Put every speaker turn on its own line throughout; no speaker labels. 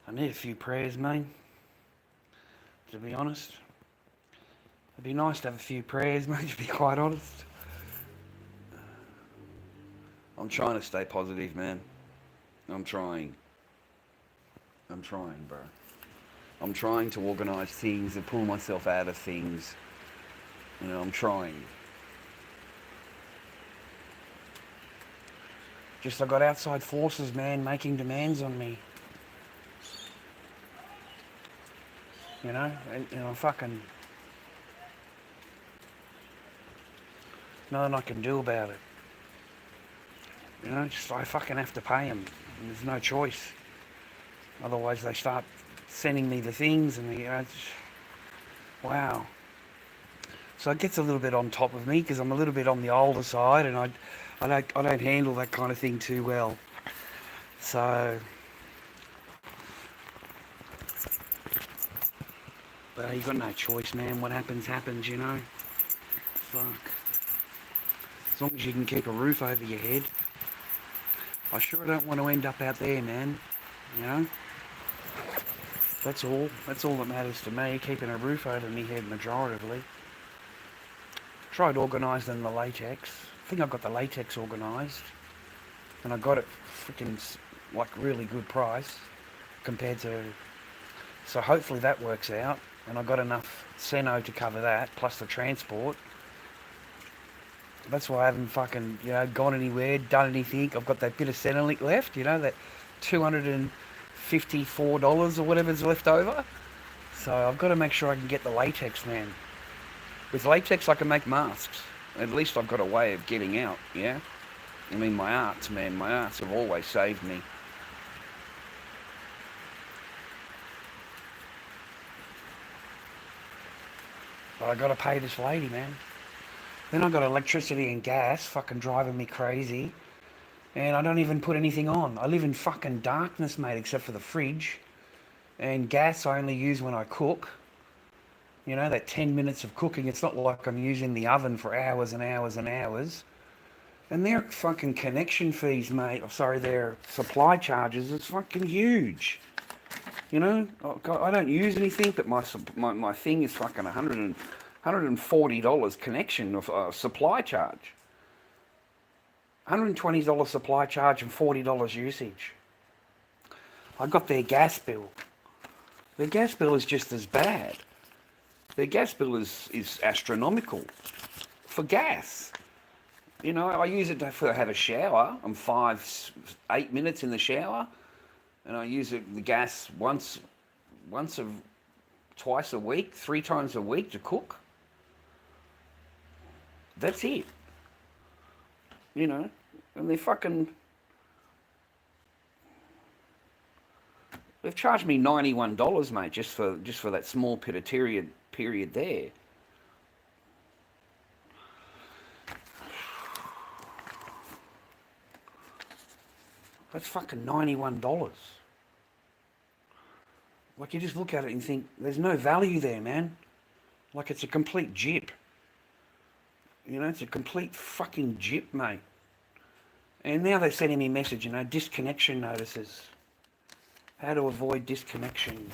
I need a few prayers, mate. To be honest. It'd be nice to have a few prayers, mate, to be quite honest. I'm trying to stay positive, man. I'm trying. Bro. I'm trying to organise things and pull myself out of things. You know, I'm trying. Just I've got outside forces, man, making demands on me. You know, and I'm fucking... Nothing I can do about it. You know, just I fucking have to pay them. There's no choice. Otherwise they start sending me the things and, you know, wow. So it gets a little bit on top of me because I'm a little bit on the older side and I don't handle that kind of thing too well. So... But you've got no choice, man. What happens, happens, you know. Fuck. As long as you can keep a roof over your head. I sure don't want to end up out there, man. You know? That's all. That's all that matters to me, keeping a roof over my head majoritively. Tried organising the latex. I think I got the latex organised. And I got it freaking, like, really good price compared to... So hopefully that works out. And I got enough Seno to cover that, plus the transport. That's why I haven't fucking, you know, gone anywhere, done anything. I've got that bit of Centrelink left, you know, that $254 or whatever's left over. So I've got to make sure I can get the latex, man. With latex I can make masks. At least I've got a way of getting out, yeah? I mean, my arts, man, my arts have always saved me. But I got to pay this lady, man. Then I got electricity and gas fucking driving me crazy. And I don't even put anything on. I live in fucking darkness, mate, except for the fridge. And gas I only use when I cook. You know, that 10 minutes of cooking. It's not like I'm using the oven for hours and hours and hours. And their fucking connection fees, mate, their supply charges is fucking huge. You know, I don't use anything, but my thing is fucking $140 connection of supply charge. $120 supply charge and $40 usage. I got their gas bill. Their gas bill is just as bad. Their gas bill is astronomical for gas. You know, I use it to have a shower. I'm 8 minutes in the shower. And I use the gas twice a week, 3 times a week to cook. That's it. You know, and they've charged me $91, mate, just for that small period there. That's fucking $91. Like, you just look at it and think, there's no value there, man. Like, it's a complete jip. You know, it's a complete fucking jip, mate. And now they're sending me a message, you know, disconnection notices. How to avoid disconnection.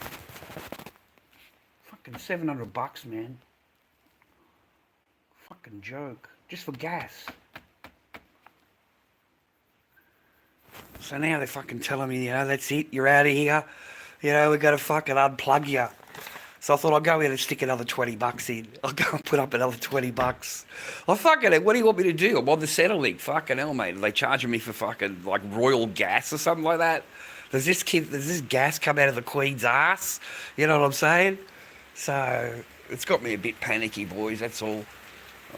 Fucking $700, man. Fucking joke. Just for gas. So now they're fucking telling me, you know, that's it, you're out of here. You know, we've got to fucking unplug you. So I thought I'll go in and stick another $20 in. I'll go and put up another $20. Oh, fucking it, what do you want me to do? I'm on the Centrelink. Fucking hell, mate. Are they charging me for fucking, like, royal gas or something like that? Does this gas come out of the Queen's ass? You know what I'm saying? So it's got me a bit panicky, boys, that's all.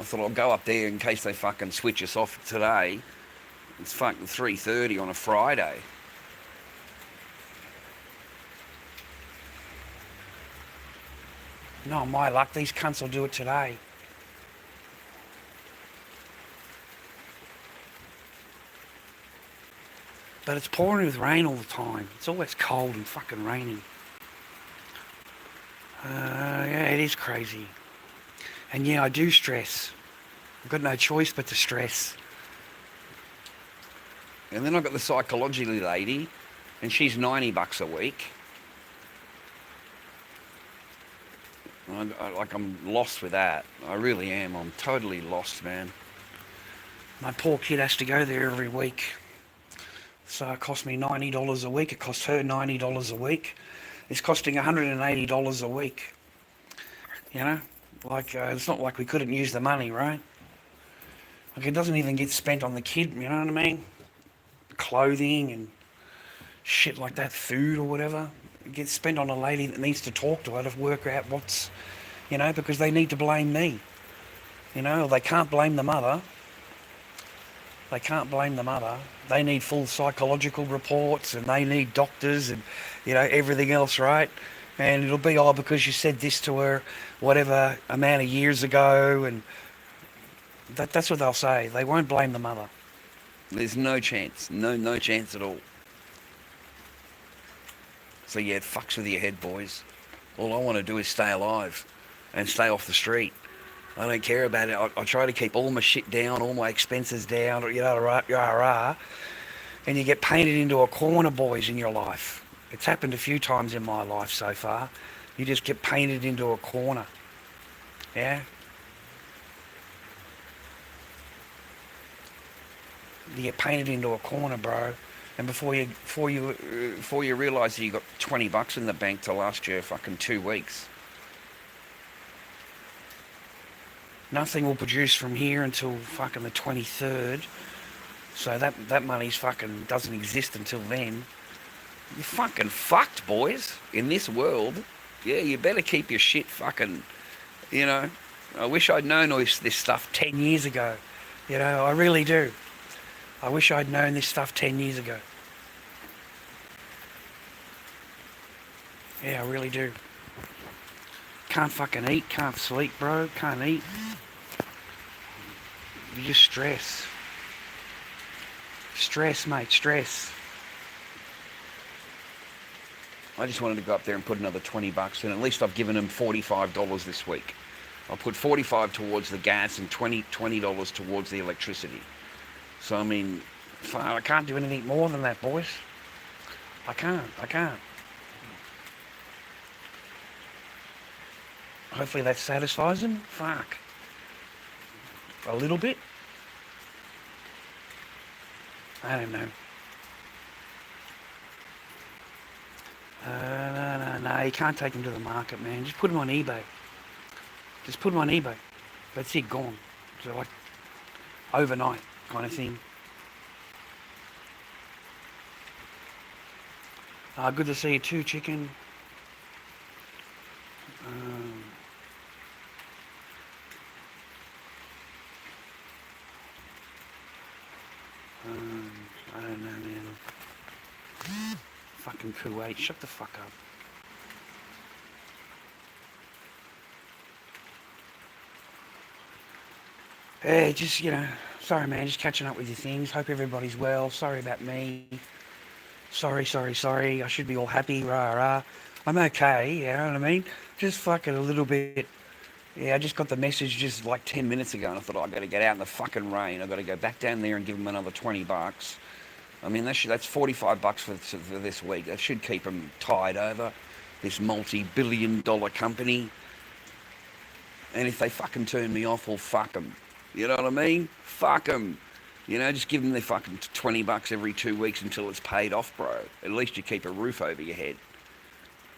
I thought I'll go up there in case they fucking switch us off today. It's fucking 3:30 on a Friday. No, my luck, these cunts will do it today. But it's pouring with rain all the time. It's always cold and fucking rainy. Yeah, it is crazy. And yeah, I do stress. I've got no choice but to stress. And then I've got the psychology lady, and she's $90 a week. I'm lost with that. I really am. I'm totally lost, man. My poor kid has to go there every week. So it cost me $90 a week. It cost her $90 a week. It's costing $180 a week. You know? It's not like we couldn't use the money, right? Like, it doesn't even get spent on the kid, you know what I mean? Clothing and shit like that, food or whatever. It gets spent on a lady that needs to talk to her to work out what's, because they need to blame me. Or they can't blame the mother. They can't blame the mother. They need full psychological reports and they need doctors and, everything else, right? And it'll be, because you said this to her whatever amount of years ago, and that's what they'll say. They won't blame the mother. There's no chance. No chance at all. So yeah, it fucks with your head, boys. All I want to do is stay alive and stay off the street. I don't care about it. I try to keep all my shit down, all my expenses down, and you get painted into a corner, boys, in your life. It's happened a few times in my life so far. You just get painted into a corner. Yeah? You get painted into a corner, bro. And before you realise that you got $20 in the bank to last you fucking 2 weeks. Nothing will produce from here until fucking the 23rd. So that money's fucking doesn't exist until then. You're fucking fucked, boys. In this world, yeah, you better keep your shit fucking, I wish I'd known all this stuff 10 years ago. I really do. I wish I'd known this stuff 10 years ago. Yeah, I really do. Can't fucking eat, can't sleep, bro. Can't eat. You just stress. Stress, mate, stress. I just wanted to go up there and put another $20 in. At least I've given them $45 this week. I'll put $45 towards the gas and $20 towards the electricity. So, I mean, I can't do anything more than that, boys. I can't. Hopefully that satisfies them. Fuck. A little bit. I don't know. No, you can't take them to the market, man. Just put them on eBay. That's it, gone. So like overnight kind of thing. Good to see you too, chicken. I don't know, man. Fucking Kuwait, shut the fuck up. Hey, just, sorry, man, just catching up with your things. Hope everybody's well. Sorry about me. Sorry. I should be all happy, rah. I'm okay, you know what I mean? Just fucking a little bit. Yeah, I just got the message just like 10 minutes ago, and I thought, I got to get out in the fucking rain. I got to go back down there and give them another $20. I mean, that's $45 for this week. That should keep them tied over. This multi-billion-dollar company. And if they fucking turn me off, well, fuck them. You know what I mean? Fuck them. Just give them their fucking $20 every 2 weeks until it's paid off, bro. At least you keep a roof over your head.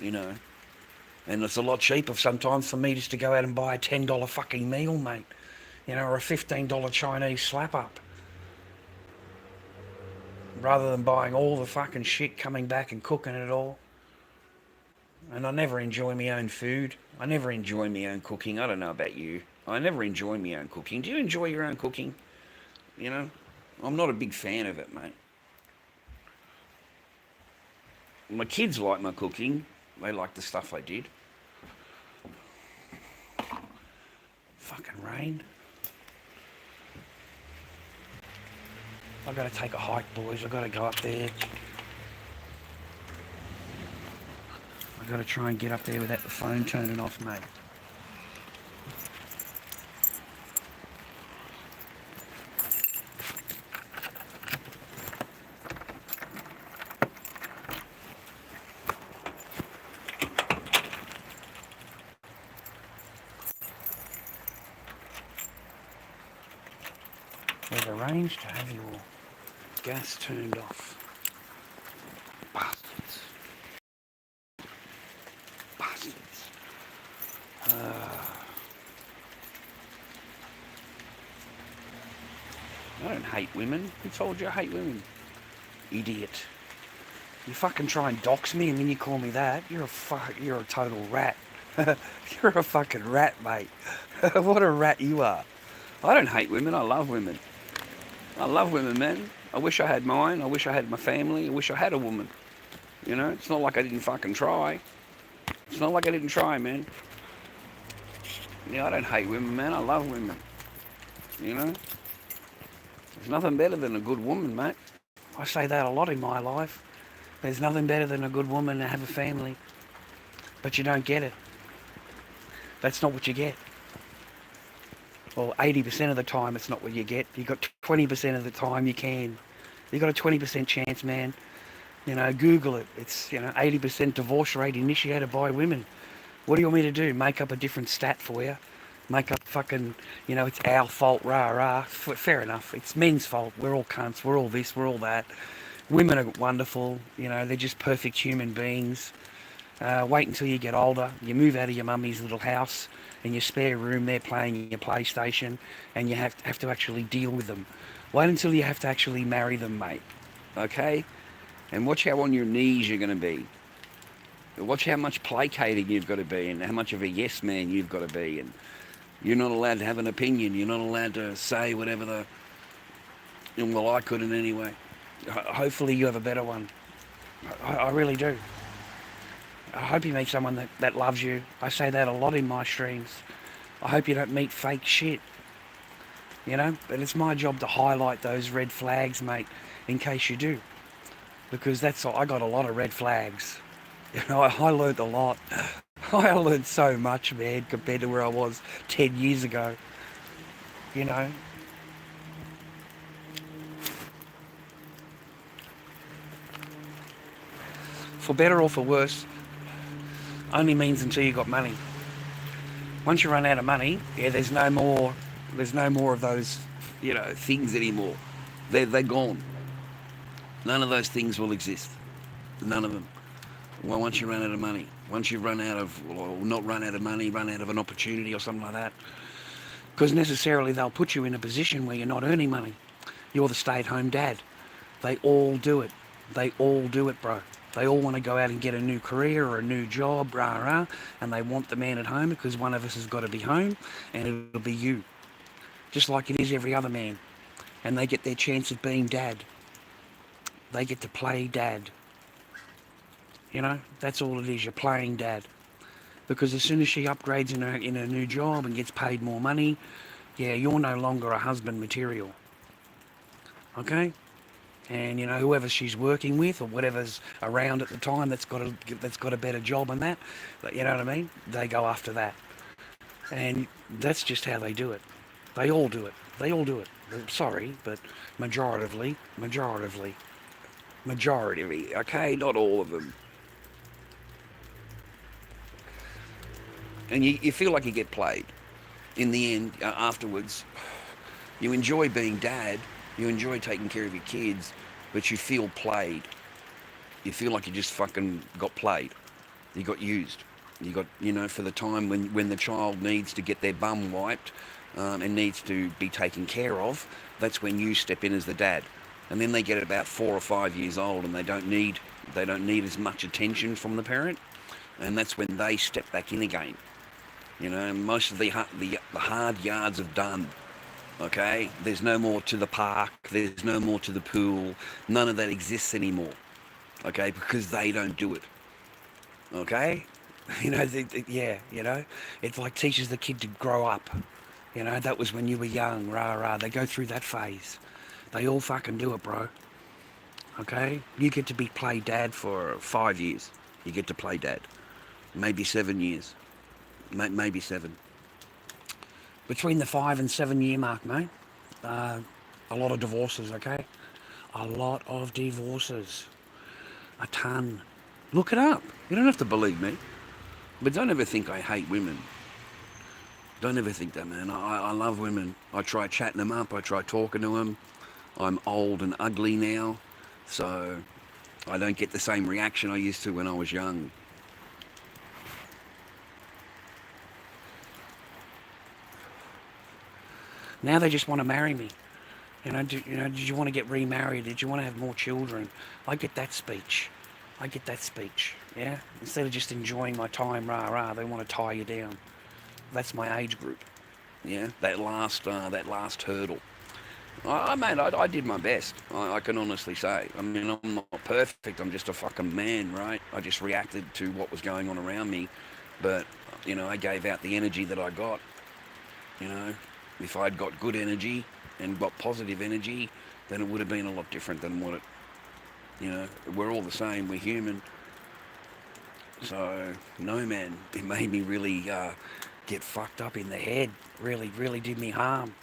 And it's a lot cheaper sometimes for me just to go out and buy a $10 fucking meal, mate. Or a $15 Chinese slap-up. Rather than buying all the fucking shit, coming back and cooking it all. And I never enjoy my own food. I never enjoy my own cooking. I don't know about you. I never enjoy my own cooking. Do you enjoy your own cooking? I'm not a big fan of it, mate. My kids like my cooking. They like the stuff I did. Fucking rain. I've got to take a hike, boys. I've got to go up there. I've got to try and get up there without the phone turning off, mate. We've arranged to have your gas turned off. Bastards. Bastards. I don't hate women. Who told you I hate women? Idiot. You fucking try and dox me and then you call me that. You're a total rat. You're a fucking rat, mate. What a rat you are. I don't hate women. I love women. I love women, man. I wish I had mine. I wish I had my family. I wish I had a woman. You know, it's not like I didn't fucking try. It's not like I didn't try, man. Yeah, I don't hate women, man. I love women. You know? There's nothing better than a good woman, mate. I say that a lot in my life. There's nothing better than a good woman to have a family. But you don't get it. That's not what you get. Well, 80% of the time it's not what you get. You got 20% of the time you can. You got a 20% chance, man. You know, Google it. It's, 80% divorce rate initiated by women. What do you want me to do? Make up a different stat for you? Make up fucking, it's our fault, rah, rah. Fair enough. It's men's fault. We're all cunts. We're all this. We're all that. Women are wonderful. They're just perfect human beings. Wait until you get older. You move out of your mummy's little house. In your spare room there playing your PlayStation, and you have to actually deal with them. Wait until you have to actually marry them, mate. Okay? And watch how on your knees you're going to be. Watch how much placating you've got to be, and how much of a yes man you've got to be. And you're not allowed to have an opinion. You're not allowed to say whatever well, I couldn't anyway. Hopefully you have a better one. I really do. I hope you meet someone that loves you. I say that a lot in my streams. I hope you don't meet fake shit. But it's my job to highlight those red flags, mate, in case you do. Because I got a lot of red flags. I learned a lot. I learned so much, man, compared to where I was 10 years ago. For better or for worse, only means until you got money. Once you run out of money, there's no more of those, things anymore. They're gone. None of those things will exist. None of them. Well, once you run out of money, once you run out of, or not run out of money, run out of an opportunity or something like that. Because necessarily they'll put you in a position where you're not earning money. You're the stay-at-home dad. They all do it. They all do it, bro. They all want to go out and get a new career or a new job, rah, rah, and they want the man at home because one of us has got to be home, and it'll be you. Just like it is every other man. And they get their chance of being dad. They get to play dad. That's all it is. You're playing dad. Because as soon as she upgrades in a new job and gets paid more money, you're no longer a husband material. Okay? And whoever she's working with or whatever's around at the time that's got a better job than that, you know what I mean? They go after that. And that's just how they do it. They all do it. They all do it. Sorry, but majority, okay? Not all of them. And you feel like you get played. In the end, afterwards, you enjoy being dad, you enjoy taking care of your kids, but you feel played. You feel like you just fucking got played. You got used. You got, for the time when the child needs to get their bum wiped and needs to be taken care of, that's when you step in as the dad. And then they get about 4 or 5 years old and they don't need as much attention from the parent, and that's when they step back in again. Most of the hard yards have done. Okay, there's no more to the park, there's no more to the pool, none of that exists anymore. Okay, because they don't do it. Okay, it like teaches the kid to grow up. That was when you were young, rah rah. They go through that phase. They all fucking do it, bro. Okay, you get to play dad for 5 years. You get to play dad, maybe 7 years, maybe 7. Between the 5 and 7 year mark, mate, a lot of divorces, okay? A lot of divorces. A ton. Look it up. You don't have to believe me. But don't ever think I hate women. Don't ever think that, man. I love women. I try chatting them up. I try talking to them. I'm old and ugly now, so I don't get the same reaction I used to when I was young. Now they just want to marry me. Did you want to get remarried? Did you want to have more children? I get that speech. I get that speech. Yeah. Instead of just enjoying my time, rah rah, they want to tie you down. That's my age group. Yeah. That last hurdle. Mate, I did my best. I can honestly say. I mean, I'm not perfect. I'm just a fucking man, right? I just reacted to what was going on around me, but I gave out the energy that I got. You know, if I'd got good energy and got positive energy, then it would have been a lot different than what it. We're all the same. We're human. So no, man, it made me really get fucked up in the head. Really, really did me harm.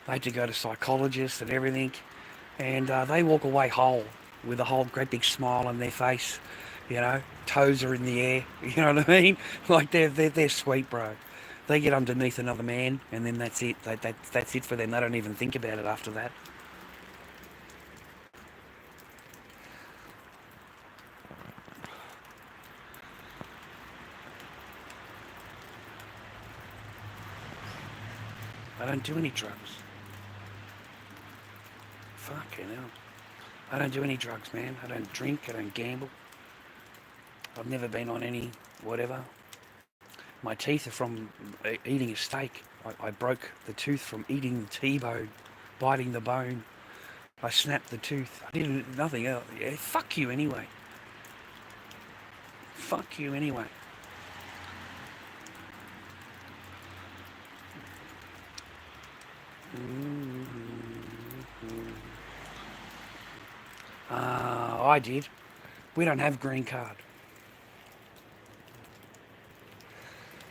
I had to go to psychologists and everything, and they walk away whole with a whole great big smile on their face. Toes are in the air. You know what I mean? Like they're sweet, bro. They get underneath another man, and then that's it. That's it for them. They don't even think about it after that. I don't do any drugs. Fucking hell. I don't do any drugs, man. I don't drink. I don't gamble. I've never been on any whatever. My teeth are from eating a steak. I broke the tooth from eating the T-bone, biting the bone. I snapped the tooth. I did nothing else. Yeah, fuck you anyway. Fuck you anyway. I did. We don't have green card.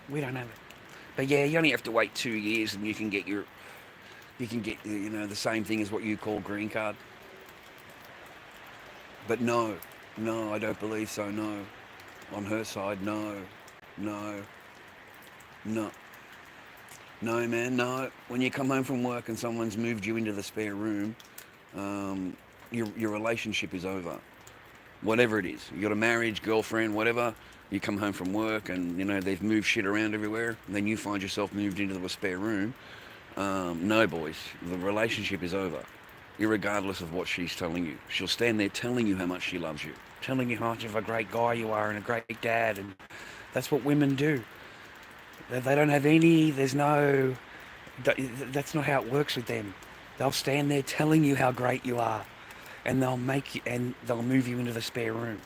We don't have it. But yeah, you only have to wait 2 years and you can get the same thing as what you call green card. But no, I don't believe so. No, on her side, no, no, no, no, man, no. When you come home from work and someone's moved you into the spare room, your relationship is over. Whatever it is, you got a marriage, girlfriend, whatever. You come home from work and they've moved shit around everywhere, and then you find yourself moved into the spare room. No, boys, the relationship is over, irregardless of what she's telling you. She'll stand there telling you how much she loves you, telling you how much of a great guy you are and a great dad, and that's what women do. They don't have any. There's no. That's not how it works with them. They'll stand there telling you how great you are, and they'll move you into the spare room.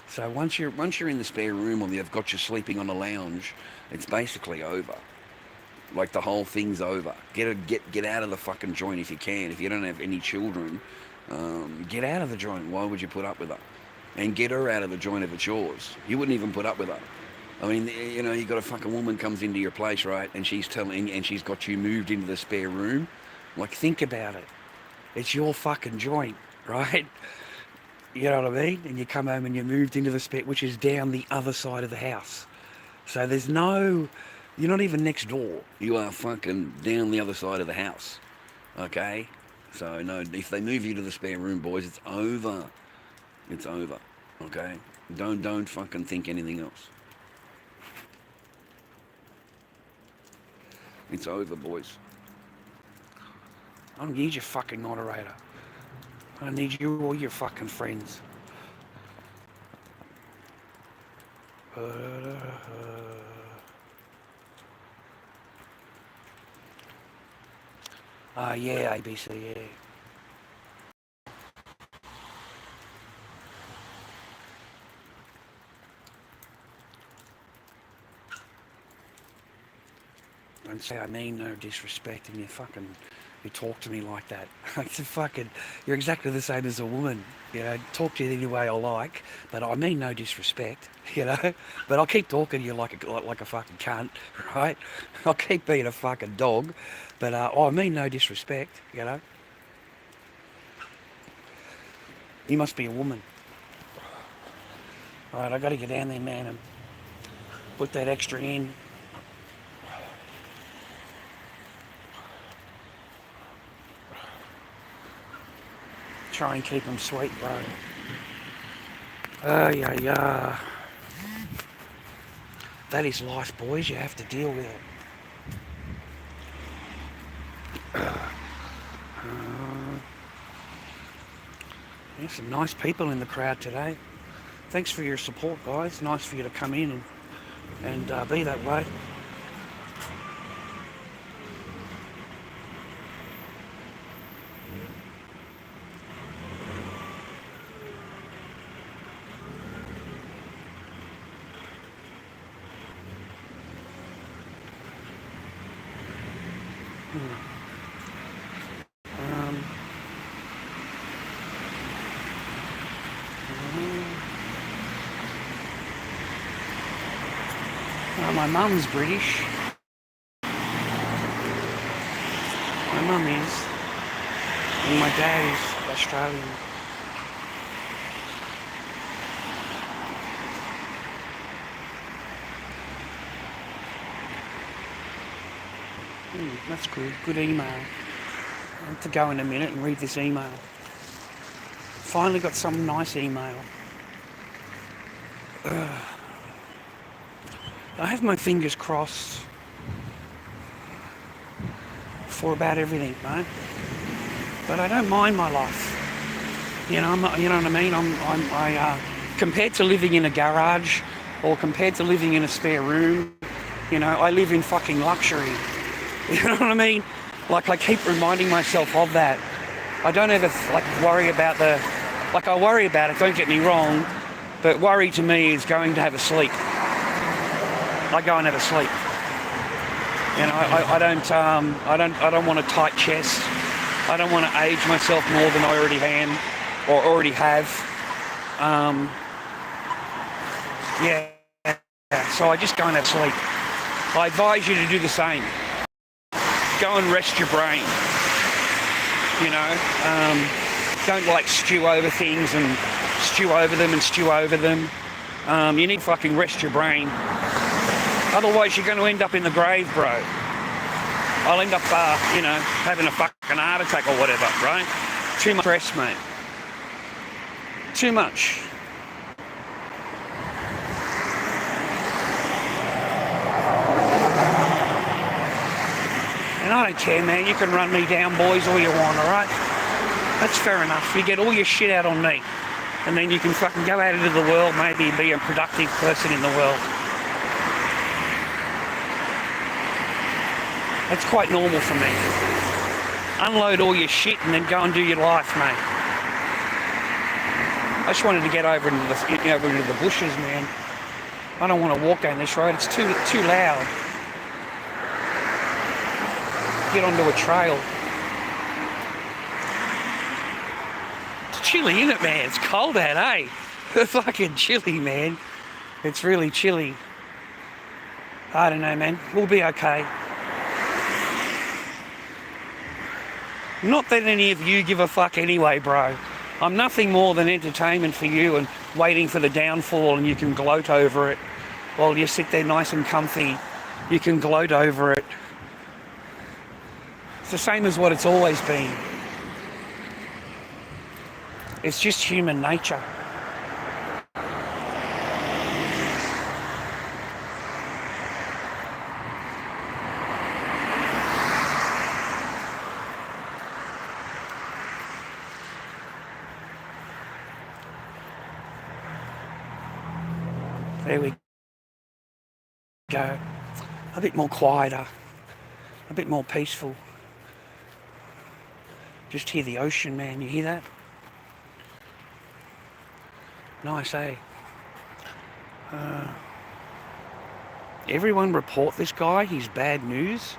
So once you're in the spare room or they've got you sleeping on a lounge, it's basically over. Like the whole thing's over. Get out of the fucking joint if you can. If you don't have any children, get out of the joint. Why would you put up with her? And get her out of the joint if it's yours. You wouldn't even put up with her. I mean, you got a fucking woman comes into your place, right? And she's got you moved into the spare room. Like, think about it. It's your fucking joint, right? You know what I mean? And you come home and you're moved into the spare, which is down the other side of the house. So you're not even next door. You are fucking down the other side of the house. Okay? So no, if they move you to the spare room, boys, it's over. It's over. Okay? Don't fucking think anything else. It's over, boys. I don't need your fucking moderator. I need you or your fucking friends. Yeah, ABC, yeah. Don't say I mean no disrespect and you talk to me like that. You're exactly the same as a woman. Talk to you any way I like, but I mean no disrespect, But I'll keep talking to you like a fucking cunt, right? I'll keep being a fucking dog, but I mean no disrespect, You must be a woman. All right, I got to get down there, man, and put that extra in. try and keep them sweet, bro. Yeah. That is life, boys. You have to deal with it. There's some nice people in the crowd today. Thanks for your support, guys. Nice for you to come in and be that way. My mum's British. My mum is. And my dad is Australian. That's good. Good email. I have to go in a minute and read this email. Finally got some nice email. I have my fingers crossed for about everything, mate. But I don't mind my life. You know, you know what I mean? Compared to living in a garage or compared to living in a spare room, you know, I live in fucking luxury. You know what I mean? Like, I keep reminding myself of that. I don't ever, worry about I worry about it, don't get me wrong, but worry to me is going to have a sleep. I go and have a sleep. You know, I don't want a tight chest. I don't want to age myself more than I already am or already have. So I just go and have sleep. I advise you to do the same. Go and rest your brain. You know, don't stew over things and stew over them and stew over them. You need to fucking rest your brain. Otherwise, you're going to end up in the grave, bro. I'll end up, having a fucking heart attack or whatever, right? Too much stress, mate. Too much. And I don't care, man. You can run me down, boys, all you want, all right? That's fair enough. You get all your shit out on me. And then you can fucking go out into the world, maybe be a productive person in the world. That's quite normal for me. Unload all your shit and then go and do your life, mate. I just wanted to get over into the bushes, man. I don't want to walk down this road. It's too loud. Get onto a trail. It's chilly, isn't it, man? It's cold out, eh? It's fucking chilly, man. It's really chilly. I don't know, man. We'll be okay. Not that any of you give a fuck anyway, bro. I'm nothing more than entertainment for you and waiting for the downfall, and you can gloat over it. While you sit there nice and comfy, you can gloat over it. It's the same as what it's always been. It's just human nature. There we go. A bit more quieter, a bit more peaceful. Just hear the ocean, man. You hear that? Nice, eh? Everyone report this guy. He's bad news.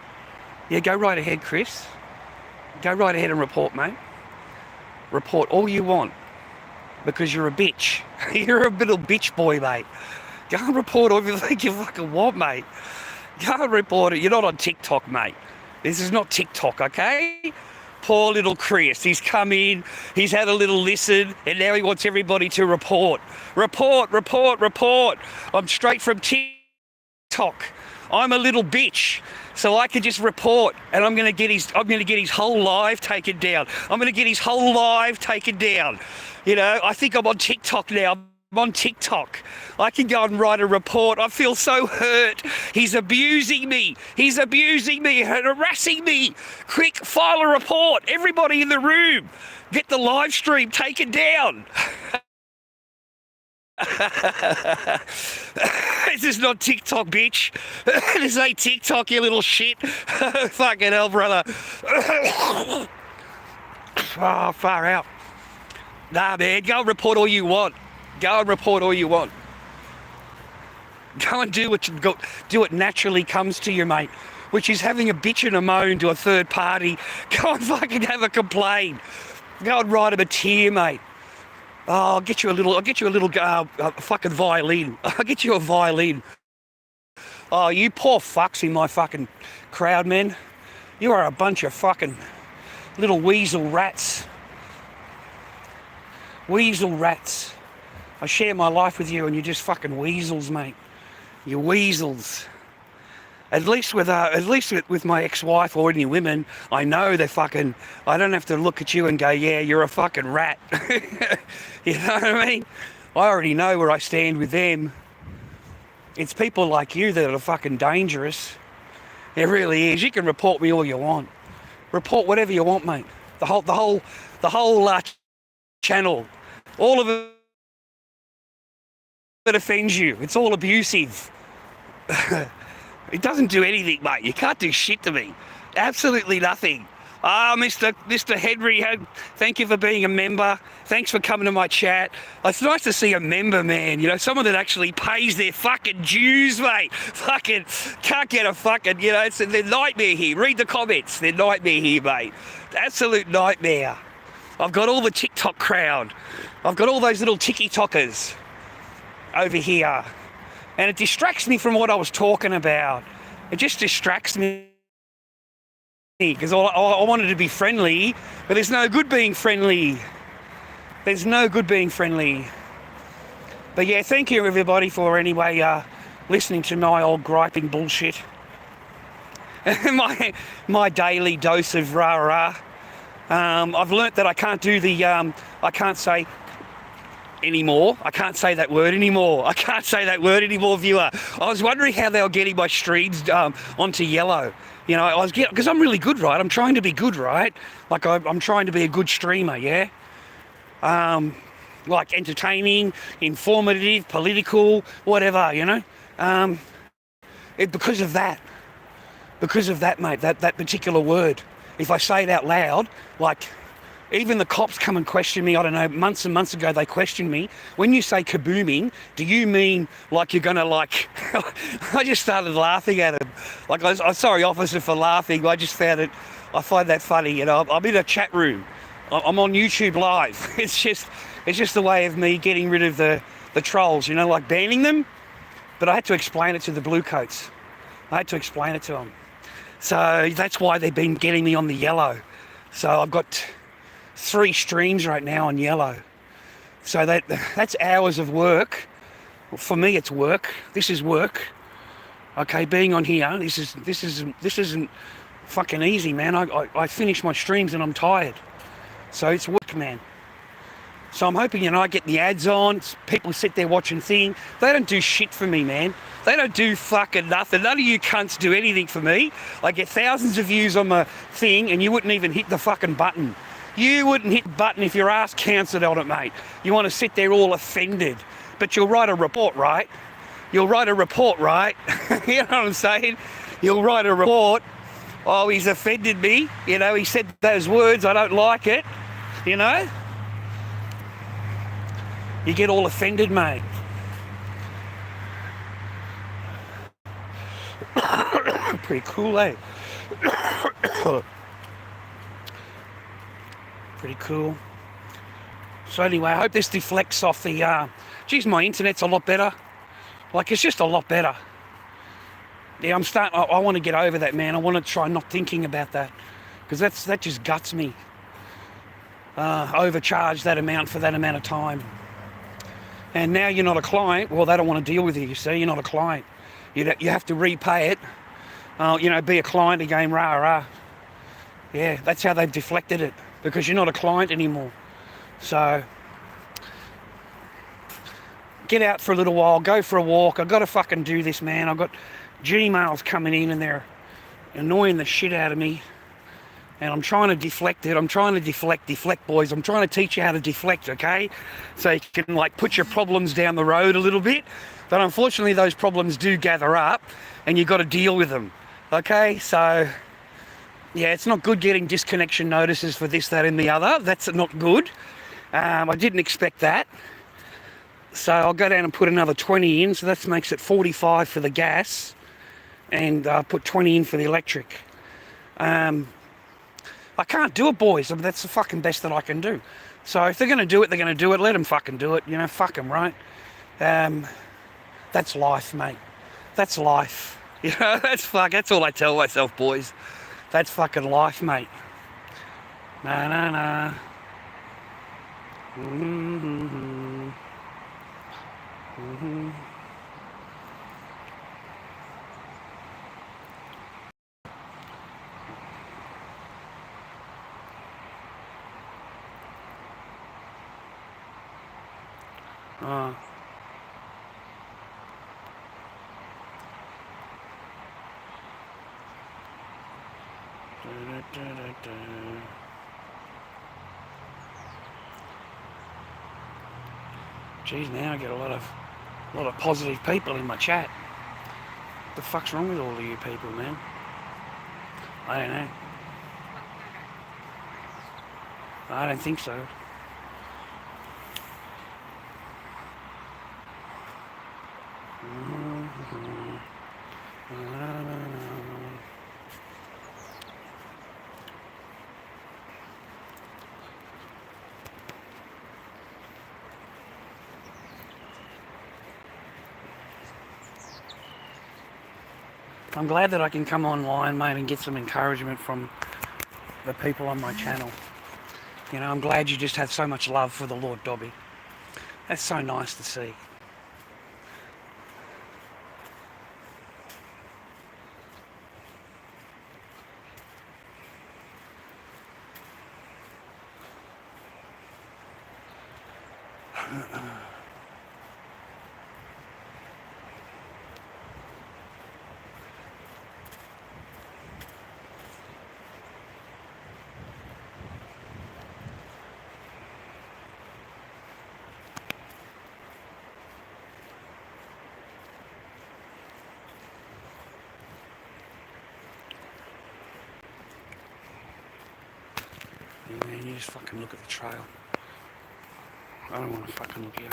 Yeah, go right ahead, Chris. Go right ahead and report, mate. Report all you want. Because you're a bitch. You're a little bitch boy, mate. Go and report everything you fucking want, mate. Go and report it. You're not on TikTok, mate. This is not TikTok, okay? Poor little Chris. He's come in, he's had a little listen, and now he wants everybody to report. Report. I'm straight from TikTok. I'm a little bitch, so I could just report, and I'm gonna get his whole live taken down. I'm gonna get his whole live taken down. You know, I think I'm on TikTok now. I'm on TikTok. I can go and write a report. I feel so hurt. He's abusing me. He's abusing me and harassing me. Quick, file a report. Everybody in the room, get the live stream taken down. This is not TikTok, bitch. This ain't TikTok, you little shit. Fucking hell, brother. Oh, far out. Nah, man, go and report all you want. Go and report all you want. Go and do what naturally comes to you, mate, which is having a bitch and a moan to a third party. Go and fucking have a complaint. Go and write him a tear, mate. Oh, I'll get you a little fucking violin. I'll get you a violin. Oh, you poor fucks in my fucking crowd, man. You are a bunch of fucking little weasel rats. Weasel rats. I share my life with you and you're just fucking weasels, mate. You're weasels. At least with my ex-wife or any women, I know they're fucking, I don't have to look at you and go, yeah, you're a fucking rat. You know what I mean? I already know where I stand with them. It's people like you that are fucking dangerous. It really is. You can report me all you want. Report whatever you want, mate. The whole channel. All of it offends you. It's all abusive. It doesn't do anything, mate. You can't do shit to me. Absolutely nothing. Ah, Mr. Henry, thank you for being a member. Thanks for coming to my chat. It's nice to see a member, man. You know, someone that actually pays their fucking dues, mate. Fucking can't get a fucking, you know, it's their nightmare here. Read the comments. Their nightmare here, mate. Absolute nightmare. I've got all the TikTok crowd. I've got all those little tiki-tockers over here. And it distracts me from what I was talking about. It just distracts me. Because I wanted to be friendly, but there's no good being friendly. There's no good being friendly. But yeah, thank you everybody for anyway listening to my old griping bullshit. my daily dose of rah-rah. I've learnt that I can't do the, I can't say anymore. I can't say that word anymore. I can't say that word anymore, viewer. I was wondering how they were getting my streams onto yellow. You know, because I'm really good, right? I'm trying to be good, right? Like I'm trying to be a good streamer, yeah? Like entertaining, informative, political, whatever, you know? Because of that, mate, that particular word. If I say it out loud, like even the cops come and question me, I don't know, months and months ago they questioned me. When you say kabooming, do you mean like you're gonna like, I just started laughing at it. Like I'm sorry officer for laughing, I find that funny, you know. I'm in a chat room, I'm on YouTube live. It's just a way of me getting rid of the trolls, you know, like banning them. But I had to explain it to the blue coats. I had to explain it to them. So that's why they've been getting me on the yellow. So I've got 3 streams right now on yellow. So that's hours of work. For me, it's work. This is work. Okay, being on here, this isn't fucking easy, man. I finish my streams and I'm tired. So it's work, man. So I'm hoping, you know, I get the ads on, people sit there watching thing. They don't do shit for me, man. They don't do fucking nothing. None of you cunts do anything for me. I get thousands of views on my thing and you wouldn't even hit the fucking button. You wouldn't hit the button if your ass cancelled on it, mate. You want to sit there all offended. But you'll write a report, right? You'll write a report, right? You know what I'm saying? You'll write a report. Oh, he's offended me. You know, he said those words, I don't like it. You know? You get all offended, mate. Pretty cool, eh? Pretty cool. So anyway, I hope this deflects off the, geez, my internet's a lot better. Like, it's just a lot better. Yeah, I want to get over that, man. I want to try not thinking about that. Because that just guts me. Overcharge that amount for that amount of time. And now you're not a client. Well, they don't want to deal with you, you see. You're not a client. You have to repay it. Be a client again, rah, rah. Yeah, that's how they've deflected it, because you're not a client anymore. So, get out for a little while, go for a walk. I've got to fucking do this, man. I've got Gmails coming in and they're annoying the shit out of me. And I'm trying to deflect it. I'm trying to deflect, boys. I'm trying to teach you how to deflect, okay? So you can, put your problems down the road a little bit. But unfortunately, those problems do gather up and you've got to deal with them, okay? So, yeah, it's not good getting disconnection notices for this, that, and the other. That's not good. I didn't expect that. So I'll go down and put another 20 in. So that makes it 45 for the gas. And put 20 in for the electric. I can't do it, boys. I mean, that's the fucking best that I can do. So if they're going to do it, they're going to do it. Let them fucking do it. Fuck them, right? That's life, mate. That's life. That's all I tell myself, boys. That's fucking life, mate. Na na na. Mm-hmm. Mm-hmm. Geez, now I get a lot of positive people in my chat. What the fuck's wrong with all of you people, man? I don't know. I don't think so. I'm glad that I can come online, mate, and get some encouragement from the people on my channel. I'm glad you just have so much love for the Lord Dobby. That's so nice to see. Man, you just fucking look at the trail. I don't want to fucking look here.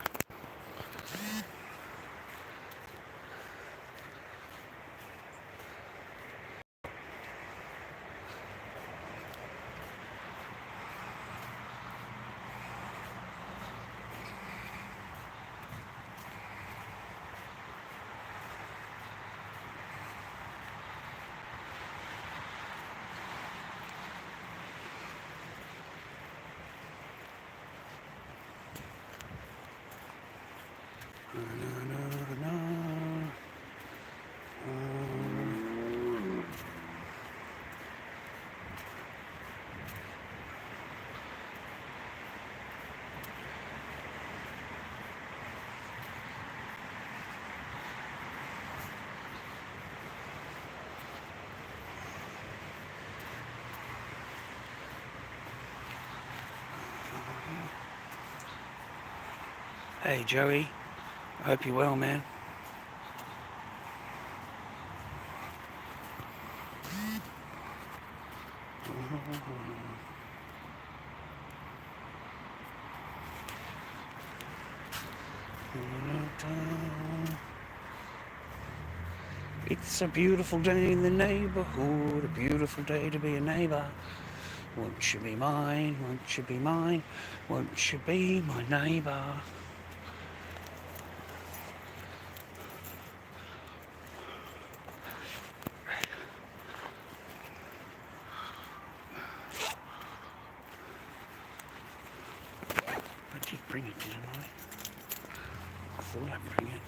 Hey Joey, I hope you're well, man. It's a beautiful day in the neighborhood, a beautiful day to be a neighbor. Won't you be mine, won't you be mine, won't you be my neighbor? I did bring it, didn't I? I thought I'd bring it.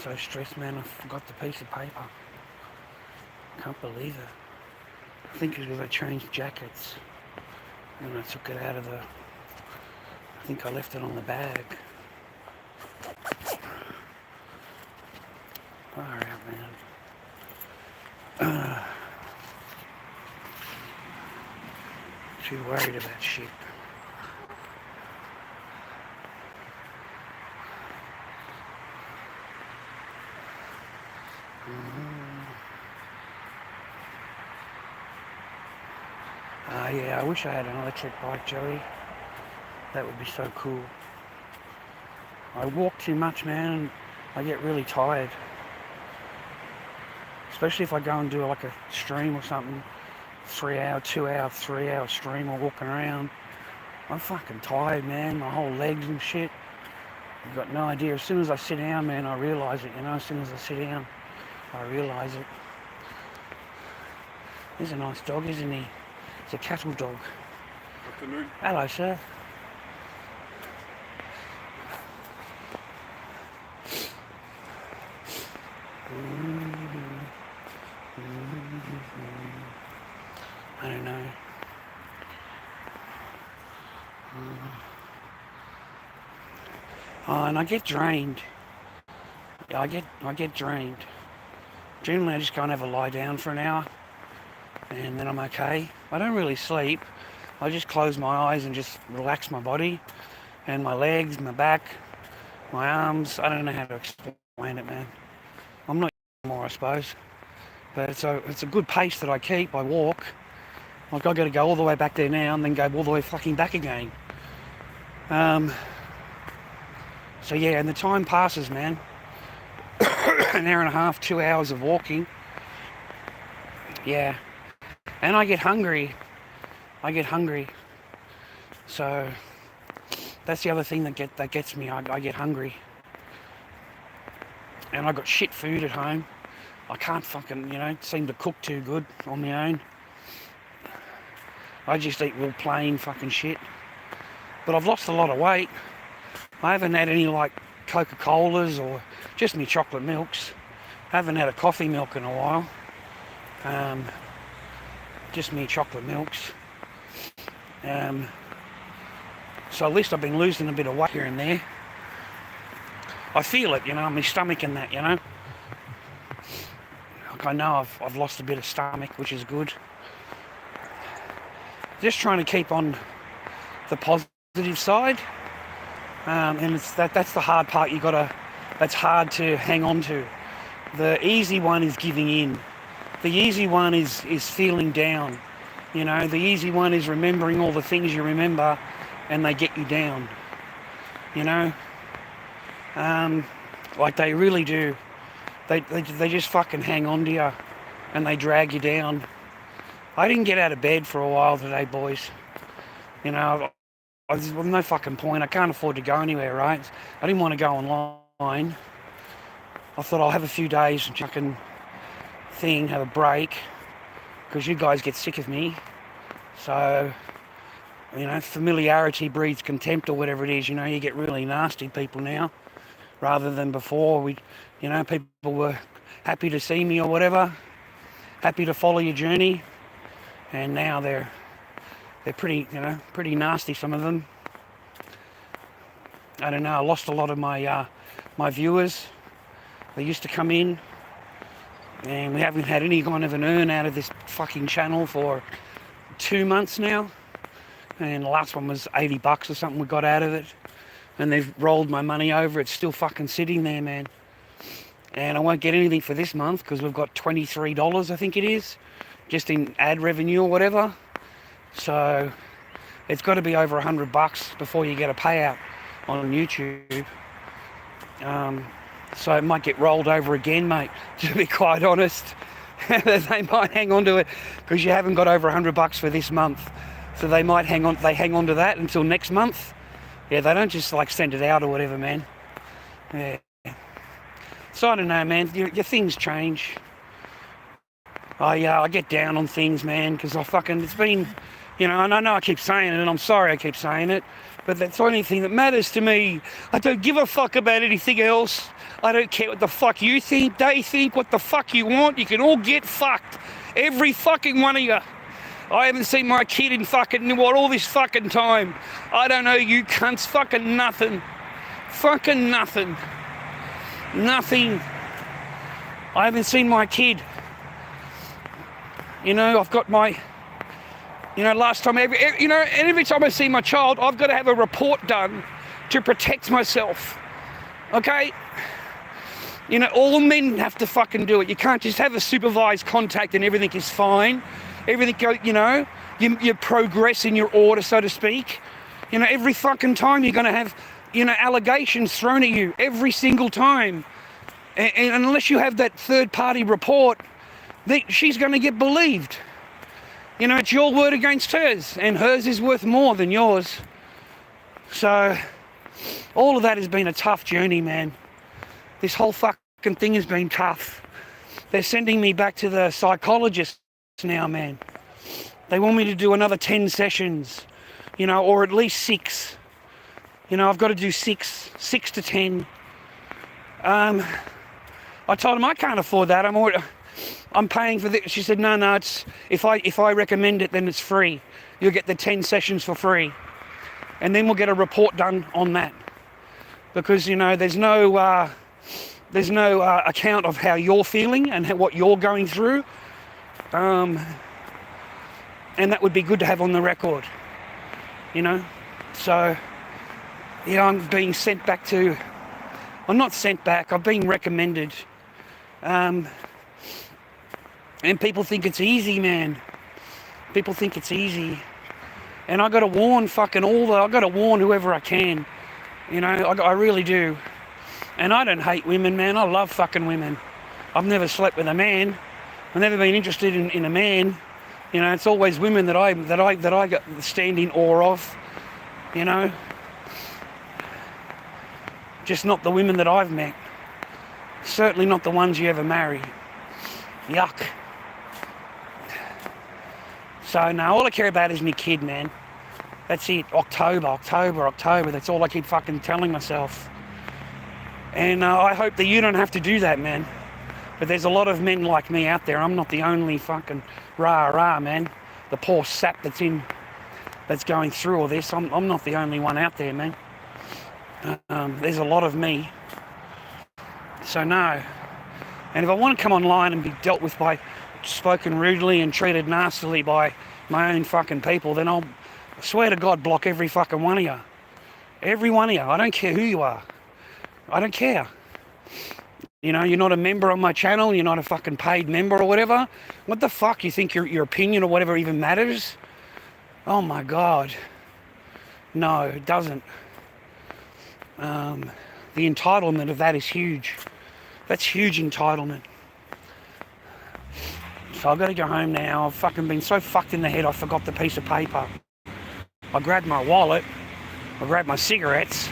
so stressed, man. I forgot the piece of paper. Can't believe it. I think it's because I changed jackets. And I took it out of the... I think I left it on the bag. Far out, man. Too worried about shit. Yeah, I wish I had an electric bike, Joey. That would be so cool. I walk too much, man, and I get really tired. Especially if I go and do like a stream or something. 3 hour, 2 hour, 3 hour stream or walking around. I'm fucking tired, man. My whole legs and shit. I've got no idea. As soon as I sit down, man, I realise it, you know. As soon as I sit down, I realise it. He's a nice dog, isn't he? It's a cattle dog.
Afternoon.
Hello, sir. I don't know. Oh, and I get drained. Yeah, I get drained. Generally, I just go and have a lie down for an hour, and then I'm okay. I don't really sleep. I just close my eyes and just relax my body, and my legs, my back, my arms. I don't know how to explain it, man. I'm not anymore, I suppose. But it's a good pace that I keep. I walk. Like, I've got to go all the way back there now and then go all the way fucking back again. So yeah, and the time passes, man. An hour and a half, 2 hours of walking. Yeah. And I get hungry. So that's the other thing that gets me. I get hungry. And I got shit food at home. I can't fucking, seem to cook too good on my own. I just eat real plain fucking shit. But I've lost a lot of weight. I haven't had any like Coca-Colas or just me chocolate milks. I haven't had a coffee milk in a while. Just me chocolate milks. So at least I've been losing a bit of weight here and there. I feel it, my stomach and that, Like, I know I've lost a bit of stomach, which is good. Just trying to keep on the positive side. And that's the hard part. That's hard to hang on to. The easy one is giving in. The easy one is feeling down. The easy one is remembering all the things you remember and they get you down. Like they really do. They just fucking hang on to you and they drag you down. I didn't get out of bed for a while today, boys. There's no fucking point. I can't afford to go anywhere, right? I didn't want to go online. I thought I'll have a few days and fucking have a break, because you guys get sick of me. So, familiarity breeds contempt or whatever it is. You get really nasty people now, rather than before. People were happy to see me or whatever, happy to follow your journey, and now they're pretty nasty, some of them. I don't know, I lost a lot of my viewers. They used to come in, and we haven't had any kind of an earn out of this fucking channel for 2 months now. And the last one was $80 or something we got out of it. And they've rolled my money over. It's still fucking sitting there, man. And I won't get anything for this month because we've got $23, I think it is, just in ad revenue or whatever. So it's got to be over $100 before you get a payout on YouTube. So it might get rolled over again, mate, to be quite honest. They might hang on to it because you haven't got over $100 for this month. So they might hang on to that until next month. Yeah, they don't just like send it out or whatever, man. Yeah. So I don't know, man. Your things change. I get down on things, man, because it's been You know, and I know I keep saying it, and I'm sorry I keep saying it, but that's the only thing that matters to me. I don't give a fuck about anything else. I don't care what the fuck you think, they think, what the fuck you want. You can all get fucked. Every fucking one of you. I haven't seen my kid in fucking, what, all this fucking time. I don't know you cunts. Fucking nothing. Fucking nothing. Nothing. I haven't seen my kid. You know, I've got my... You know, last time, every time I see my child, I've got to have a report done to protect myself. Okay? You know, all men have to fucking do it. You can't just have a supervised contact and everything is fine. Everything goes, you know, you progress in your order, so to speak. You know, every fucking time you're going to have, you know, allegations thrown at you. Every single time. And unless you have that third-party report, she's going to get believed. You know, it's your word against hers, and hers is worth more than yours. So, all of that has been a tough journey, man. This whole fucking thing has been tough. They're sending me back to the psychologist now, man. They want me to do another 10 sessions, you know, or at least 6. You know, I've got to do 6 to 10. I told them I can't afford that. I'm paying for this. She said, no, it's if I recommend it, then it's free. You'll get the 10 sessions for free. And then we'll get a report done on that. Because, you know, there's no account of how you're feeling and what you're going through. And that would be good to have on the record. You know? So, yeah, I'm being sent back to... I'm not sent back, I've been recommended. And people think it's easy, man. People think it's easy. And I got to warn I got to warn whoever I can. You know, I really do. And I don't hate women, man. I love fucking women. I've never slept with a man. I've never been interested in a man. You know, it's always women that I stand in awe of. You know. Just not the women that I've met. Certainly not the ones you ever marry. Yuck. So, no, all I care about is my kid, man. That's it. October. That's all I keep fucking telling myself. And I hope that you don't have to do that, man. But there's a lot of men like me out there. I'm not the only fucking rah-rah, man. The poor sap that's going through all this. I'm not the only one out there, man. There's a lot of me. So, no. And if I want to come online and be dealt with by... spoken rudely and treated nastily by my own fucking people, then I'll swear to God block every fucking one of you. Every one of you. I don't care who you are. I don't care. You know, you're not a member on my channel, you're not a fucking paid member or whatever. What the fuck? You think your opinion or whatever even matters? Oh my God. No, it doesn't. The entitlement of that is huge. That's huge entitlement. So I've got to go home now. I've fucking been so fucked in the head I forgot the piece of paper. I grabbed my wallet, I grabbed my cigarettes,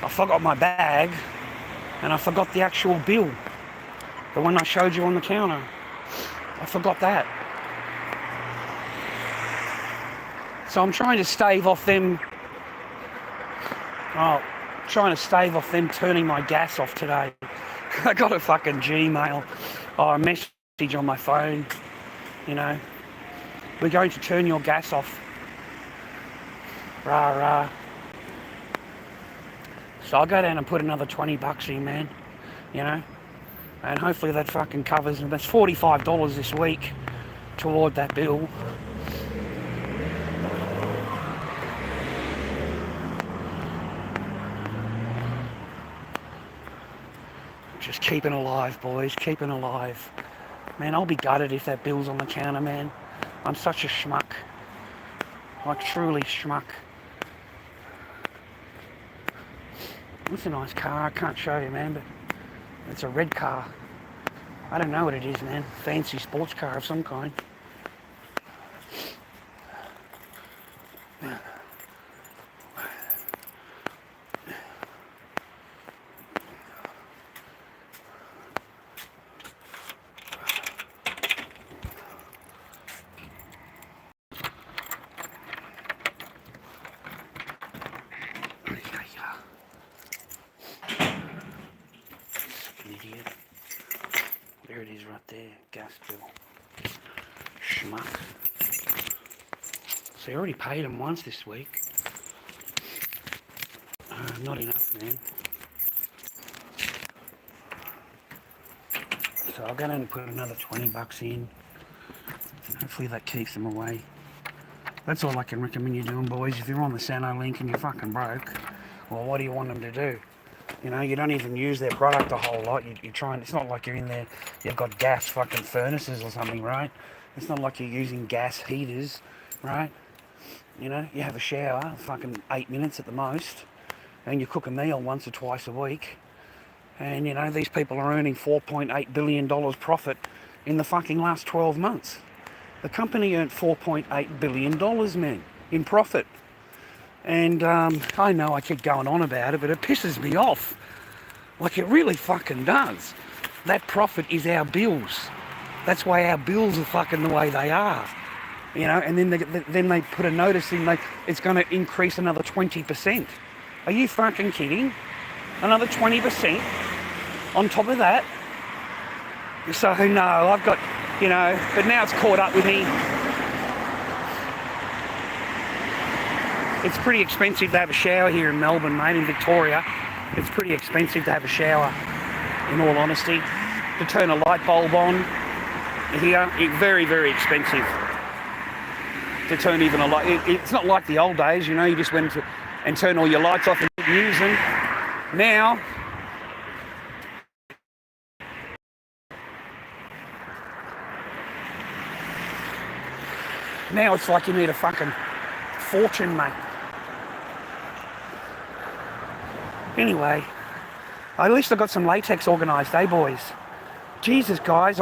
I forgot my bag, and I forgot the actual bill. The one I showed you on the counter. I forgot that. So I'm trying to stave off them... turning my gas off today. I got a fucking Gmail. A message on my phone, you know, we're going to turn your gas off. Rah. So I'll go down and put another $20 in, man, you know, and hopefully that fucking covers, and that's $45 this week toward that bill. Just keeping alive, boys, keeping alive. Man, I'll be gutted if that bill's on the counter, man. I'm such a schmuck. Like, truly schmuck. It's a nice car. I can't show you, man, but it's a red car. I don't know what it is, man. Fancy sports car of some kind. there? Gas bill. Schmuck. So I already paid them once this week. Not enough, man. So I'll go down and put another 20 bucks in. And hopefully that keeps them away. That's all I can recommend you doing, boys. If you're on the Sano link and you're fucking broke, well, what do you want them to do? You know, you don't even use their product a whole lot. You're trying, it's not like you're in there, you've got gas fucking furnaces or something, right? It's not like you're using gas heaters, right? You know, you have a shower, fucking 8 minutes at the most, and you cook a meal once or twice a week. And, you know, these people are earning $4.8 billion profit in the fucking last 12 months. The company earned $4.8 billion, man, in profit. And I know I keep going on about it, but it pisses me off. Like, it really fucking does. That profit is our bills. That's why our bills are fucking the way they are. You know, and then they put a notice in, like, it's going to increase another 20%. Are you fucking kidding? Another 20% on top of that? So, no, I've got, you know, but now it's caught up with me. It's pretty expensive to have a shower here in Melbourne, mate, in Victoria. It's pretty expensive to have a shower, in all honesty. To turn a light bulb on here, it's very, very expensive. To turn even a light, it's not like the old days, you know, you just went and turn all your lights off and didn't use them. Now it's like you need a fucking fortune, mate. Anyway, at least I got some latex organised, eh, boys? Jesus, guys,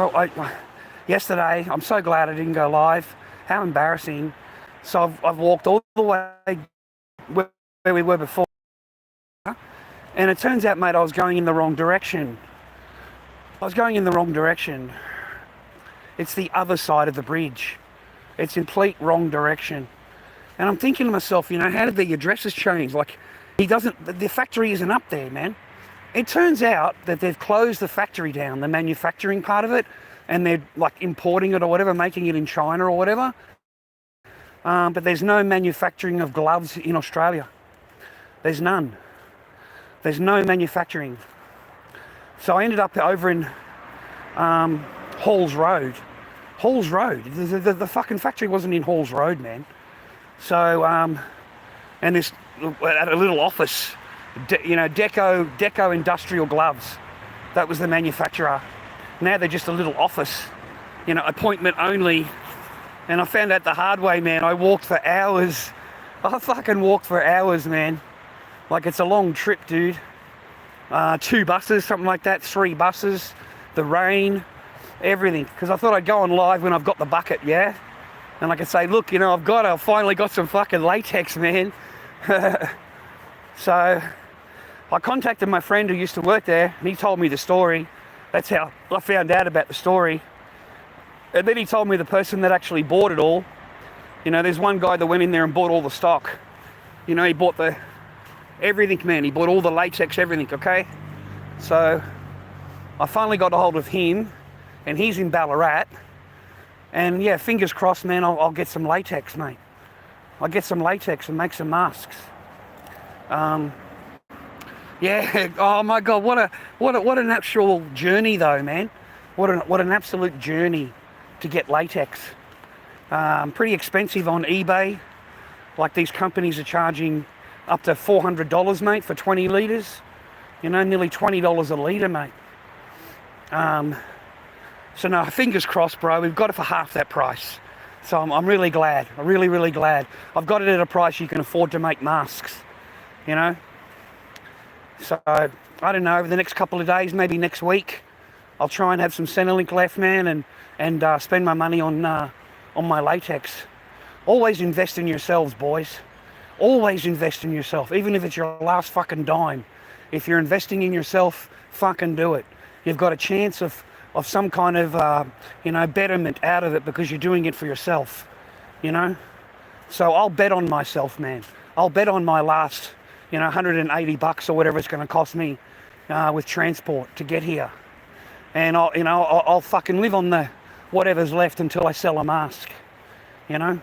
yesterday, I'm so glad I didn't go live. How embarrassing. So I've walked all the way where we were before. And it turns out, mate, I was going in the wrong direction. It's the other side of the bridge. It's complete wrong direction. And I'm thinking to myself, you know, how did the addresses change? Like, the factory isn't up there, man. It turns out that they've closed the factory down, the manufacturing part of it, and they're like importing it or whatever, making it in China or whatever. But there's no manufacturing of gloves in Australia. There's none. There's no manufacturing. So I ended up over in Halls Road. The fucking factory wasn't in Halls Road, man. So, and this, at a little office, you know, Deco Industrial Gloves. That was the manufacturer. Now they're just a little office, you know, appointment only. And I found out the hard way, man. I walked for hours. I fucking walked for hours, man. Like, it's a long trip, dude. 2 buses, something like that, 3 buses, the rain, everything. Because I thought I'd go on live when I've got the bucket, yeah? And I could say, look, you know, I've finally got some fucking latex, man. So I contacted my friend who used to work there, and he told me the story. That's how I found out about the story. And then he told me the person that actually bought it all. You know, there's one guy that went in there and bought all the stock. You know, he bought everything, man. He bought all the latex, everything, okay? So I finally got a hold of him, and he's in Ballarat. And yeah, fingers crossed, man, I'll get some latex, mate. I'll get some latex and make some masks. Yeah, oh my God, what an actual journey though, man. What an absolute journey to get latex. Pretty expensive on eBay. Like, these companies are charging up to $400, mate, for 20 litres. You know, nearly $20 a litre, mate. So no, fingers crossed, bro. We've got it for half that price. So I'm really glad. I'm really, really glad. I've got it at a price you can afford to make masks, you know. So, I don't know, over the next couple of days, maybe next week, I'll try and have some Centrelink left, man, and spend my money on my latex. Always invest in yourselves, boys. Always invest in yourself, even if it's your last fucking dime. If you're investing in yourself, fucking do it. You've got a chance of some kind of, you know, betterment out of it because you're doing it for yourself, you know? So I'll bet on myself, man. I'll bet on my last, you know, $180 or whatever it's going to cost me with transport to get here. and I'll fucking live on the whatever's left until I sell a mask, you know.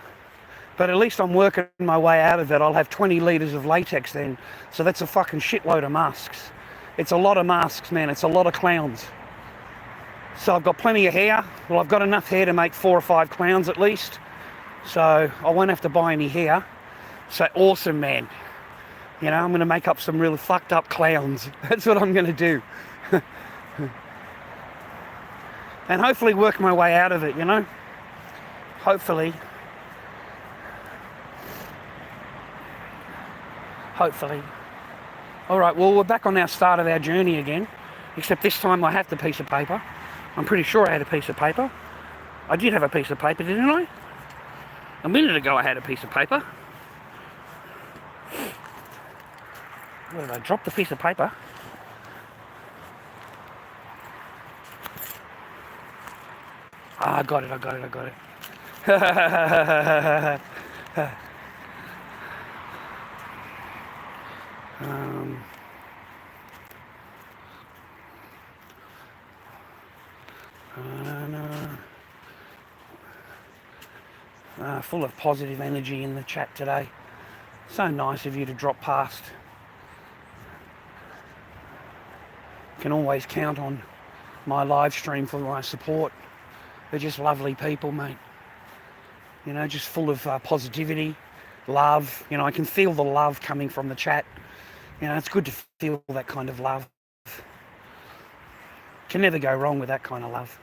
But at least I'm working my way out of it. I'll have 20 litres of latex then, so that's a fucking shitload of masks. It's a lot of masks, man. It's a lot of clowns. So I've got plenty of hair. Well, I've got enough hair to make 4 or 5 clowns at least. So I won't have to buy any hair. So awesome, man. You know, I'm going to make up some really fucked up clowns. That's what I'm going to do. And hopefully work my way out of it, you know. Hopefully. All right, well, we're back on our start of our journey again. Except this time I have the piece of paper. I'm pretty sure I had a piece of paper. I did have a piece of paper, didn't I? A minute ago I had a piece of paper. Where did I drop the piece of paper? Ah, I got it. Full of positive energy in the chat today. So nice of you to drop past. You can always count on my live stream for my support. They're just lovely people, mate. You know, just full of positivity, love. You know, I can feel the love coming from the chat. You know, it's good to feel that kind of love. Can never go wrong with that kind of love.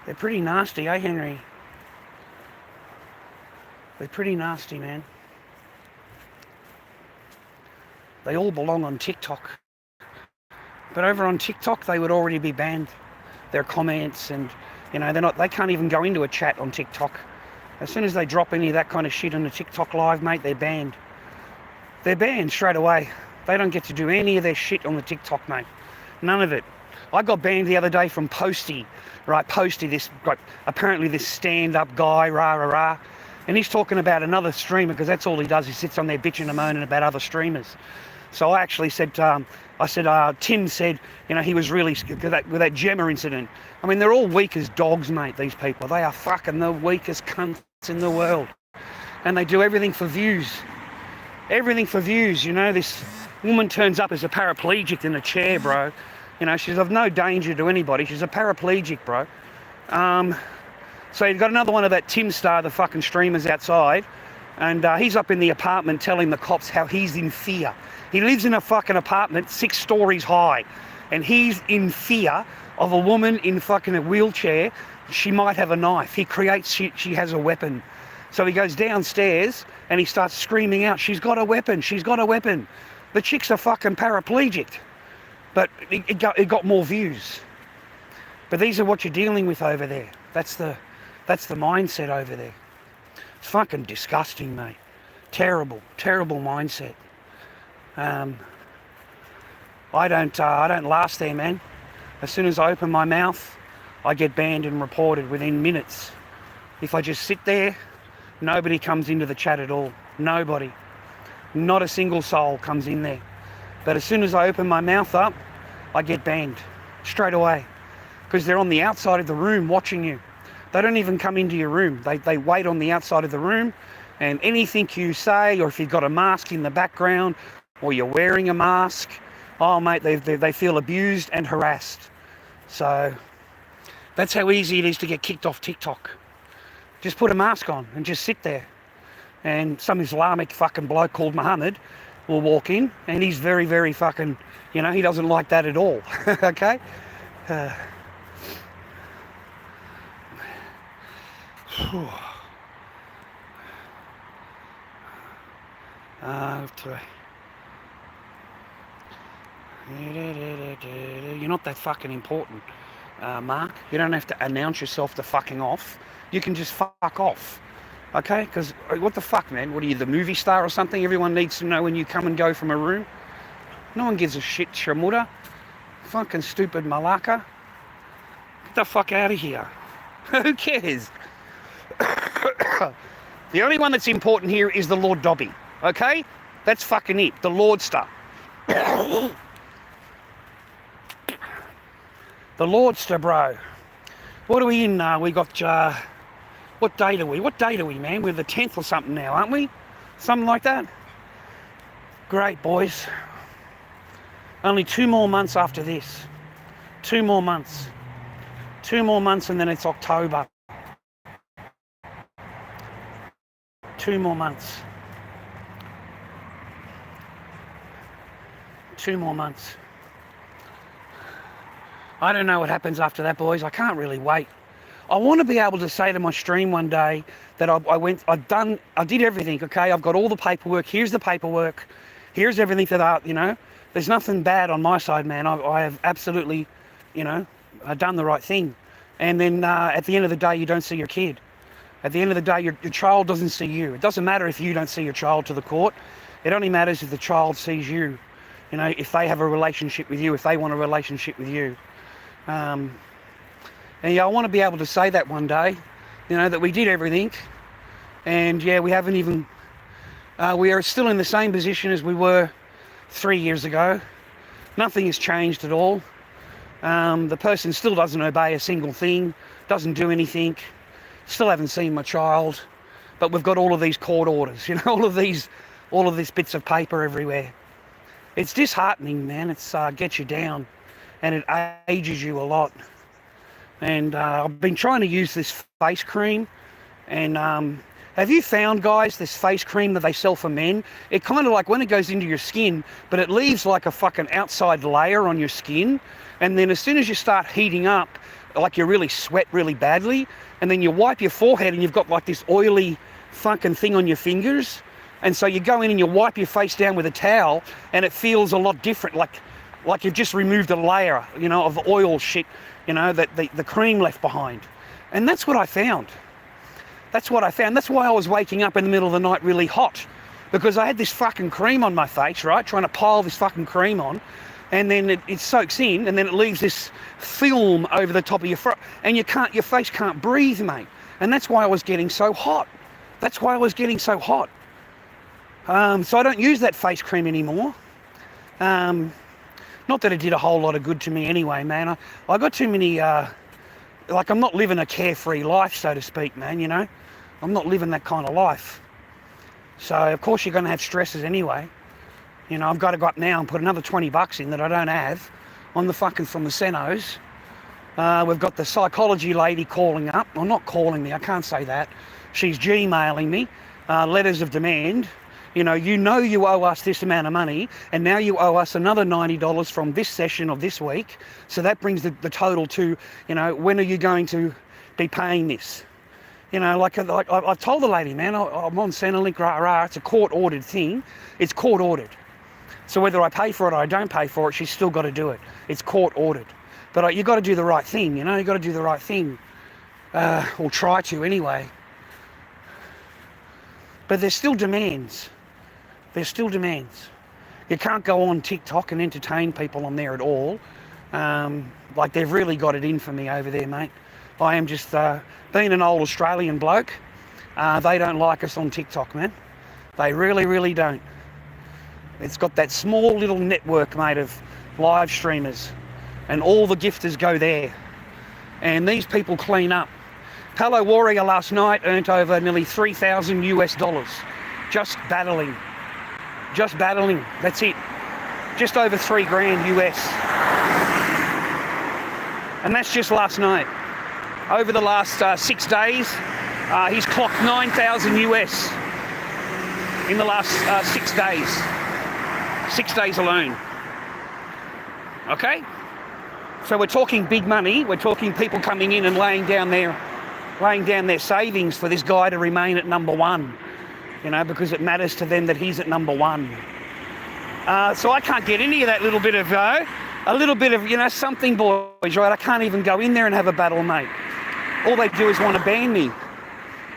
They're pretty nasty, eh, Henry? They're pretty nasty, man. They all belong on TikTok. But over on TikTok, they would already be banned. Their comments and, you know, they can't even go into a chat on TikTok. As soon as they drop any of that kind of shit on the TikTok live, mate, they're banned. They're banned straight away. They don't get to do any of their shit on the TikTok, mate. None of it. I got banned the other day from Posty, right? Posty, apparently this stand-up guy, rah. And he's talking about another streamer, because that's all he does. He sits on there bitching and moaning about other streamers. So I actually said, Tim said, you know, he was really, with that Gemma incident. I mean, they're all weak as dogs, mate, these people. They are fucking the weakest cunts in the world. And they do everything for views. Everything for views, you know. This woman turns up as a paraplegic in a chair, bro. You know, she's of no danger to anybody. She's a paraplegic, bro. So you've got another one of that Tim Star, the fucking streamers outside. And he's up in the apartment telling the cops how he's in fear. He lives in a fucking apartment 6 stories high. And he's in fear of a woman in fucking a wheelchair. She might have a knife. He creates she has a weapon. So he goes downstairs and he starts screaming out, she's got a weapon, she's got a weapon. The chick's a fucking paraplegic. But it got more views. But these are what you're dealing with over there. That's the mindset over there. It's fucking disgusting, mate. Terrible mindset. I don't last there, man. As soon as I open my mouth, I get banned and reported within minutes. If I just sit there, nobody comes into the chat at all. Nobody. Not a single soul comes in there. But as soon as I open my mouth up, I get banned straight away, because they're on the outside of the room watching you. They don't even come into your room. They wait on the outside of the room, and anything you say, or if you've got a mask in the background, or you're wearing a mask, oh mate, they feel abused and harassed. So that's how easy it is to get kicked off TikTok. Just put a mask on and just sit there. And some Islamic fucking bloke called Muhammad will walk in, and he's very, very fucking, you know, he doesn't like that at all. Okay? You're not that fucking important. Mark. You don't have to announce yourself to fucking off. You can just fuck off. Okay? Because what the fuck, man? What are you, the movie star or something? Everyone needs to know when you come and go from a room. No one gives a shit, Shamuda. Fucking stupid malaka. Get the fuck out of here. Who cares? The only one that's important here is the lorddobby. Okay? That's fucking it. The lordster. The lordster, bro. What are we in now? We got, what date are we? What date are we, man? We're the 10th or something now, aren't we? Something like that? Great, boys. Only 2 more months after this. 2 more months. 2 more months and then it's October. 2 more months. 2 more months. I don't know what happens after that, boys. I can't really wait. I want to be able to say to my stream one day that I did everything, okay? I've got all the paperwork. Here's the paperwork. Here's everything that there's nothing bad on my side, man. I have absolutely, done the right thing. And then at the end of the day, you don't see your kid. At the end of the day, your child doesn't see you. It doesn't matter if you don't see your child to the court. It only matters if the child sees you. If they have a relationship with you, if they want a relationship with you. And yeah, I want to be able to say that one day, that we did everything. And yeah, we haven't even, we are still in the same position as we were 3 years ago. Nothing has changed at all. The person still doesn't obey a single thing, doesn't do anything. Still haven't seen my child, but we've got all of these court orders, all of these bits of paper everywhere. It's disheartening, man. It's gets you down, and it ages you a lot. And I've been trying to use this face cream, and have you found, guys, this face cream that they sell for men? It kind of like when it goes into your skin, but it leaves like a fucking outside layer on your skin, and then as soon as you start heating up, like you really sweat really badly, and then you wipe your forehead and you've got like this oily fucking thing on your fingers, and so you go in and you wipe your face down with a towel, and it feels a lot different, like you've just removed a layer, of oil shit, that the cream left behind. And that's what I found. That's what I found. That's why I was waking up in the middle of the night really hot, because I had this fucking cream on my face, right? Trying to pile this fucking cream on, and then it soaks in, and then it leaves this film over the top of your throat, and your face can't breathe, mate. And that's why I was getting so hot. That's why I was getting so hot. So I don't use that face cream anymore. Not that it did a whole lot of good to me anyway, man. I got too many, I'm not living a carefree life, so to speak, man, I'm not living that kind of life. So, of course, you're going to have stresses anyway. I've got to go up now and put another $20 in that I don't have on the fucking from the Senos. We've got the psychology lady calling up. Well, not calling me, I can't say that. She's Gmailing me letters of demand. You owe us this amount of money, and now you owe us another $90 from this session of this week. So that brings the total to, when are you going to be paying this? I've told the lady, man, I'm on Centrelink, it's a court-ordered thing. It's court-ordered. So whether I pay for it or I don't pay for it, she's still got to do it. It's court-ordered. But you got to do the right thing, you got to do the right thing. Or try to anyway. But there's still demands. There's still demands. You can't go on TikTok and entertain people on there at all. They've really got it in for me over there, mate. I am just, being an old Australian bloke, they don't like us on TikTok, man. They really, really don't. It's got that small little network, mate, of live streamers, and all the gifters go there. And these people clean up. Hello Warrior last night earned over nearly $3,000 US. Just battling. That's it. Just over $3,000 US. And that's just last night. Over the last 6 days, he's clocked 9,000 US in the last 6 days. 6 days alone. Okay? So we're talking big money. We're talking people coming in and laying down their savings for this guy to remain at number one, because it matters to them that he's at number one. So I can't get any of that little bit of a little bit of, something, boys, right? I can't even go in there and have a battle, mate. All they do is want to ban me.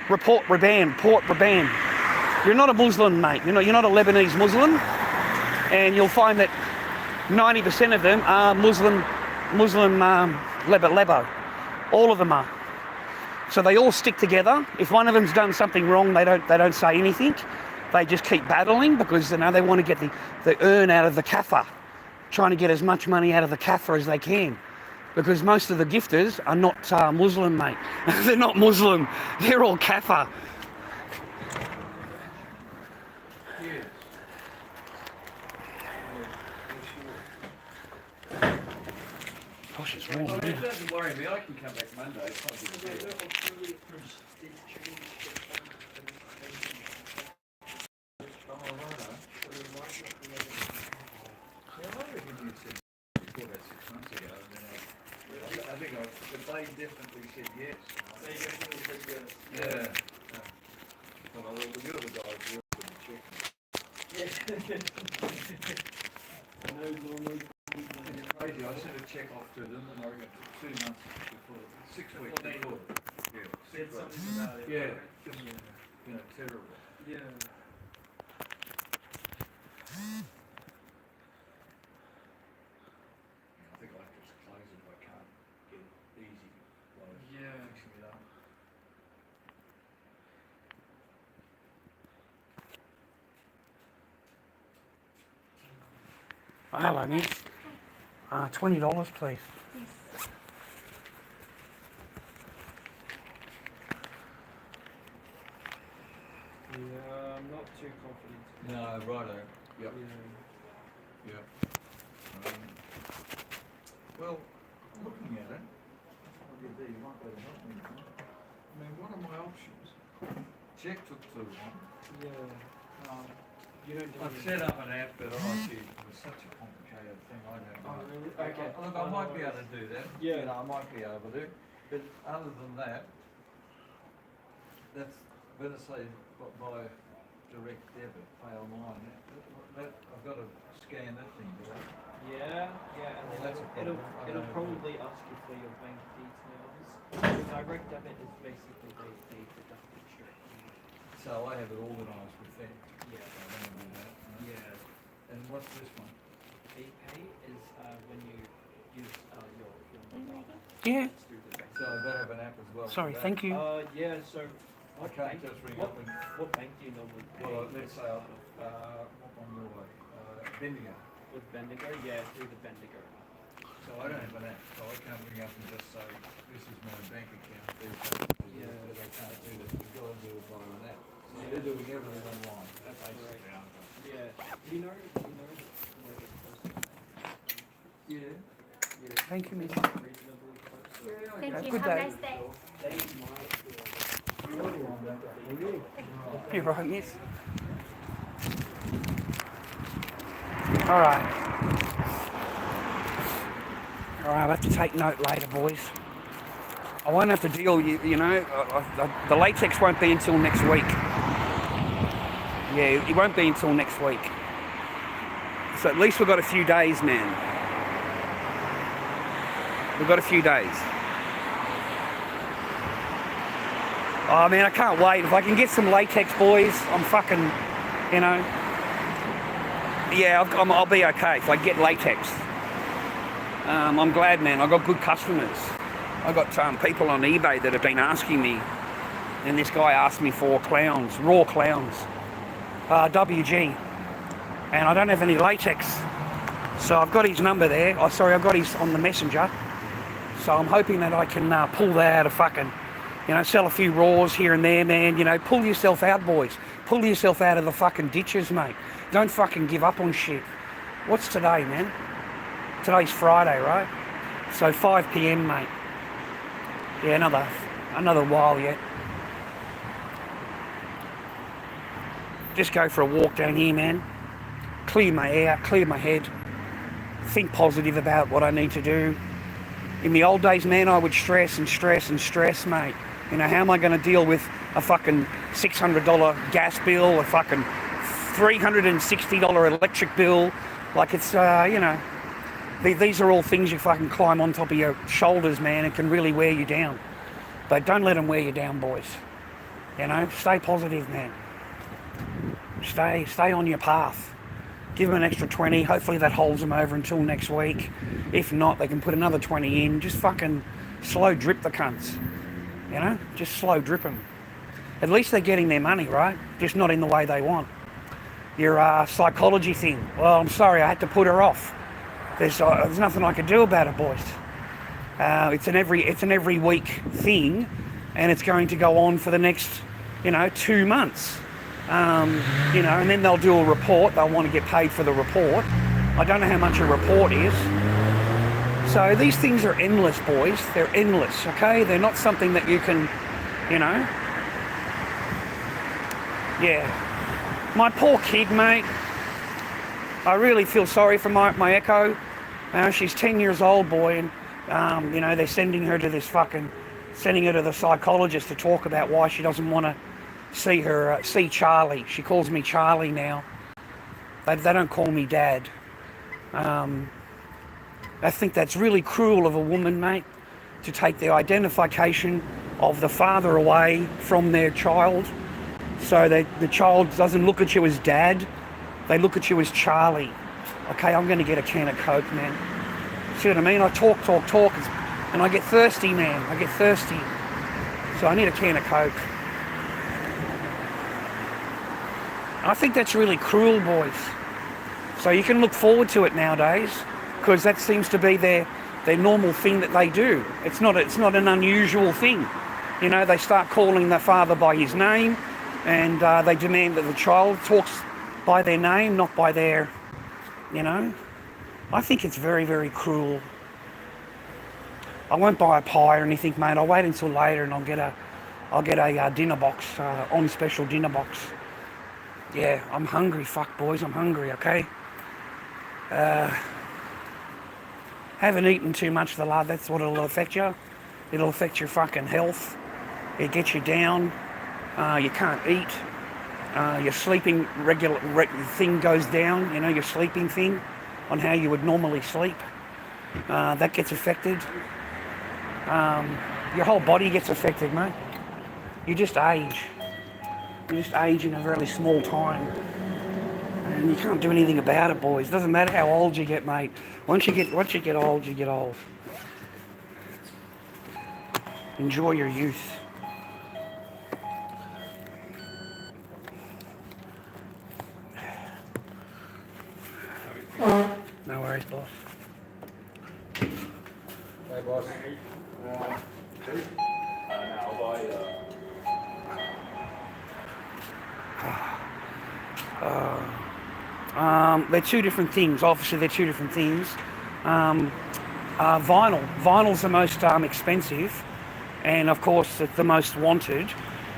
Report, reban. You're not a Muslim, mate. You're not a Lebanese Muslim. And you'll find that 90% of them are Muslim Lebo. All of them are. So they all stick together. If one of them's done something wrong, they don't say anything. They just keep battling because they want to get the earn out of the kafir, trying to get as much money out of the kafir as they can. Because most of the gifters are not Muslim, mate. They're not Muslim. They're all kafir. Gosh, it's warm.
It doesn't worry me. I can come back Monday. It's not a big deal. I think they definitely said yes. They definitely said yes. Yeah. Well, the other guys were for the chicken. Crazy. I sent a check off to them and I got 2 months before, 6 weeks before. Yeah. 6 weeks. Yeah. Just, terrible. Yeah. I think I have to close it if I can't get easy. Fixing it up.
Oh, hello, miss. $20, please.
Yeah, I'm not too confident.
No, righto. Yep.
Yeah.
Yep. Well, looking at it, you might be able to help me. I mean, what are my options? Check took too long.
Yeah. You don't do
I've set up an app, but it was such a complicated thing. I don't know.
Oh, really? Okay.
Look, I might be able to do that.
Yeah.
I might be able to. But other than that, that's better say by direct debit, pay online. I've got to scan that thing, do I?
Yeah, and then
That's a problem.
it'll probably ask you for your bank details. The direct debit is basically they deduct it straight.
So I have it organised with them.
Yeah.
I don't do that. No?
Yeah.
And what's this one?
Pay is when you use your mobile.
Yeah.
It's through the bank.
So I've got to have an app as well. for
Sorry,
that.
thank you.
Yeah, so
I can't just ring up and.
what bank do you normally pay?
Well, let's say what one your way? Bendigo.
With Bendigo? Yeah, through the Bendigo.
So I don't have an app, so I can't ring up and just say, this is my bank account.
Yeah.
They can't do that. You've got to do it by an app. So
Yeah.
they're doing everything online.
That's
basically.
correct. Yeah. Do you know where the post
Yeah.
Thank you, miss.
reasonably close?
Thank
Have a
you.
good
Have a
day.
nice day.
You're right, miss. Alright, I'll have to take note later, boys. I won't have to deal, the latex won't be until next week. Yeah, it won't be until next week. So at least we've got a few days, man. We've got a few days. Oh man, I can't wait. If I can get some latex, boys, I'm fucking, yeah, I'll be okay if I get latex. I'm glad, man. I got good customers. I got people on eBay that have been asking me, and this guy asked me for clowns, raw clowns, WG, and I don't have any latex, so I've got his number there. I've got his on the messenger, so I'm hoping that I can pull that out of fucking, sell a few raws here and there, man. Pull yourself out, boys. Pull yourself out of the fucking ditches, mate. Don't fucking give up on shit. What's today, man? Today's Friday, right? So 5 p.m, mate. Yeah, another while yet. Just go for a walk down here, man. Clear my air, clear my head. Think positive about what I need to do. In the old days, man, I would stress, mate. How am I going to deal with a fucking $600 gas bill, a fucking $360 electric bill? Like, it's, These are all things you fucking climb on top of your shoulders, man. It can really wear you down. But don't let them wear you down, boys. You know, stay positive, man. Stay on your path. Give them an extra 20. Hopefully that holds them over until next week. If not, they can put another 20 in. Just fucking slow drip the cunts. You know, just slow drip them. At least they're getting their money, right? Just not in the way they want. Your psychology thing. Well, I'm sorry, I had to put her off. There's nothing I can do about it, boys. It's an every week thing, and it's going to go on for the next, 2 months. And then they'll do a report. They'll want to get paid for the report. I don't know how much a report is. So these things are endless, boys. They're endless, okay? They're not something that you can, Yeah. My poor kid, mate. I really feel sorry for my Echo. She's 10 years old, boy, and, they're sending her to the psychologist to talk about why she doesn't want to see Charlie. She calls me Charlie now. They don't call me Dad. I think that's really cruel of a woman, mate, to take the identification of the father away from their child, so that the child doesn't look at you as Dad. They look at you as Charlie. Okay, I'm going to get a can of Coke, man. See what I mean? I talk, and I get thirsty, man. I get thirsty. So I need a can of Coke. I think that's really cruel, boys. So you can look forward to it nowadays, because that seems to be their normal thing that they do. It's not an unusual thing. They start calling their father by his name, and they demand that the child talks by their name, not by their, I think it's very, very cruel. I won't buy a pie or anything, mate. I'll wait until later, and I'll get a dinner box, on special dinner box. Yeah, I'm hungry. Fuck, boys, I'm hungry, okay? Haven't eaten too much the last. That's what it'll affect you. It'll affect your fucking health. It gets you down. You can't eat. Your sleeping thing goes down. Your sleeping thing on how you would normally sleep. That gets affected. Your whole body gets affected, mate. You just age. You just age in a really small time. And you can't do anything about it, boys. Doesn't matter how old you get, mate. Once you get old, you get old. Enjoy your youth. No worries, boss.
Hey, boss.
They're two different things. Obviously, they're two different things. Vinyl's the most expensive, and of course, it's the most wanted.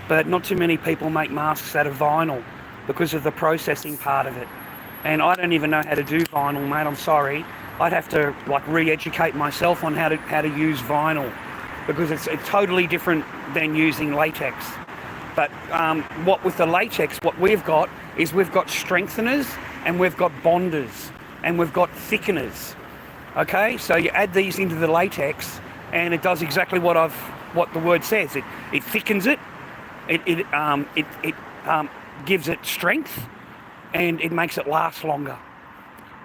But not too many people make masks out of vinyl because of the processing part of it. And I don't even know how to do vinyl, mate. I'm sorry. I'd have to re-educate myself on how to use vinyl, because it's totally different than using latex. But what with the latex, what we've got is we've got strengtheners, and we've got bonders, and we've got thickeners. Okay, so you add these into the latex, and it does exactly what the word says. It thickens it. It gives it strength, and it makes it last longer.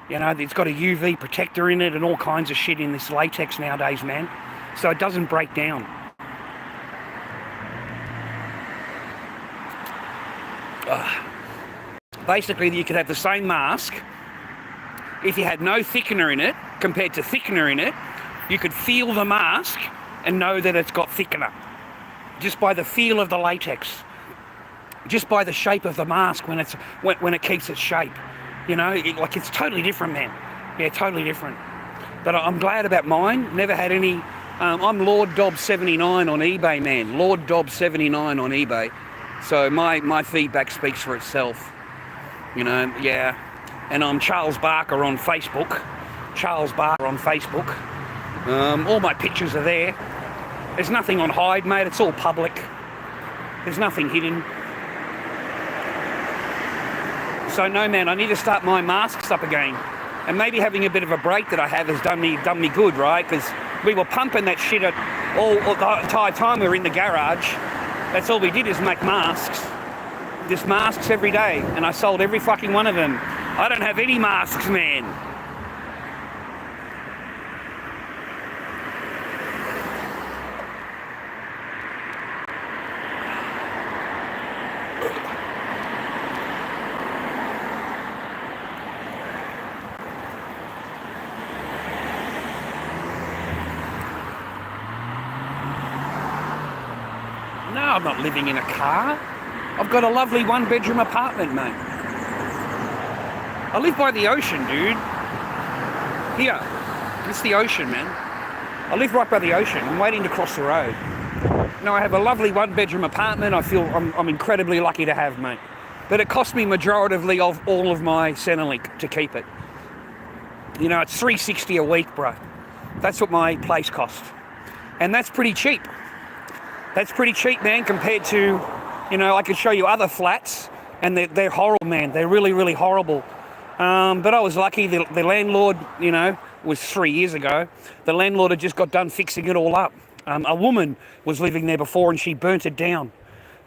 It's got a UV protector in it and all kinds of shit in this latex nowadays, man. So it doesn't break down. Basically, you could have the same mask. If you had no thickener in it compared to thickener in it, you could feel the mask and know that it's got thickener. Just by the feel of the latex. Just by the shape of the mask when it keeps its shape. It's totally different, man. Yeah, totally different. But I'm glad about mine. Never had any. I'm lorddobby79 on eBay, man. lorddobby79 on eBay. So my feedback speaks for itself. Yeah. And I'm Charles Barker on Facebook. Charles Barker on Facebook. All my pictures are there. There's nothing on hide, mate. It's all public. There's nothing hidden. So no, man, I need to start my masks up again. And maybe having a bit of a break that I have has done me good, right? Because we were pumping that shit at all the entire time we were in the garage. That's all we did is make masks. Just masks every day, and I sold every fucking one of them. I don't have any masks, man. No, I'm not living in a car. I've got a lovely one-bedroom apartment, mate. I live by the ocean, dude. Here. It's the ocean, man. I live right by the ocean. I'm waiting to cross the road. No, I have a lovely one-bedroom apartment. I feel I'm incredibly lucky to have, mate. But it cost me majoritively of all of my Centrelink to keep it. You know, it's $360 a week, bro. That's what my place cost. And that's pretty cheap. That's pretty cheap, man, compared to, you know, I could show you other flats, and they're horrible, man. They're really, really horrible. But I was lucky. The landlord, you know, was 3 years ago. The landlord had just got done fixing it all up. A woman was living there before, and she burnt it down.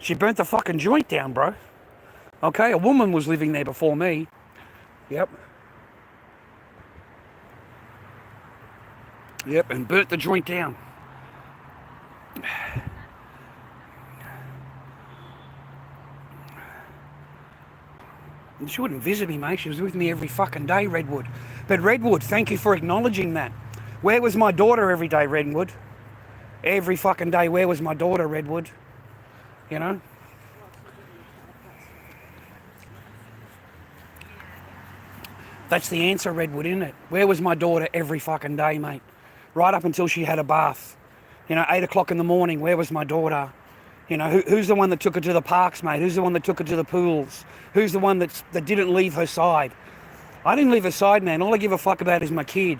She burnt the fucking joint down, bro. Okay, a woman was living there before me. Yep. Yep, and burnt the joint down. She wouldn't visit me, mate. She was with me every fucking day, Redwood. But Redwood, thank you for acknowledging that. Where was my daughter every day, Redwood? Every fucking day, where was my daughter, Redwood? You know? That's the answer, Redwood, isn't it? Where was my daughter every fucking day, mate? Right up until she had a bath. You know, 8 o'clock in the morning, where was my daughter? You know, who's the one that took her to the parks, mate? Who's the one that took her to the pools? Who's the one that didn't leave her side? I didn't leave her side, man. All I give a fuck about is my kid.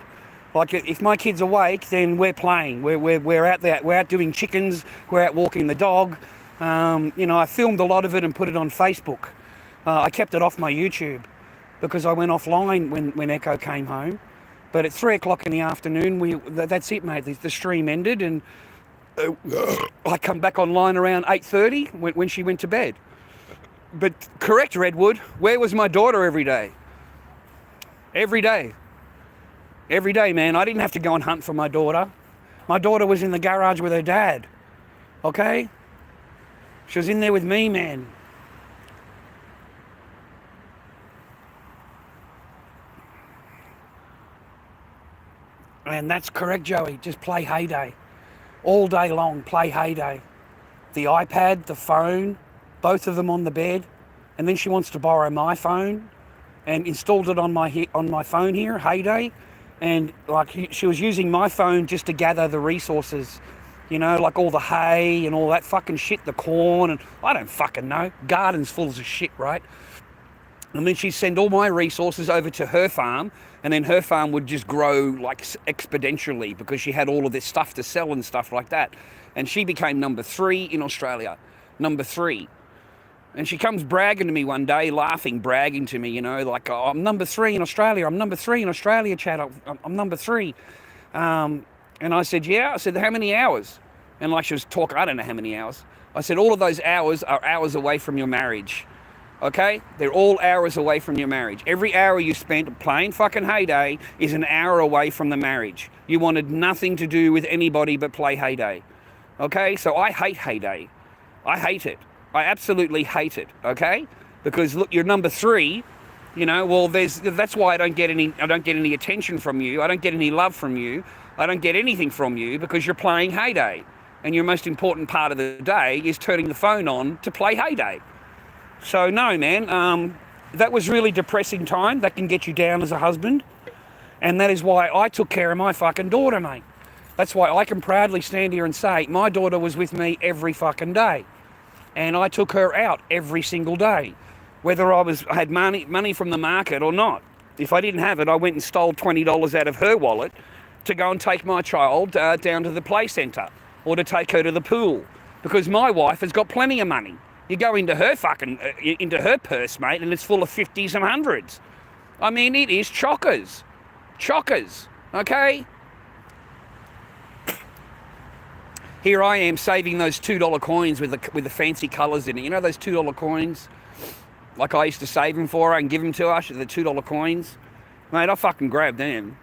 Like, if my kid's awake, then we're playing. We're out there. We're out doing chickens. We're out walking the dog. You know, I filmed a lot of it and put it on Facebook. I kept it off my YouTube because I went offline when Echo came home. But at 3 o'clock in the afternoon, that's it, mate. The stream ended, and I come back online around 8:30 when she went to bed. But correct, Redwood, where was my daughter every day? Every day. Every day, man. I didn't have to go and hunt for my daughter. My daughter was in the garage with her dad. Okay? She was in there with me, man. And that's correct, Joey. Just play Heyday. All day long, play Heyday. The iPad, the phone, both of them on the bed. And then she wants to borrow my phone and installed it on my phone here, Heyday. And like she was using my phone just to gather the resources, you know, like all the hay and all that fucking shit, the corn, and I don't fucking know. Gardens full of shit, right? And then she'd send all my resources over to her farm, and then her farm would just grow like exponentially because she had all of this stuff to sell and stuff like that. And she became number 3 in Australia. Number 3. And she comes bragging to me one day, laughing, bragging to me, you know, like, oh, I'm number 3 in Australia. I'm number 3 in Australia, Chad. I'm number 3. And I said, yeah. I said, how many hours? And like she was talking, I don't know how many hours. I said, all of those hours are hours away from your marriage. Okay? They're all hours away from your marriage. Every hour you spent playing fucking Heyday is an hour away from the marriage. You wanted nothing to do with anybody but play Heyday. Okay? So I hate Heyday. I hate it. I absolutely hate it, okay? Because look, you're number 3, you know. Well, that's why I don't get any attention from you. I don't get any love from you. I don't get anything from you because you're playing Heyday, and your most important part of the day is turning the phone on to play Heyday. So no, man, that was really depressing time. That can get you down as a husband, and that is why I took care of my fucking daughter, mate. That's why I can proudly stand here and say my daughter was with me every fucking day. And I took her out every single day, whether I had money from the market or not. If I didn't have it, I went and stole $20 out of her wallet to go and take my child down to the play centre or to take her to the pool, because my wife has got plenty of money. You go into her into her purse, mate, and it's full of 50s and 100s. I mean, it is chockers. Chockers, okay? Here I am saving those $2 coins with the fancy colours in it. You know those $2 coins? Like I used to save them for her and give them to us, the $2 coins. Mate, I fucking grabbed them.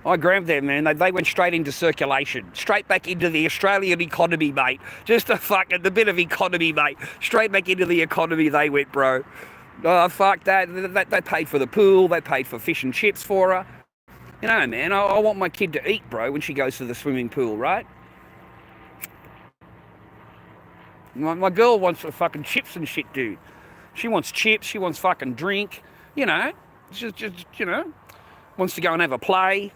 I grabbed them, man. They went straight into circulation. Straight back into the Australian economy, mate. Just the bit of economy, mate. Straight back into the economy they went, bro. Oh, fuck that. They paid for the pool. They paid for fish and chips for her. You know, man, I want my kid to eat, bro, when she goes to the swimming pool, right? My girl wants fucking chips and shit, dude. She wants chips. She wants fucking drink. You know, just you know, wants to go and have a play.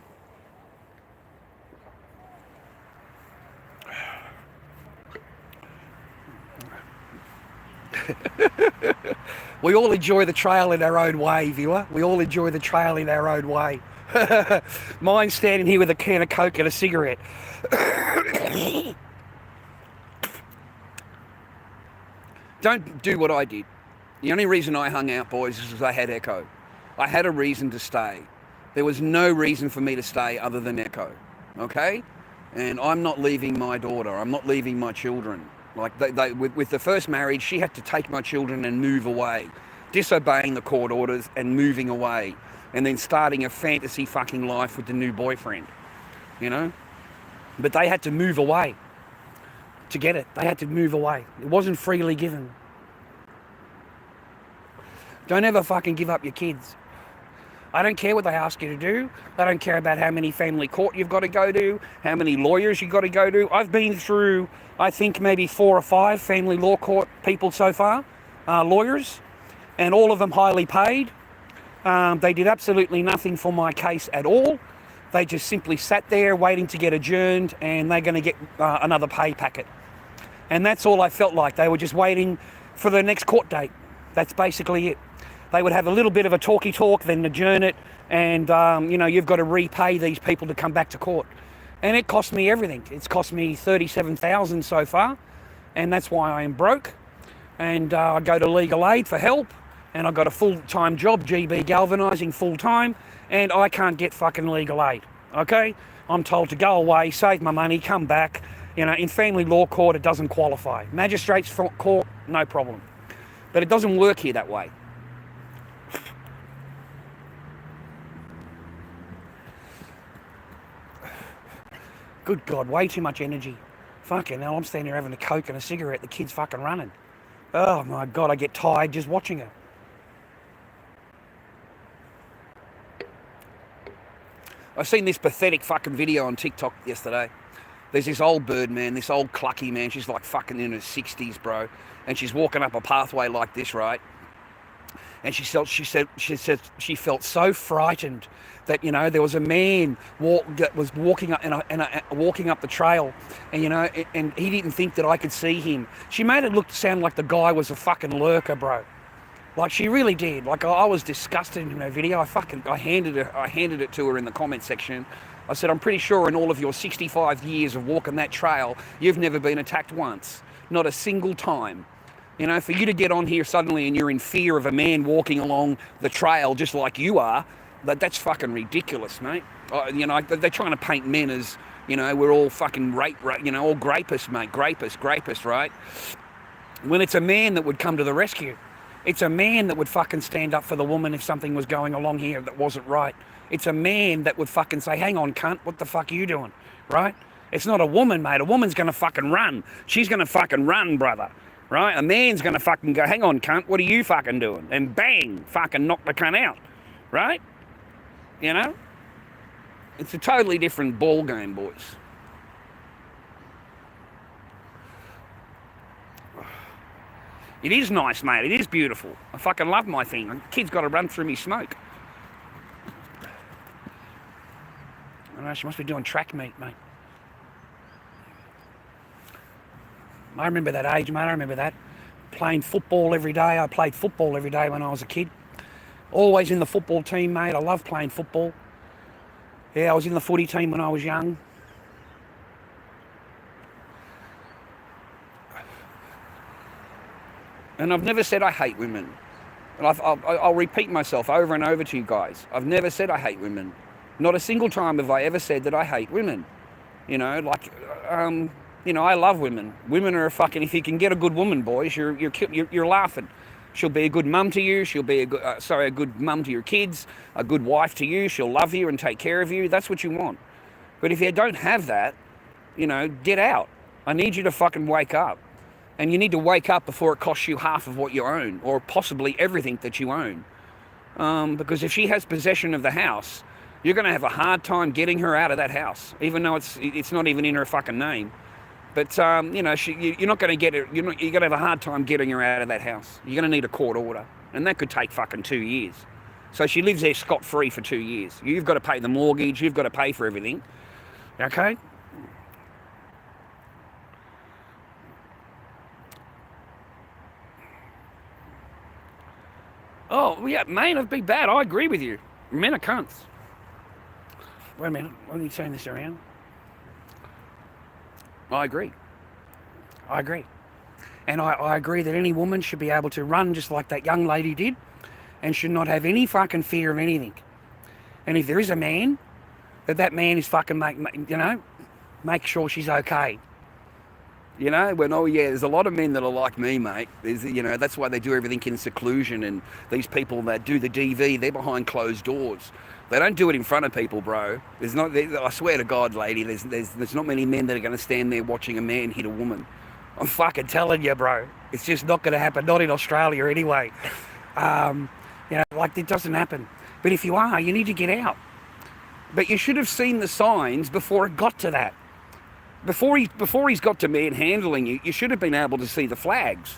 We all enjoy the trail in our own way, viewer. We all enjoy the trail in our own way. Mine's standing here with a can of Coke and a cigarette. Don't do what I did. The only reason I hung out, boys, is because I had Echo. I had a reason to stay. There was no reason for me to stay other than Echo, okay? And I'm not leaving my daughter. I'm not leaving my children. Like, with the first marriage, she had to take my children and move away, disobeying the court orders and moving away, and then starting a fantasy fucking life with the new boyfriend, you know? But they had to move away to get it. They had to move away. It wasn't freely given. Don't ever fucking give up your kids. I don't care what they ask you to do. I don't care about how many family court you've got to go to, how many lawyers you've got to go to. I've been through, I think, maybe 4 or 5 family law court people so far, lawyers, and all of them highly paid. They did absolutely nothing for my case at all. They just simply sat there waiting to get adjourned, and they're going to get another pay packet. And that's all I felt like. They were just waiting for the next court date. That's basically it. They would have a little bit of a talky talk, then adjourn it, and you know, you've got to repay these people to come back to court. And it cost me everything. It's cost me $37,000 so far, and that's why I am broke. And I go to legal aid for help, and I've got a full-time job, GB galvanising full-time, and I can't get fucking legal aid, okay? I'm told to go away, save my money, come back. You know, in family law court, it doesn't qualify. Magistrates court, no problem. But it doesn't work here that way. Good God, way too much energy. Fucking hell, I'm standing here having a Coke and a cigarette, the kid's fucking running. Oh my God, I get tired just watching her. I seen this pathetic fucking video on TikTok yesterday. There's this old bird, man, this old clucky, man. She's like fucking in her 60s, bro. And she's walking up a pathway like this, right? And she said she felt so frightened that, you know, there was a man that was walking up walking up the trail, and, you know, and he didn't think that I could see him. She made it sound like the guy was a fucking lurker, bro. Like, she really did. Like, I was disgusted in her video. I handed it to her in the comment section. I said, I'm pretty sure in all of your 65 years of walking that trail, you've never been attacked once. Not a single time. You know, for you to get on here suddenly and you're in fear of a man walking along the trail just like you are, that's fucking ridiculous, mate. You know, they're trying to paint men as, you know, we're all fucking all grapists, mate. Grapists, right? When it's a man that would come to the rescue. It's a man that would fucking stand up for the woman if something was going along here that wasn't right. It's a man that would fucking say, hang on, cunt, what the fuck are you doing, right? It's not a woman, mate. A woman's going to fucking run. She's going to fucking run, brother, right? A man's going to fucking go, hang on, cunt, what are you fucking doing? And bang, fucking knock the cunt out, right? You know? It's a totally different ball game, boys. It is nice, mate. It is beautiful. I fucking love my thing. The kid's got to run through me smoke. I don't know, she must be doing track meet, mate. I remember that age, mate. I remember that. Playing football every day. I played football every day when I was a kid. Always in the football team, mate. I love playing football. Yeah, I was in the footy team when I was young. And I've never said I hate women. And I'll repeat myself over and over to you guys. I've never said I hate women. Not a single time have I ever said that I hate women. You know, like, I love women. Women are a fucking. If you can get a good woman, boys, you're laughing. She'll be a good mum to you. She'll be a good mum to your kids. A good wife to you. She'll love you and take care of you. That's what you want. But if you don't have that, get out. I need you to fucking wake up. And you need to wake up before it costs you half of what you own, or possibly everything that you own. Because if she has possession of the house, you're going to have a hard time getting her out of that house, even though it's not even in her fucking name. But you're not going to get it. You're going to have a hard time getting her out of that house. You're going to need a court order, and that could take fucking 2 years. So she lives there scot-free for 2 years. You've got to pay the mortgage. You've got to pay for everything. Okay. Oh, yeah, mate, it'd be bad. I agree with you. Men are cunts. Wait a minute. Let me turn this around. I agree. And I agree that any woman should be able to run just like that young lady did and should not have any fucking fear of anything. And if there is a man, that man is fucking, make sure she's okay. There's a lot of men that are like me, mate. That's why they do everything in seclusion, and these people that do the DV, they're behind closed doors. They don't do it in front of people, bro. I swear to God, lady, there's not many men that are going to stand there watching a man hit a woman. I'm fucking telling you, bro. It's just not going to happen, not in Australia anyway. It doesn't happen. But if you are, you need to get out. But you should have seen the signs before it got to that. Before he's got to manhandling you, you should have been able to see the flags.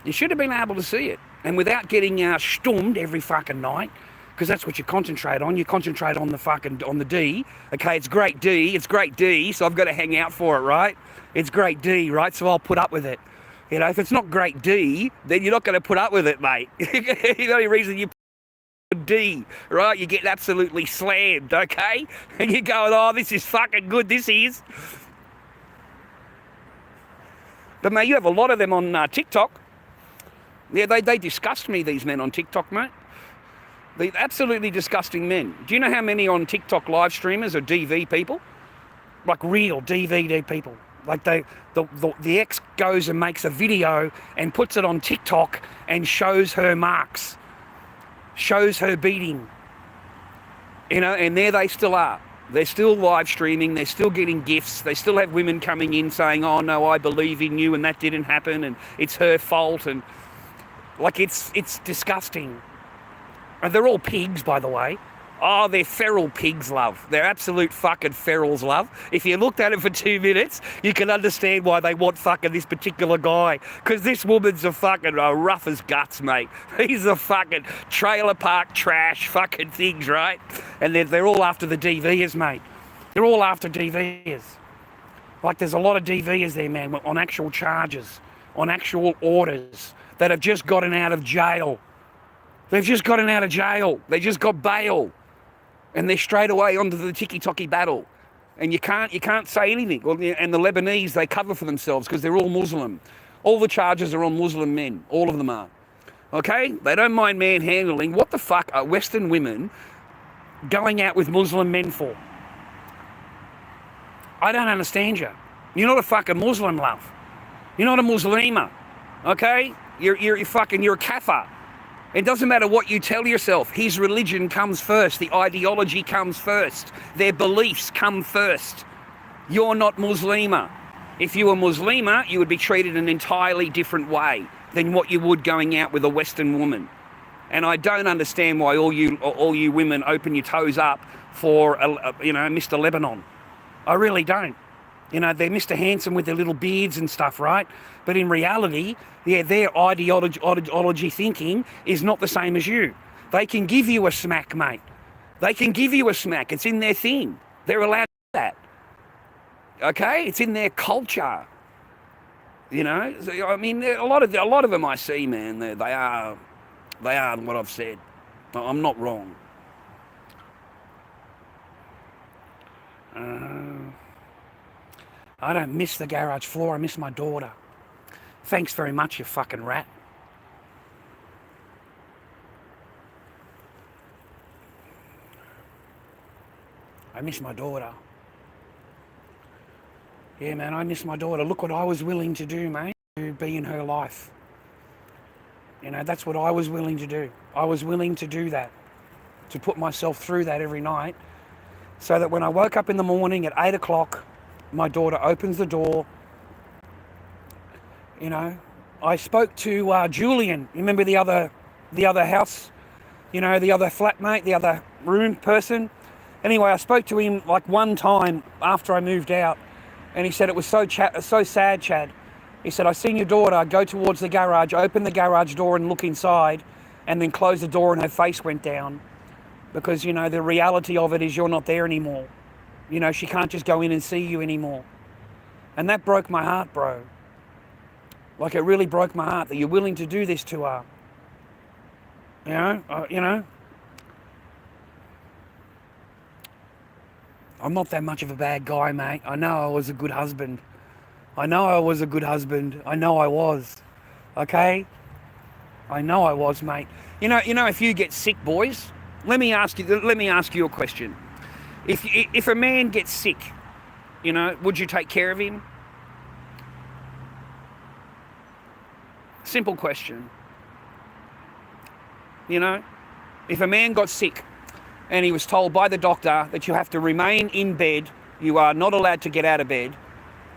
You should have been able to see it. And without getting stummed every fucking night, because that's what you concentrate on. You concentrate on the D. Okay, it's great D, so I've got to hang out for it, right? It's great D, right? So I'll put up with it. If it's not great D, then you're not going to put up with it, mate. The only reason you D, right? You get absolutely slammed, okay? And you're going, oh, this is fucking good, this is. But, mate, you have a lot of them on TikTok. Yeah, they disgust me, these men on TikTok, mate. They're absolutely disgusting men. Do you know how many on TikTok live streamers are DV people? Like real DVD people. Like the ex goes and makes a video and puts it on TikTok and shows her marks. Shows her beating. And there they still are. They're still live streaming, they're still getting gifts, they still have women coming in saying, oh no, I believe in you and that didn't happen and it's her fault, and it's disgusting. And they're all pigs, by the way. Oh, they're feral pigs, love. They're absolute fucking ferals, love. If you looked at it for 2 minutes, you can understand why they want fucking this particular guy. Because this woman's a fucking rough as guts, mate. He's a fucking trailer park trash fucking things, right? And they're all after the DVs, mate. They're all after DVs. Like, there's a lot of DVs there, man, on actual charges, on actual orders that have just gotten out of jail. They've just gotten out of jail. They just got bail. And they're straight away onto the tiki-toki battle. And you can't say anything. Well, and the Lebanese, they cover for themselves because they're all Muslim. All the charges are on Muslim men. All of them are. Okay? They don't mind manhandling. What the fuck are Western women going out with Muslim men for? I don't understand you. You're not a fucking Muslim, love. You're not a Muslima. Okay? You're a kafir. It doesn't matter what you tell yourself. His religion comes first. The ideology comes first. Their beliefs come first. You're not Muslima. If you were Muslima, you would be treated an entirely different way than what you would going out with a Western woman. And I don't understand why all you women open your toes up for Mr. Lebanon. I really don't. They're Mr. Handsome with their little beards and stuff, right? But in reality, their ideology thinking is not the same as you. They can give you a smack, mate. They can give you a smack. It's in their thing. They're allowed to do that. Okay? It's in their culture. I mean, a lot of them I see, man, they are what I've said. I'm not wrong. I don't miss the garage floor. I miss my daughter. Thanks very much, you fucking rat. I miss my daughter. Yeah, man, I miss my daughter. Look what I was willing to do, mate, to be in her life. You know, that's what I was willing to do. I was willing to do that, to put myself through that every night, so that when I woke up in the morning at 8 o'clock, my daughter opens the door. You know, I spoke to Julian. You remember the other house? You know, the other flatmate, the other room person? Anyway, I spoke to him like one time after I moved out, and he said it was so sad, Chad. He said, I seen your daughter go towards the garage, open the garage door and look inside, and then close the door and her face went down. Because, you know, the reality of it is you're not there anymore. You know, she can't just go in and see you anymore. And that broke my heart, bro. Like, it really broke my heart that you're willing to do this to her. You know, I'm not that much of a bad guy, mate. I know I was a good husband. I know I was a good husband. I know I was. Okay? I know I was, mate. You know, if you get sick, boys, let me ask you a question. If a man gets sick, you know, would you take care of him? Simple question. You know, if a man got sick and he was told by the doctor that you have to remain in bed, you are not allowed to get out of bed,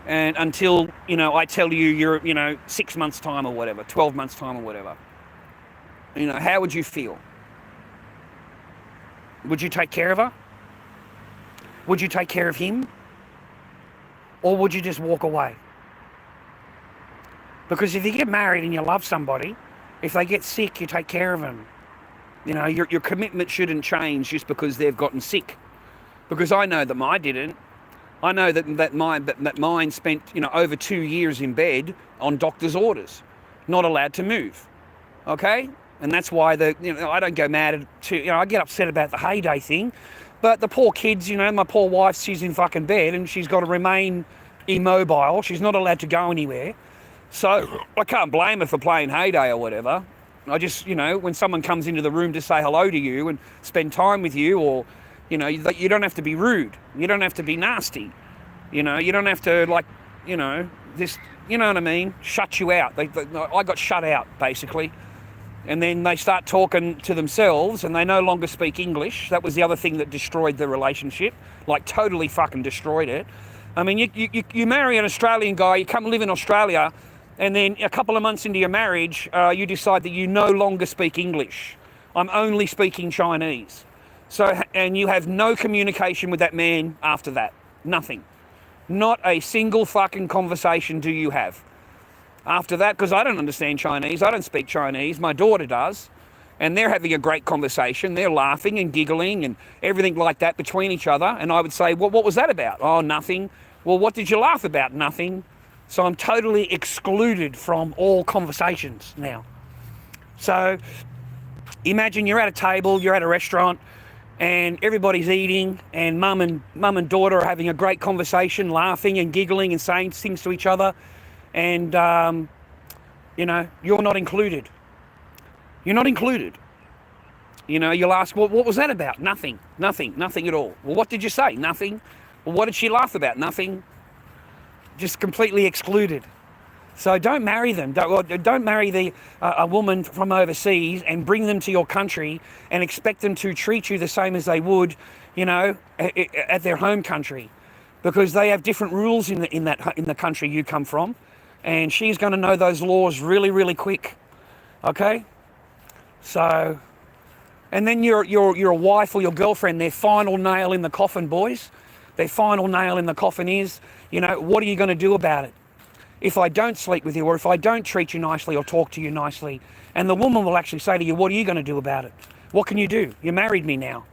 and until, you know, I tell you you're, you know, 6 months time or whatever, 12 months time or whatever, you know, how would you feel? Would you take care of her? Would you take care of him? Or would you just walk away? Because if you get married and you love somebody, if they get sick, you take care of them. You know, your commitment shouldn't change just because they've gotten sick. Because I know that mine didn't. I know that mine spent, you know, over 2 years in bed on doctor's orders, not allowed to move. Okay? And that's why I don't go mad I get upset about the heyday thing. But the poor kids, you know, my poor wife, she's in fucking bed and she's got to remain immobile. She's not allowed to go anywhere. So I can't blame her for playing heyday or whatever. I just, you know, when someone comes into the room to say hello to you and spend time with you, or, you know, you don't have to be rude. You don't have to be nasty. You know, you don't have to, like, you know, this, you know what I mean? Shut you out. I got shut out, basically. And then they start talking to themselves and they no longer speak English. That was the other thing that destroyed the relationship, like totally fucking destroyed it. I mean, you marry an Australian guy, you come live in Australia, and then a couple of months into your marriage, you decide that you no longer speak English. I'm only speaking Chinese. So, and you have no communication with that man after that. Nothing. Not a single fucking conversation do you have. After that, because I don't understand Chinese, I don't speak Chinese, my daughter does, and they're having a great conversation, they're laughing and giggling and everything like that between each other, and I would say, well, what was that about? Oh, nothing. Well, what did you laugh about? Nothing. So I'm totally excluded from all conversations now. So imagine you're at a table, you're at a restaurant, and everybody's eating, and mum and daughter are having a great conversation, laughing and giggling and saying things to each other, and you know, you're not included. You're not included. You know, you'll ask, well, what was that about? Nothing at all. Well, what did you say? Nothing. Well, what did she laugh about? Nothing. Just completely excluded. So don't marry them. Don't marry a woman from overseas and bring them to your country and expect them to treat you the same as they would, you know, at their home country, because they have different rules in the country you come from, and she's going to know those laws really, really quick. Okay. So, and then your wife or your girlfriend, their final nail in the coffin, boys. Their final nail in the coffin is, you know, what are you going to do about it? If I don't sleep with you, or if I don't treat you nicely or talk to you nicely, and the woman will actually say to you, what are you going to do about it? What can you do? You married me now.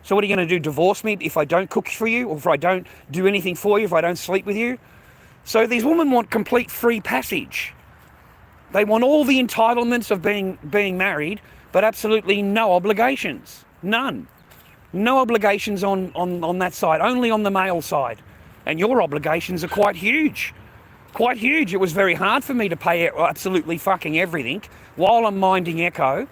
So what are you going to do? Divorce me if I don't cook for you, or if I don't do anything for you, if I don't sleep with you? So these women want complete free passage. They want all the entitlements of being married, but absolutely no obligations. None. No obligations on that side, only on the male side. And your obligations are quite huge. Quite huge. It was very hard for me to pay absolutely fucking everything while I'm minding Echo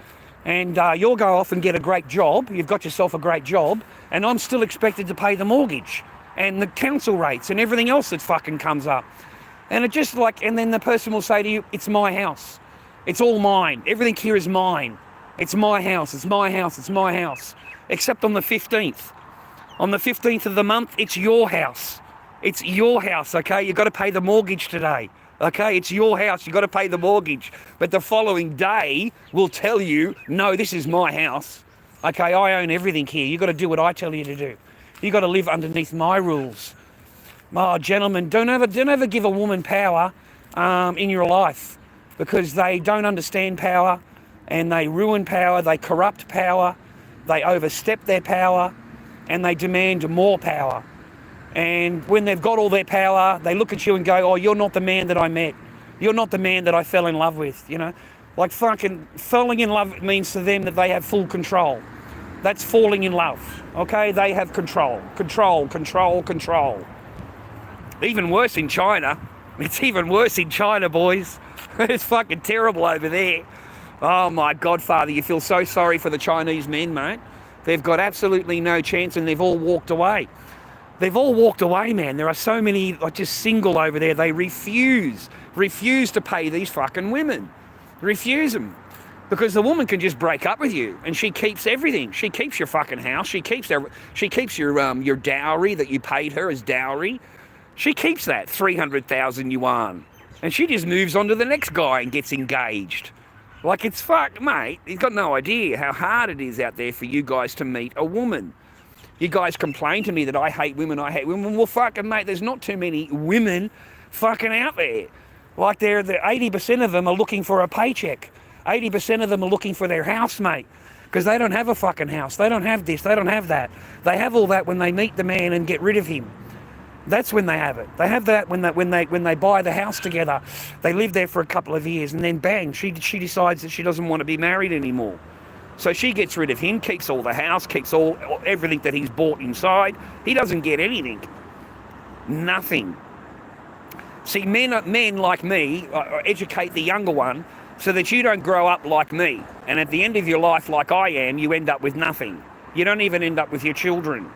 and you'll go off and get a great job. You've got yourself a great job, and I'm still expected to pay the mortgage and the council rates and everything else that fucking comes up. And it just like, and then the person will say to you, it's my house. It's all mine. Everything here is mine. It's my house. It's my house. It's my house. Except on the 15th. On the 15th of the month, it's your house. It's your house, okay? You've got to pay the mortgage today. Okay, it's your house. You've got to pay the mortgage. But the following day will tell you, no, this is my house. Okay, I own everything here. You've got to do what I tell you to do. You've got to live underneath my rules. Oh, gentlemen, don't ever give a woman power in your life, because they don't understand power, and they ruin power, they corrupt power, they overstep their power, and they demand more power. And when they've got all their power, they look at you and go, oh, you're not the man that I met. You're not the man that I fell in love with, you know. Like fucking falling in love means to them that they have full control. That's falling in love, okay? They have control, control, control, control. Even worse in China. It's even worse in China, boys. It's fucking terrible over there. Oh my God, Father, you feel so sorry for the Chinese men, mate. They've got absolutely no chance, and they've all walked away. They've all walked away, man. There are so many like just single over there. They refuse to pay these fucking women. Refuse them. Because the woman can just break up with you, and she keeps everything. She keeps your fucking house. She keeps your dowry that you paid her as dowry. She keeps that 300,000 yuan, and she just moves on to the next guy and gets engaged. Like, it's fuck, mate. You've got no idea how hard it is out there for you guys to meet a woman. You guys complain to me that I hate women. Well, fucking mate, there's not too many women fucking out there. Like, the 80% of them are looking for a paycheck. 80% of them are looking for their housemate, because they don't have a fucking house. They don't have this. They don't have that. They have all that when they meet the man and get rid of him. That's when they have it. They have that when they buy the house together. They live there for a couple of years, and then bang, she decides that she doesn't want to be married anymore. So she gets rid of him, keeps all the house, keeps everything that he's bought inside. He doesn't get anything. Nothing. See, men like me educate the younger one so that you don't grow up like me. And at the end of your life, like I am, you end up with nothing. You don't even end up with your children.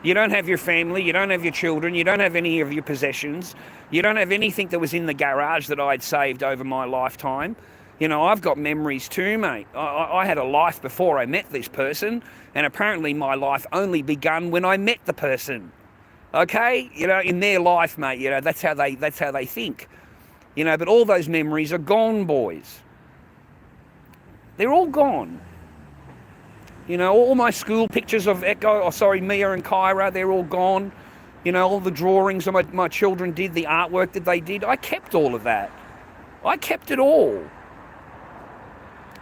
You don't have your family, you don't have your children, you don't have any of your possessions, you don't have anything that was in the garage that I'd saved over my lifetime. You know, I've got memories too, mate. I had a life before I met this person, and apparently my life only begun when I met the person. Okay? You know, in their life, mate, you know, that's how they think. You know, but all those memories are gone, boys. They're all gone. You know, all my school pictures of Mia and Kyra, they're all gone. You know, all the drawings that my children did, the artwork that they did, I kept all of that. I kept it all.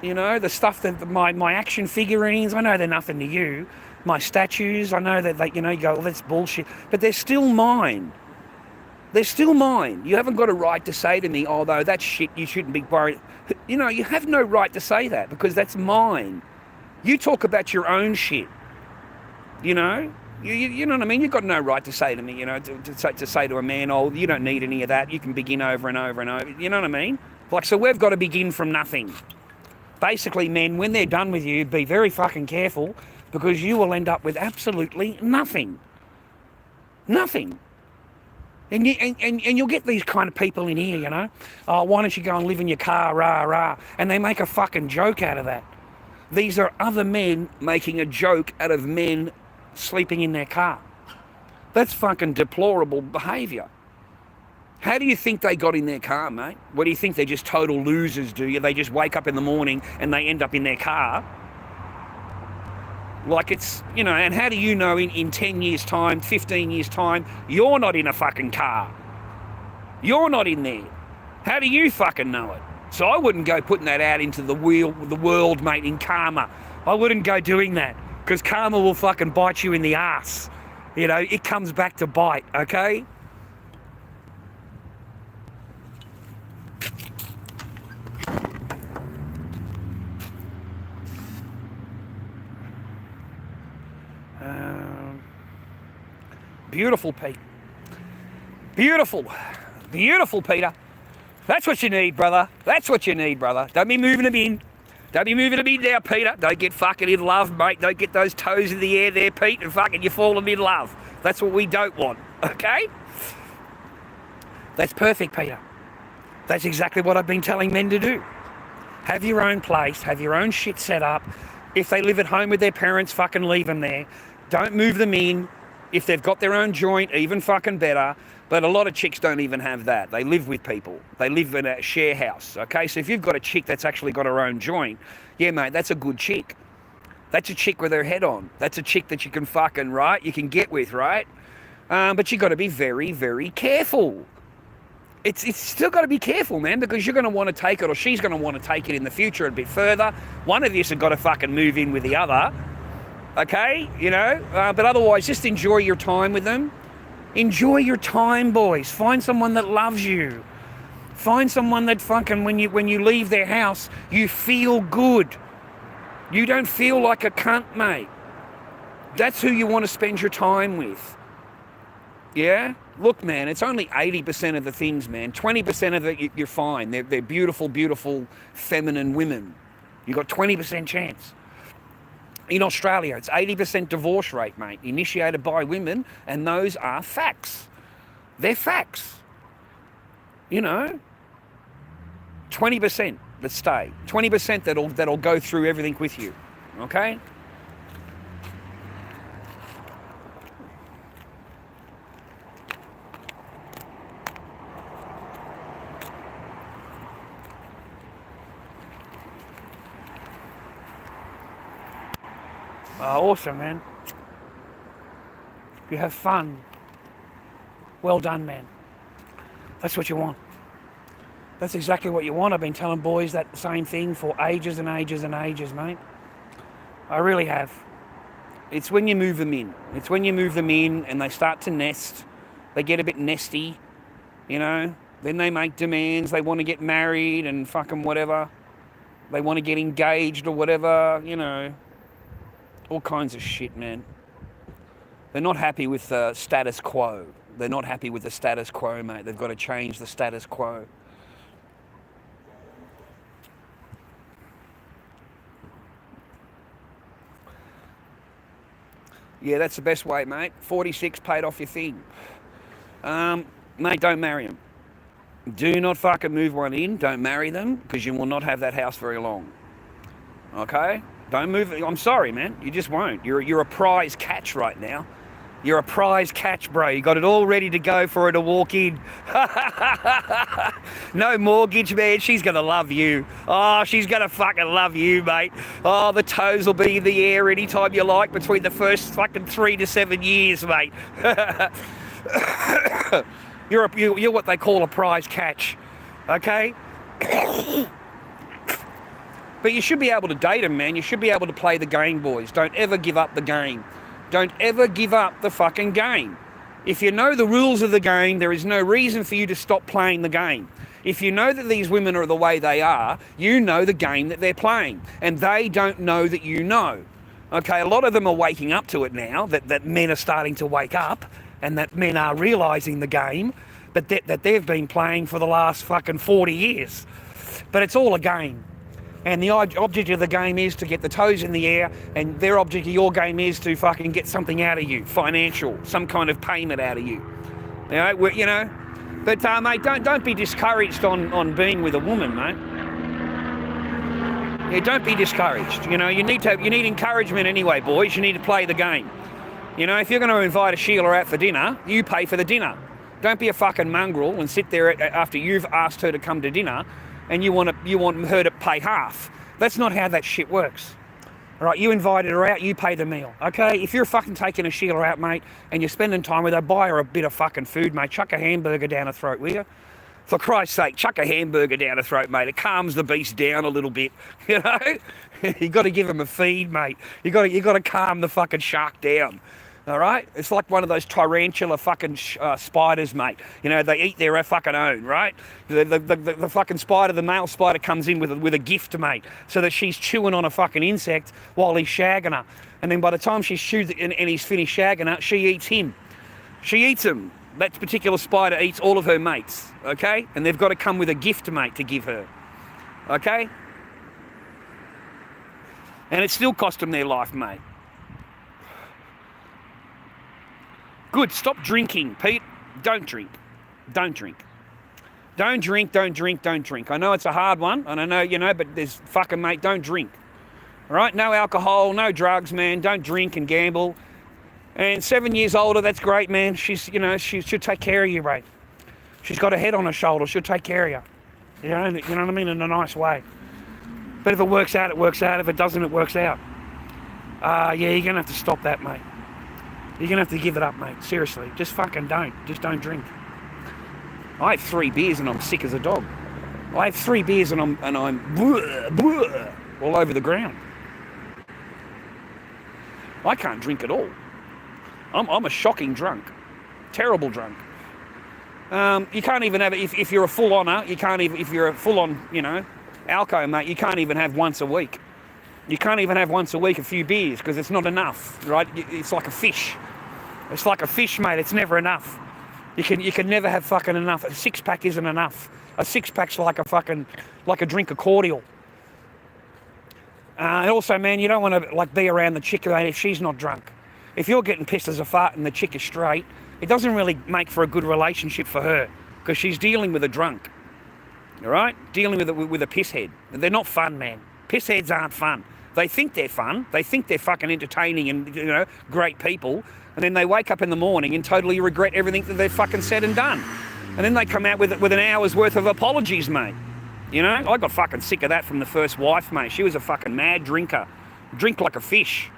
You know, the stuff that my action figurines, I know they're nothing to you. My statues, I know that you go, well, that's bullshit. But they're still mine. They're still mine. You haven't got a right to say to me, oh, no, that's shit, you shouldn't be worried. You know, you have no right to say that, because that's mine. You talk about your own shit, you know? You know what I mean? You've got no right to say to me, you know, to say to a man, oh, you don't need any of that. You can begin over and over and over. You know what I mean? Like, so we've got to begin from nothing. Basically, men, when they're done with you, be very fucking careful, because you will end up with absolutely nothing. Nothing. And you'll get these kind of people in here, you know? Oh, why don't you go and live in your car, rah, rah. And they make a fucking joke out of that. These are other men making a joke out of men sleeping in their car. That's fucking deplorable behaviour. How do you think they got in their car, mate? What do you think? They're just total losers, do you? They just wake up in the morning and they end up in their car? Like, it's, you know, and how do you know in 10 years' time, 15 years' time, you're not in a fucking car? You're not in there. How do you fucking know it? So I wouldn't go putting that out into the world, mate, in karma. I wouldn't go doing that, because karma will fucking bite you in the ass. You know, it comes back to bite, okay? Beautiful, Pete. Beautiful. Beautiful, Peter. That's what you need, brother. That's what you need, brother. Don't be moving them in. Don't be moving them in now, Peter. Don't get fucking in love, mate. Don't get those toes in the air there, Pete, and fucking you're falling in love. That's what we don't want, okay? That's perfect, Peter. That's exactly what I've been telling men to do. Have your own place, have your own shit set up. If they live at home with their parents, fucking leave them there. Don't move them in. If they've got their own joint, even fucking better. But a lot of chicks don't even have that. They live with people. They live in a share house, okay? So if you've got a chick that's actually got her own joint, yeah, mate, that's a good chick. That's a chick with her head on. That's a chick that you can fucking, right? You can get with, right? But you got to be very, very careful. It's still got to be careful, man, because you're going to want to take it, or she's going to want to take it in the future a bit further. One of you has got to fucking move in with the other, okay? You know, but otherwise, just enjoy your time with them. Enjoy your time, boys. Find someone that loves you. Find someone that fucking, when you leave their house, you feel good. You don't feel like a cunt, mate. That's who you want to spend your time with. Yeah? Look, man, it's only 80% of the things, man. 20% of it, you're fine. They're beautiful, beautiful, feminine women. You've got 20% chance. In Australia, it's 80% divorce rate, mate, initiated by women, and those are facts. They're facts. You know? 20% that stay. 20% that'll go through everything with you. Okay? Oh, awesome, man. You have fun. Well done, man. That's what you want. That's exactly what you want. I've been telling boys that same thing for ages and ages and ages, mate. I really have. It's when you move them in. It's when you move them in and they start to nest. They get a bit nesty, you know. Then they make demands. They want to get married and fucking whatever. They want to get engaged or whatever, you know. All kinds of shit, man. They're not happy with the status quo. They're not happy with the status quo, mate. They've got to change the status quo. Yeah, that's the best way, mate. 46 paid off your thing. Mate, don't marry them. Do not fucking move one in. Don't marry them, because you will not have that house very long. Okay? Don't move. I'm sorry, man. You just won't. You're a prize catch right now. You're a prize catch, bro. You got it all ready to go for her to walk in. No mortgage, man. She's going to love you. Oh, she's going to fucking love you, mate. Oh, the toes will be in the air anytime you like between the first fucking 3 to 7 years, mate. You're what they call a prize catch. Okay? But you should be able to date them, man. You should be able to play the game, boys. Don't ever give up the game. Don't ever give up the fucking game. If you know the rules of the game, there is no reason for you to stop playing the game. If you know that these women are the way they are, you know the game that they're playing. And they don't know that you know. Okay, a lot of them are waking up to it now, that men are starting to wake up, and that men are realising the game, but that they've been playing for the last fucking 40 years. But it's all a game. And the object of the game is to get the toes in the air, and their object of your game is to fucking get something out of you, financial, some kind of payment out of you. You know. But mate, don't be discouraged on being with a woman, mate. Yeah, don't be discouraged. You know, you need encouragement anyway, boys. You need to play the game. You know, if you're going to invite a Sheila out for dinner, you pay for the dinner. Don't be a fucking mongrel and sit there after you've asked her to come to dinner, and you want her to pay half. That's not how that shit works. All right, you invited her out, you pay the meal, okay? If you're fucking taking a Sheila out, mate, and you're spending time with her, buy her a bit of fucking food, mate. Chuck a hamburger down her throat, will you? For Christ's sake, chuck a hamburger down her throat, mate. It calms the beast down a little bit, you know? You got to give him a feed, mate. You got to calm the fucking shark down. All right? It's like one of those tarantula fucking spiders, mate. You know, they eat their fucking own, right? The fucking spider, the male spider comes in with a gift, mate, so that she's chewing on a fucking insect while he's shagging her. And then by the time she's chewed and he's finished shagging her, she eats him. She eats him. That particular spider eats all of her mates, okay? And they've got to come with a gift, mate, to give her, okay? And it still cost them their life, mate. Good, stop drinking, Pete. Don't drink. Don't drink. Don't drink, don't drink, don't drink. I know it's a hard one, and I know, you know, but there's fucking, mate, don't drink. All right? No alcohol, no drugs, man. Don't drink and gamble. And 7 years older, that's great, man. She's, you know, she'll take care of you, mate. She's got a head on her shoulder. She'll take care of you. You know what I mean? In a nice way. But if it works out, it works out. If it doesn't, it works out. Yeah, you're going to have to stop that, mate. You're going to have to give it up, mate. Seriously. Just fucking don't. Just don't drink. I have 3 beers and I'm sick as a dog. I have 3 beers and I'm bleh, bleh, all over the ground. I can't drink at all. I'm a shocking drunk. Terrible drunk. You can't even have it if you're a full-oner. You can't even, if you're a full-on, you know, alco, mate, you can't even have once a week. You can't even have once a week a few beers because it's not enough, right? It's like a fish. It's like a fish, mate. It's never enough. You can never have fucking enough. A 6-pack isn't enough. A 6-pack's like a drink of cordial. And also, man, you don't want to like be around the chick if she's not drunk. If you're getting pissed as a fart and the chick is straight, it doesn't really make for a good relationship for her because she's dealing with a drunk. All right? Dealing with a pisshead. They're not fun, man. Pissheads aren't fun. They think they're fun. They think they're fucking entertaining and, you know, great people. And then they wake up in the morning and totally regret everything that they've fucking said and done. And then they come out with an hour's worth of apologies, mate. You know? I got fucking sick of that from the first wife, mate. She was a fucking mad drinker. Drink like a fish.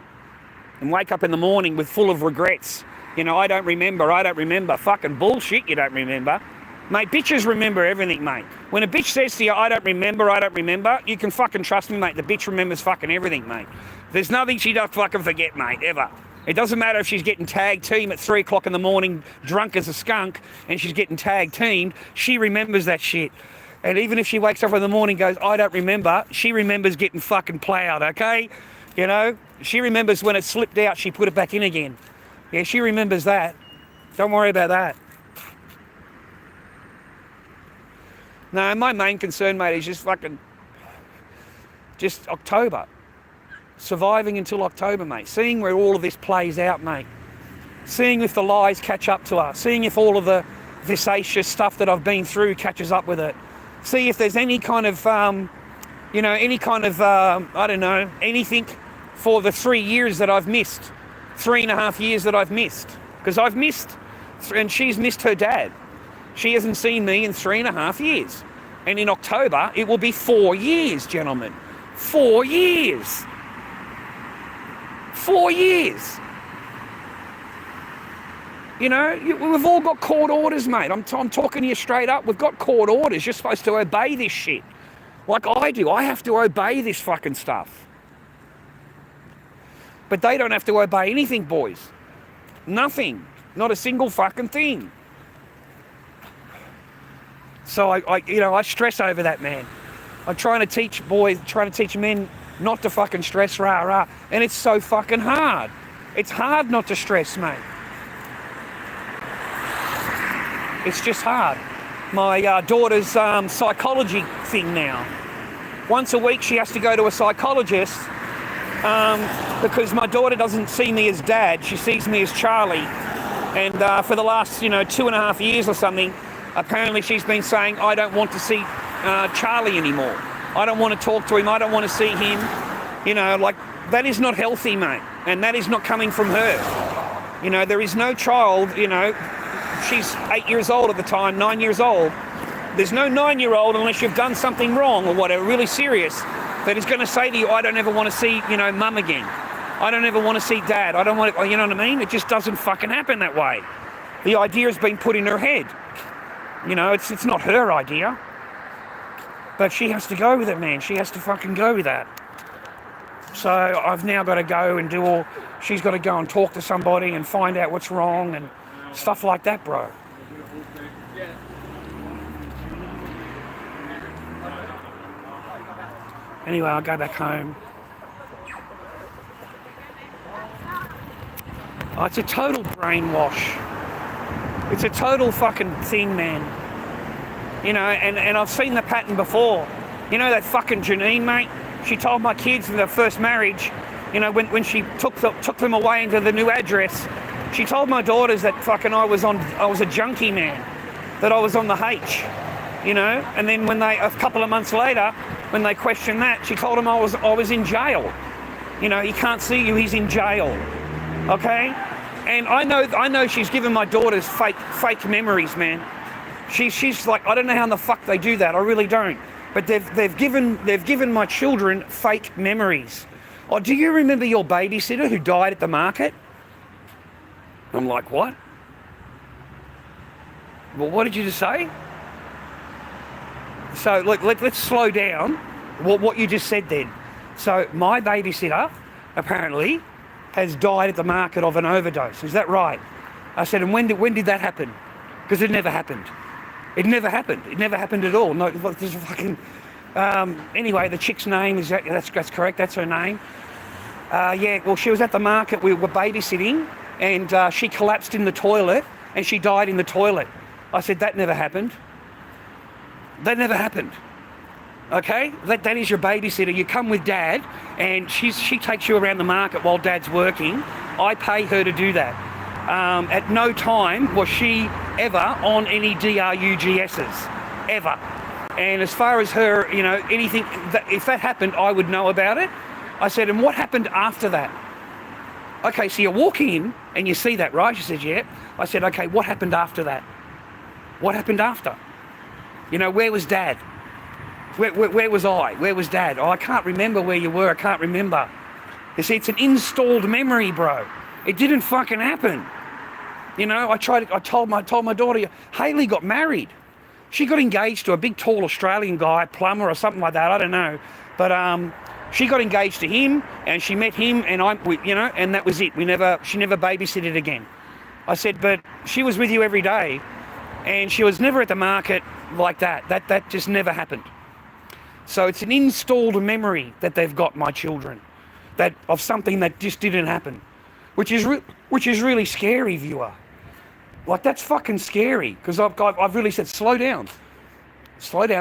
And wake up in the morning with full of regrets. You know, I don't remember. Fucking bullshit, you don't remember. Mate, bitches remember everything, mate. When a bitch says to you, I don't remember, you can fucking trust me, mate. The bitch remembers fucking everything, mate. There's nothing she does fucking forget, mate, ever. It doesn't matter if she's getting tag team at 3 o'clock in the morning, drunk as a skunk, and she's getting tag teamed, she remembers that shit. And even if she wakes up in the morning and goes, I don't remember, she remembers getting fucking ploughed, okay? You know? She remembers when it slipped out, she put it back in again. Yeah, she remembers that. Don't worry about that. No, my main concern, mate, is just October. Surviving until October, mate. Seeing where all of this plays out, mate. Seeing if the lies catch up to us. Seeing if all of the vicious stuff that I've been through catches up with it. See if there's any kind of, you know, I don't know, anything for the 3 years that I've missed. 3.5 years that I've missed. Because I've missed, and she's missed her dad. She hasn't seen me in 3.5 years. And in October, it will be 4 years, gentlemen. 4 years. 4 years. You know, we've all got court orders, mate. I'm talking to you straight up. We've got court orders. You're supposed to obey this shit. Like I do. I have to obey this fucking stuff. But they don't have to obey anything, boys. Nothing. Not a single fucking thing. So I stress over that, man. I'm trying to teach men not to fucking stress, rah. And it's so fucking hard. It's hard not to stress, mate. It's just hard. My daughter's psychology thing now. Once a week she has to go to a psychologist because my daughter doesn't see me as dad. She sees me as Charlie. And for the last, 2.5 years or something, apparently she's been saying, I don't want to see Charlie anymore. I don't want to talk to him. I don't want to see him. That is not healthy, mate. And that is not coming from her. There is no child, she's 8 years old at the time, 9 years old. There's no 9-year-old, unless you've done something wrong or whatever, really serious, that is going to say to you, I don't ever want to see, mum again. I don't ever want to see dad. I don't want to, you know what I mean? It just doesn't fucking happen that way. The idea has been put in her head. It's not her idea. But she has to go with it, man. She has to fucking go with that. So I've now got to go and she's got to go and talk to somebody and find out what's wrong and stuff like that, bro. Anyway, I'll go back home. Oh, it's a total brainwash. It's a total fucking thing, man. And I've seen the pattern before. That fucking Janine, mate? She told my kids in their first marriage, you know, when she took them away into the new address, she told my daughters that fucking I was a junkie, man, that I was on the H, you know. And then when a couple of months later, when they questioned that, she told them I was in jail. You know, he can't see you, he's in jail. Okay? And I know she's given my daughters fake memories, man. She's like, I don't know how in the fuck they do that. I really don't. But they've given my children fake memories. Oh, do you remember your babysitter who died at the market? I'm like, what? Well, what did you just say? So look, let's slow down what you just said then. So my babysitter apparently has died at the market of an overdose. Is that right? I said, and when did that happen? Because it never happened. It never happened. It never happened at all. No, there's a fucking. Anyway, the chick's name is that's correct. That's her name. Yeah. Well, she was at the market. We were babysitting, and she collapsed in the toilet, and she died in the toilet. I said that never happened. That never happened. Okay, that is your babysitter. You come with Dad, and she takes you around the market while Dad's working. I pay her to do that. At no time was she ever on any DRUGSs, ever. And as far as her, you know, anything, if that happened, I would know about it. I said, and what happened after that? Okay, so you walk in and you see that, right? She said, yeah. I said, okay, what happened after that? What happened after? You know, where was Dad? Where was I? Where was Dad? Oh, I can't remember where you were. I can't remember. You see, it's an installed memory, bro. It didn't fucking happen. You know, I told my daughter, Hayley got married. She got engaged to a big, tall Australian guy, plumber or something like that. I don't know. But she got engaged to him, and she met him, and and that was it. She never babysitted again. I said, but she was with you every day, and she was never at the market like that. That just never happened. So it's an installed memory that they've got, my children, that of something that just didn't happen, which is really scary, viewer. Like, that's fucking scary, because I've really said, slow down,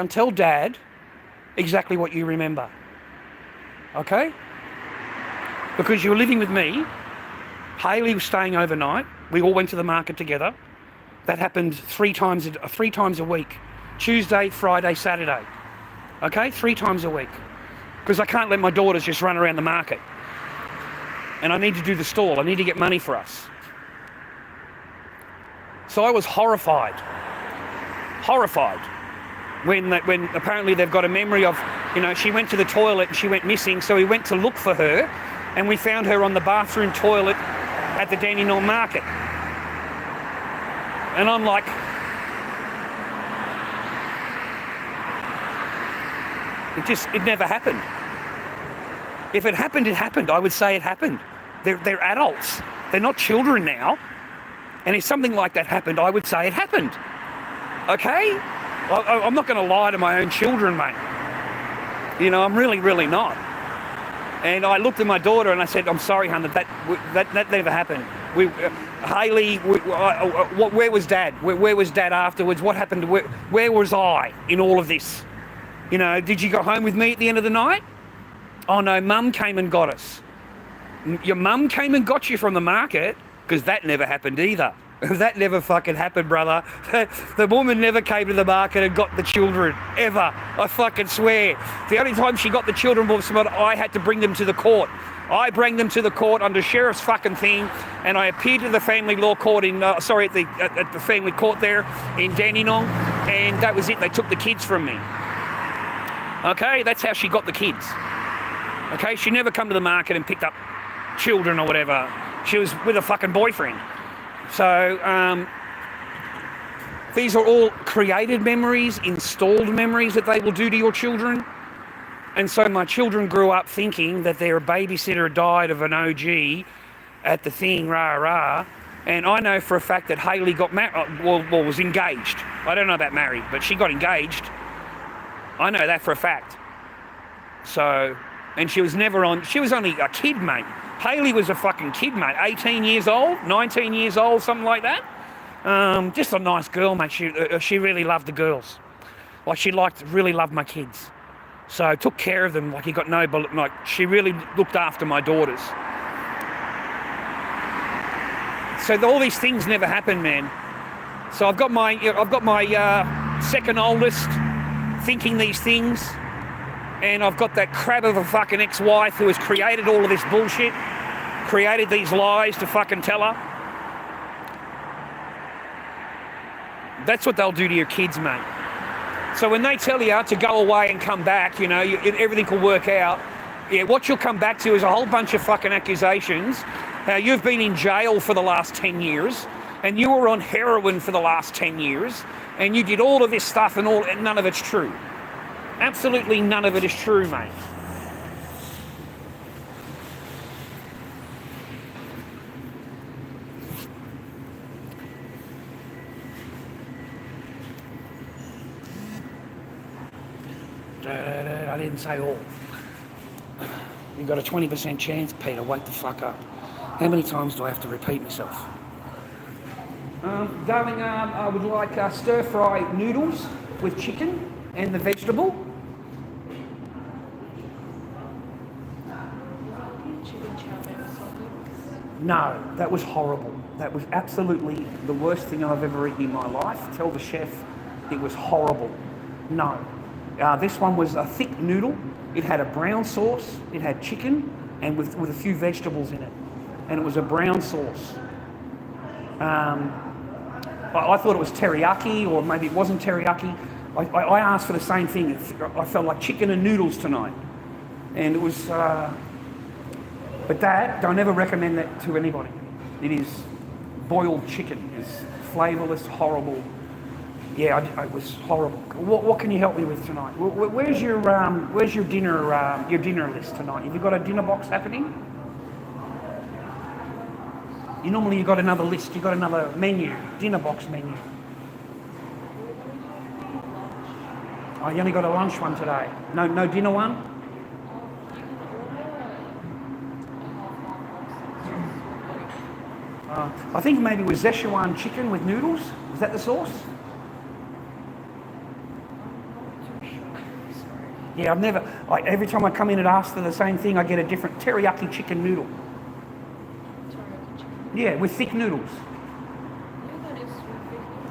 tell Dad exactly what you remember, okay? Because you were living with me, Hayley was staying overnight, we all went to the market together. That happened three times a week, Tuesday, Friday, Saturday. Okay, 3 times a week. Because I can't let my daughters just run around the market. And I need to do the stall. I need to get money for us. So I was horrified. When apparently they've got a memory of, you know, she went to the toilet and she went missing. So we went to look for her, and we found her on the bathroom toilet at the Dandenong market. And I'm like, it never happened. If it happened, it happened. I would say it happened. They're adults. They're not children now. And if something like that happened, I would say it happened. Okay? I'm not going to lie to my own children, mate. You know, I'm really, really not. And I looked at my daughter and I said, I'm sorry, hon, that never happened. Hayley, where was Dad? Where was Dad afterwards? What happened? Where was I in all of this? You know, did you go home with me at the end of the night? Oh no, Mum came and got us. Your mum came and got you from the market? Because that never happened either. That never fucking happened, brother. The woman never came to the market and got the children, ever. I fucking swear. The only time she got the children was when I had to bring them to the court. I bring them to the court under sheriff's fucking thing, and I appeared to the family law court at the family court there in Dandenong, and that was it. They took the kids from me. Okay, that's how she got the kids. Okay, she never come to the market and picked up children or whatever. She was with a fucking boyfriend. So these are all created memories, installed memories that they will do to your children. And so my children grew up thinking that their babysitter died of an OG at the thing, rah. And I know for a fact that Hayley got married, was engaged. I don't know about married, but she got engaged. I know that for a fact. So, and she was only a kid, mate. Hayley was a fucking kid, mate. 18 years old, 19 years old, something like that. Just a nice girl, mate. She really loved the girls. Like, really loved my kids. So took care of them like he got no, like she really looked after my daughters. So all these things never happened, man. So I've got my second oldest thinking these things, and I've got that crab of a fucking ex-wife who has created all of this bullshit, created these lies to fucking tell her. That's what they'll do to your kids, mate. So when they tell you to go away and come back, you know, everything will work out. Yeah, what you'll come back to is a whole bunch of fucking accusations. How you've been in jail for the last 10 years, and you were on heroin for the last 10 years, and you did all of this stuff and none of it's true. Absolutely none of it is true, mate. I didn't say all. You've got a 20% chance, Peter. Wake the fuck up. How many times do I have to repeat myself? Darling, I would like stir-fry noodles with chicken and the vegetable. No, that was horrible. That was absolutely the worst thing I've ever eaten in my life. Tell the chef it was horrible. No. This one was a thick noodle. It had a brown sauce. It had chicken and with a few vegetables in it. And it was a brown sauce. I thought it was teriyaki, or maybe it wasn't teriyaki. I asked for the same thing. I felt like chicken and noodles tonight. And it was... But that, don't ever recommend that to anybody. It is boiled chicken. It's flavourless, horrible. Yeah, it was horrible. What can you help me with tonight? Where's your dinner list tonight? Have you got a dinner box happening? You've got another list. You've got another menu, dinner box menu. Oh, you only got a lunch one today. No dinner one. I think maybe it was Szechuan chicken with noodles. Is that the sauce? Yeah, every time I come in and ask for the same thing, I get a different teriyaki chicken noodle. Yeah, with thick noodles.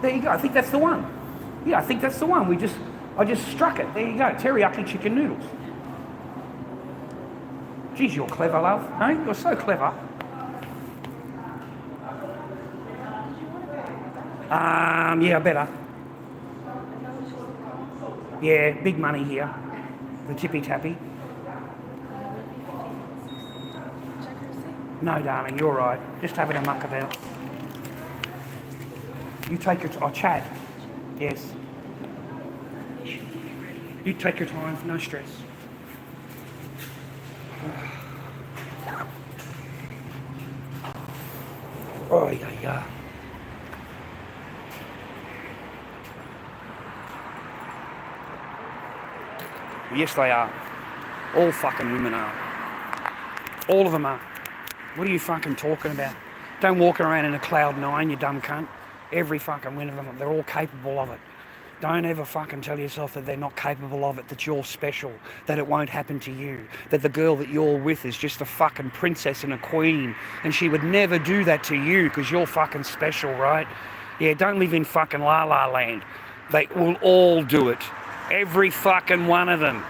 There you go. I think that's the one. Yeah, I think that's the one. I just struck it. There you go. Teriyaki chicken noodles. Geez, you're clever, love. Hey, you're so clever. Yeah, better. Yeah, big money here. The tippy tappy. No, darling, you're right. Just having a muck about. You take your... I'll chat. Yes. You take your time. No stress. Oh, yeah. Yes, they are. All fucking women are. All of them are. What are you fucking talking about? Don't walk around in a cloud nine, you dumb cunt. Every fucking one of them, they're all capable of it. Don't ever fucking tell yourself that they're not capable of it, that you're special, that it won't happen to you, that the girl that you're with is just a fucking princess and a queen, and she would never do that to you because you're fucking special, right? Yeah, don't live in fucking la la land. They will all do it. Every fucking one of them.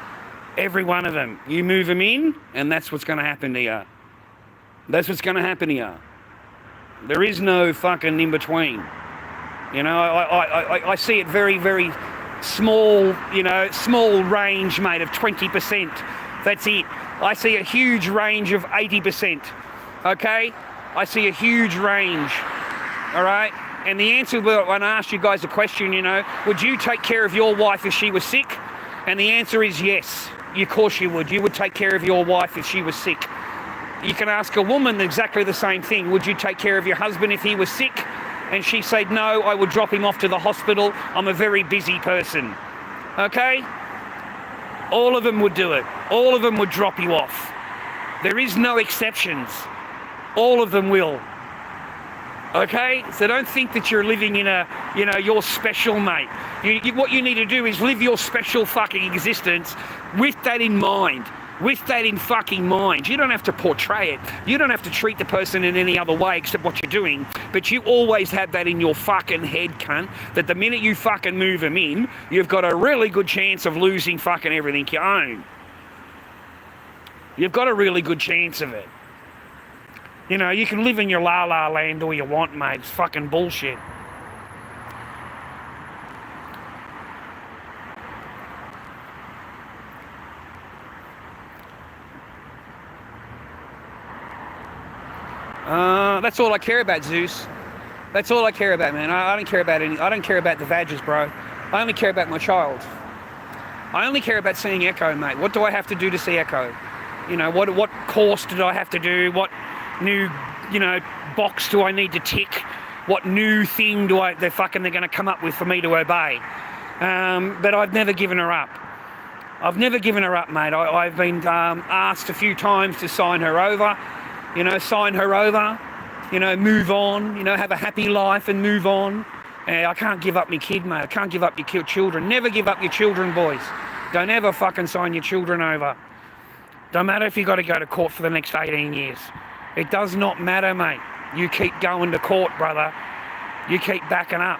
Every one of them. You move them in, and that's what's going to happen to you. That's what's going to happen to you. There is no fucking in between. You know, I see it very, very small, small range, mate, of 20%. That's it. I see a huge range of 80%. Okay? I see a huge range. All right? And the answer, when I asked you guys a question, would you take care of your wife if she was sick? And the answer is yes. Of course you would. You would take care of your wife if she was sick. You can ask a woman exactly the same thing. Would you take care of your husband if he was sick? And she said, no, I would drop him off to the hospital. I'm a very busy person. Okay? All of them would do it. All of them would drop you off. There is no exceptions. All of them will. Okay? So don't think that you're living in a, you're special, mate. What you need to do is live your special fucking existence with that in mind. With that in fucking mind. You don't have to portray it. You don't have to treat the person in any other way except what you're doing. But you always have that in your fucking head, cunt, that the minute you fucking move them in, you've got a really good chance of losing fucking everything you own. You've got a really good chance of it. You can live in your la-la land all you want, mate. It's fucking bullshit. That's all I care about, Zeus. That's all I care about, man. I don't care about I don't care about the badges, bro. I only care about my child. I only care about seeing Echo, mate. What do I have to do to see Echo? What course did I have to do? What new, box do I need to tick? What new thing they're going to come up with for me to obey? But I've never given her up. I've never given her up, mate. I've been asked a few times to sign her over. Move on, have a happy life and move on. I can't give up my kid, mate. I can't give up your children. Never give up your children, boys. Don't ever fucking sign your children over. Don't matter if you got to go to court for the next 18 years. It does not matter, mate. You keep going to court, brother. You keep backing up.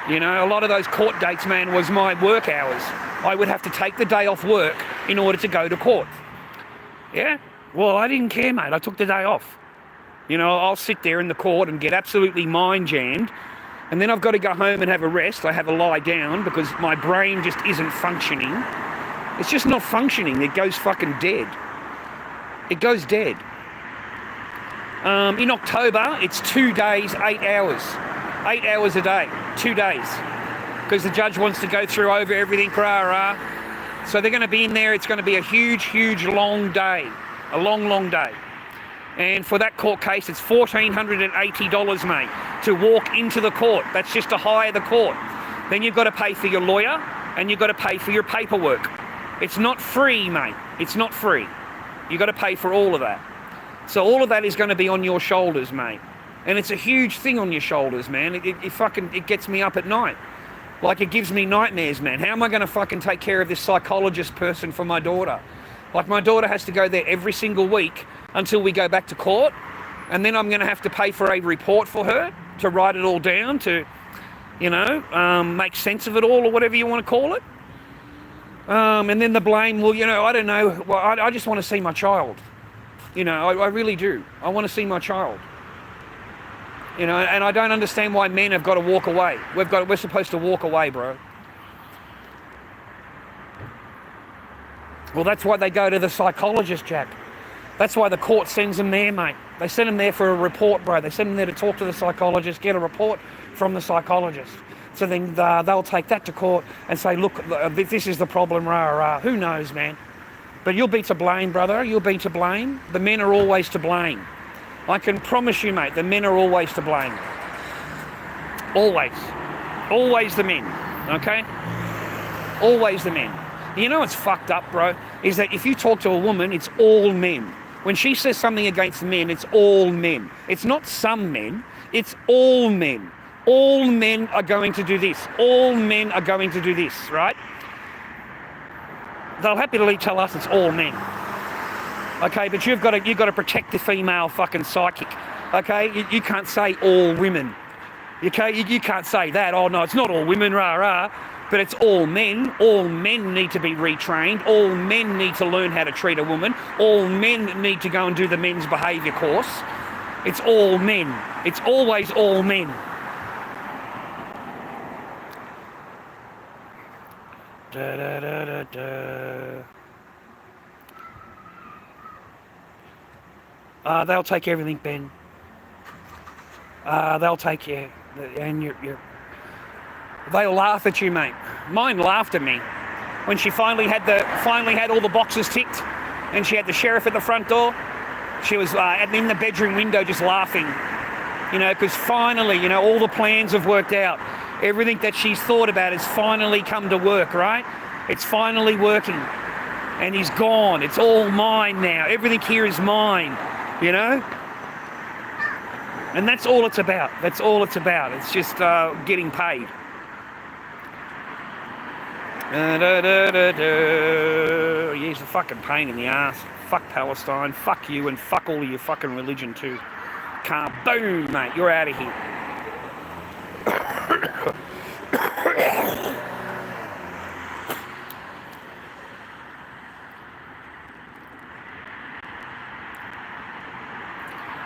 A lot of those court dates, man, was my work hours. I would have to take the day off work in order to go to court. Yeah? Well, I didn't care, mate. I took the day off. I'll sit there in the court and get absolutely mind jammed, and then I've got to go home and have a rest. I have a lie down because my brain just isn't functioning. It's just not functioning. It goes fucking dead. It goes dead. In October, it's 2 days, 8 hours. 8 hours a day, 2 days. Because the judge wants to go through over everything, rah-rah. So they're going to be in there. It's going to be a huge, huge, long day. A long, long day. And for that court case, it's $1,480, mate, to walk into the court. That's just to hire the court. Then you've got to pay for your lawyer and you've got to pay for your paperwork. It's not free, mate. It's not free. You've got to pay for all of that. So all of that is going to be on your shoulders, mate. And it's a huge thing on your shoulders, man. It gets me up at night. Like, it gives me nightmares, man. How am I going to fucking take care of this psychologist person for my daughter? Like, my daughter has to go there every single week until we go back to court. And then I'm going to have to pay for a report for her to write it all down, to, make sense of it all, or whatever you want to call it. And then the blame, well, I don't know. Well, I just want to see my child. I really do. I want to see my child. And I don't understand why men have got to walk away. We're supposed to walk away, bro. Well, that's why they go to the psychologist, Jack. That's why the court sends them there, mate. They send them there for a report, bro. They send them there to talk to the psychologist, get a report from the psychologist. So then they'll take that to court and say, look, this is the problem, rah. Who knows, man? But you'll be to blame, brother. You'll be to blame. The men are always to blame. I can promise you, mate, the men are always to blame. Always. Always the men, okay? Always the men. What's fucked up, bro, is that if you talk to a woman, it's all men. When she says something against men, it's all men. It's not some men, it's all men. All men are going to do this. All men are going to do this, right? They'll happily tell us it's all men. Okay, but you've got to protect the female fucking psychic. Okay, you can't say all women. Okay, you can't say that. Oh no, it's not all women, rah. But it's all men. All men need to be retrained. All men need to learn how to treat a woman. All men need to go and do the men's behaviour course. It's all men. It's always all men. They'll take everything, Ben. They'll take you, and they'll laugh at you, mate. Mine laughed at me when she finally had all the boxes ticked, and she had the sheriff at the front door. She was in the bedroom window just laughing, because finally, all the plans have worked out. Everything that she's thought about has finally come to work, right? It's finally working, and he's gone. It's all mine now. Everything here is mine, And that's all it's about. That's all it's about. It's just getting paid. He's a fucking pain in the ass. Fuck Palestine. Fuck you, and fuck all of your fucking religion too. Kaboom, mate. You're out of here.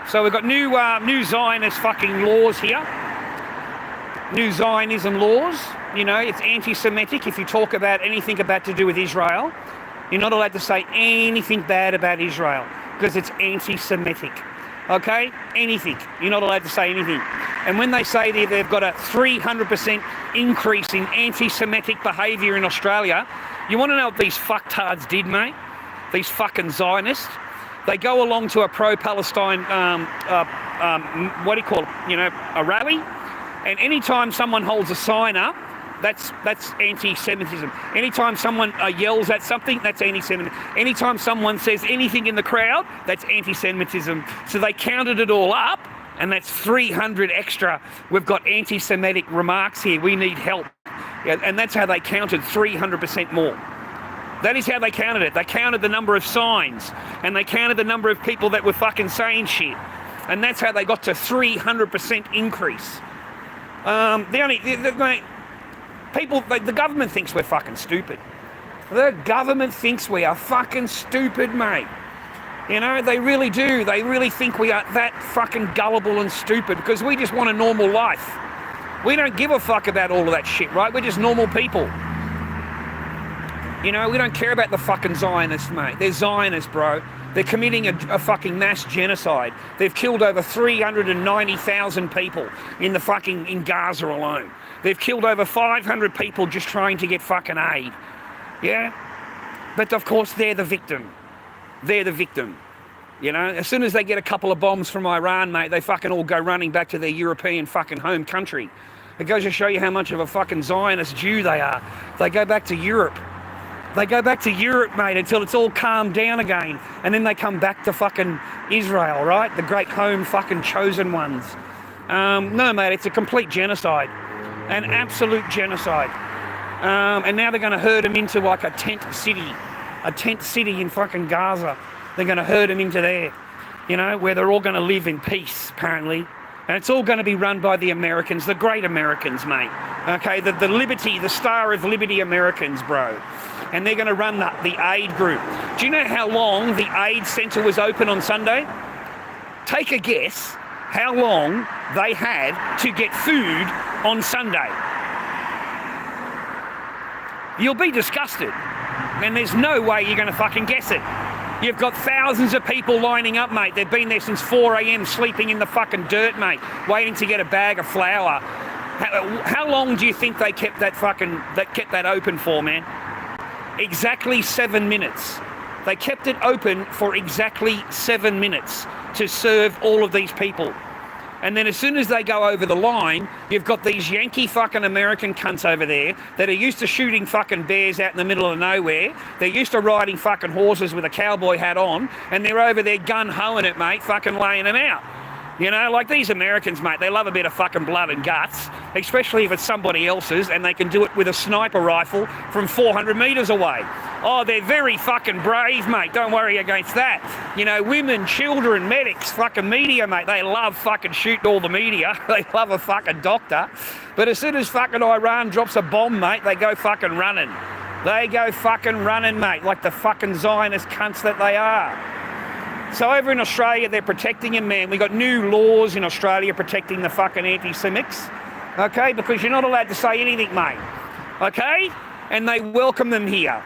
So we've got new Zionist fucking laws here. New Zionism laws. You know, it's anti-Semitic if you talk about anything about to do with Israel. You're not allowed to say anything bad about Israel because it's anti-Semitic. Okay? Anything. You're not allowed to say anything. And when they say that they've got a 300% increase in anti-Semitic behaviour in Australia, you want to know what these fucktards did, mate? These fucking Zionists. They go along to a pro-Palestine, what do you call it, you know, a rally, and anytime someone holds a sign up, that's anti-Semitism. Anytime someone yells at something, that's anti-Semitism. Anytime someone says anything in the crowd, that's anti-Semitism. So they counted it all up, and that's 300 extra. We've got anti-Semitic remarks here. We need help. Yeah, and that's how they counted 300% more. That is how they counted it. They counted the number of signs, and they counted the number of people that were fucking saying shit. And that's how they got to 300% increase. The government thinks we're fucking stupid. The government thinks we are fucking stupid, mate. You know, they really do. They really think we are that fucking gullible and stupid because we just want a normal life. We don't give a fuck about all of that shit, right? We're just normal people. You know, we don't care about the fucking Zionists, mate. They're Zionists, bro. They're committing a fucking mass genocide. They've killed over 390,000 people in Gaza alone. They've killed over 500 people just trying to get fucking aid. Yeah? But of course, they're the victim. They're the victim. You know, as soon as they get a couple of bombs from Iran, mate, they fucking all go running back to their European fucking home country. It goes to show you how much of a fucking Zionist Jew they are. They go back to Europe. They go back to Europe, mate, until it's all calmed down again. And then they come back to fucking Israel, right? The great home fucking chosen ones. No, mate, it's a complete genocide. An absolute genocide. And now they're going to herd them into like a tent city in fucking Gaza. They're going to herd them into there, you know, where they're all going to live in peace, apparently. And it's all going to be run by the Americans, the great Americans, mate. Okay, the Star of Liberty Americans, bro. And they're going to run the aid group. Do you know how long the aid centre was open on Sunday? Take a guess how long they had to get food on Sunday. You'll be disgusted. And there's no way you're going to fucking guess it. You've got thousands of people lining up, mate. They've been there since 4 a.m. sleeping in the fucking dirt, mate, waiting to get a bag of flour. How long do you think they kept that open for, man? Exactly 7 minutes. They kept it open for exactly 7 minutes to serve all of these people. And then as soon as they go over the line, you've got these Yankee fucking American cunts over there that are used to shooting fucking bears out in the middle of nowhere. They're used to riding fucking horses with a cowboy hat on, and they're over there gun-hoeing it, mate, fucking laying them out. You know, like these Americans, mate, they love a bit of fucking blood and guts, especially if it's somebody else's, and they can do it with a sniper rifle from 400 metres away. Oh, they're very fucking brave, mate. Don't worry against that. You know, women, children, medics, fucking media, mate, they love fucking shooting all the media. They love a fucking doctor. But as soon as fucking Iran drops a bomb, mate, they go fucking running. They go fucking running, mate, like the fucking Zionist cunts that they are. So over in Australia, they're protecting him, man. We got new laws in Australia protecting the fucking anti-Semites, okay? Because you're not allowed to say anything, mate, okay? And they welcome them here.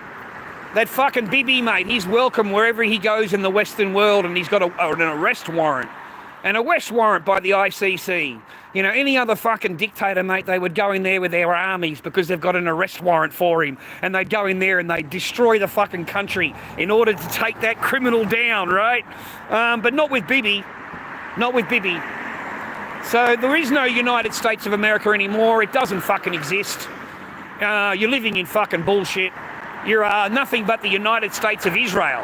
That fucking Bibi, mate, he's welcome wherever he goes in the Western world, and he's got an arrest warrant. An arrest warrant by the ICC. You know, any other fucking dictator, mate, they would go in there with their armies because they've got an arrest warrant for him. And they'd go in there and they'd destroy the fucking country in order to take that criminal down, right? But not with Bibi. Not with Bibi. So there is no United States of America anymore. It doesn't fucking exist. You're living in fucking bullshit. You're nothing but the United States of Israel.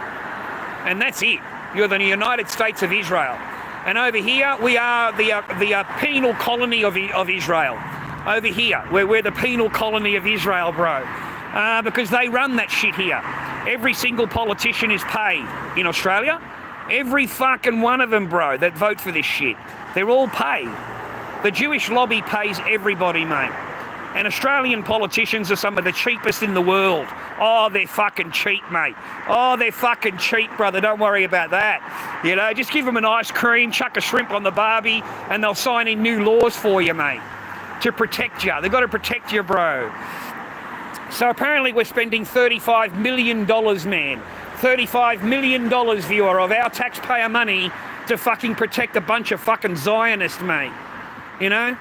And that's it. You're the United States of Israel. And over here, we are the penal colony of Israel. Over here, we're the penal colony of Israel, bro. Because they run that shit here. Every single politician is paid in Australia. Every fucking one of them, bro, that vote for this shit. They're all paid. The Jewish lobby pays everybody, mate. And Australian politicians are some of the cheapest in the world. Oh, they're fucking cheap, mate. Oh, they're fucking cheap, brother. Don't worry about that. You know, just give them an ice cream, chuck a shrimp on the barbie, and they'll sign in new laws for you, mate, to protect you. They've got to protect you, bro. So apparently we're spending $35 million, man. $35 million, viewer, of our taxpayer money to fucking protect a bunch of fucking Zionists, mate. You know?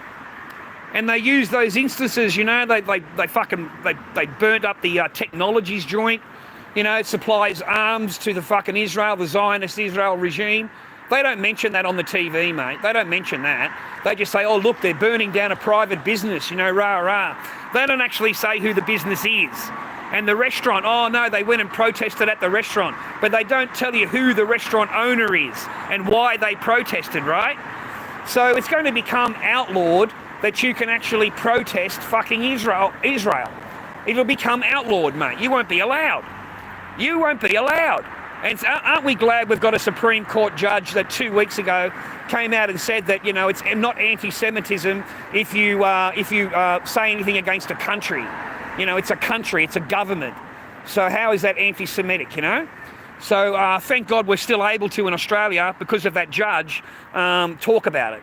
And they use those instances, you know, they burnt up the technologies joint. You know, it supplies arms to the fucking Israel, the Zionist Israel regime. They don't mention that on the TV, mate. They don't mention that. They just say, oh, look, they're burning down a private business, you know, rah, rah. They don't actually say who the business is. And the restaurant, oh, no, they went and protested at the restaurant. But they don't tell you who the restaurant owner is and why they protested, right? So it's going to become outlawed that you can actually protest fucking Israel. It'll become outlawed, mate. You won't be allowed. You won't be allowed. And aren't we glad we've got a Supreme Court judge that 2 weeks ago came out and said that, you know, it's not anti-Semitism if you say anything against a country. You know, it's a country, it's a government. So how is that anti-Semitic, you know? So thank God we're still able to in Australia, because of that judge, talk about it.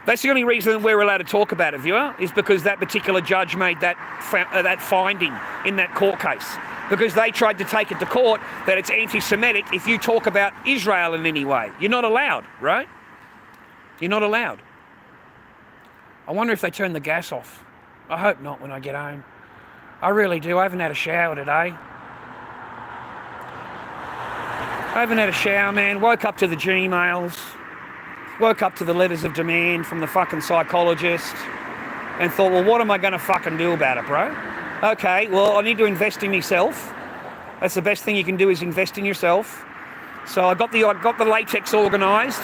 That's the only reason we're allowed to talk about it, viewer, is because that particular judge made that finding in that court case. Because they tried to take it to court that it's anti-Semitic if you talk about Israel in any way. You're not allowed, right? You're not allowed. I wonder if they turn the gas off. I hope not when I get home. I really do. I haven't had a shower today. I haven't had a shower, man. Woke up to the Gmails. Woke up to the letters of demand from the fucking psychologist. And thought, well, what am I going to fucking do about it, bro? Okay, well, I need to invest in myself. That's the best thing you can do, is invest in yourself. So I got the latex organised.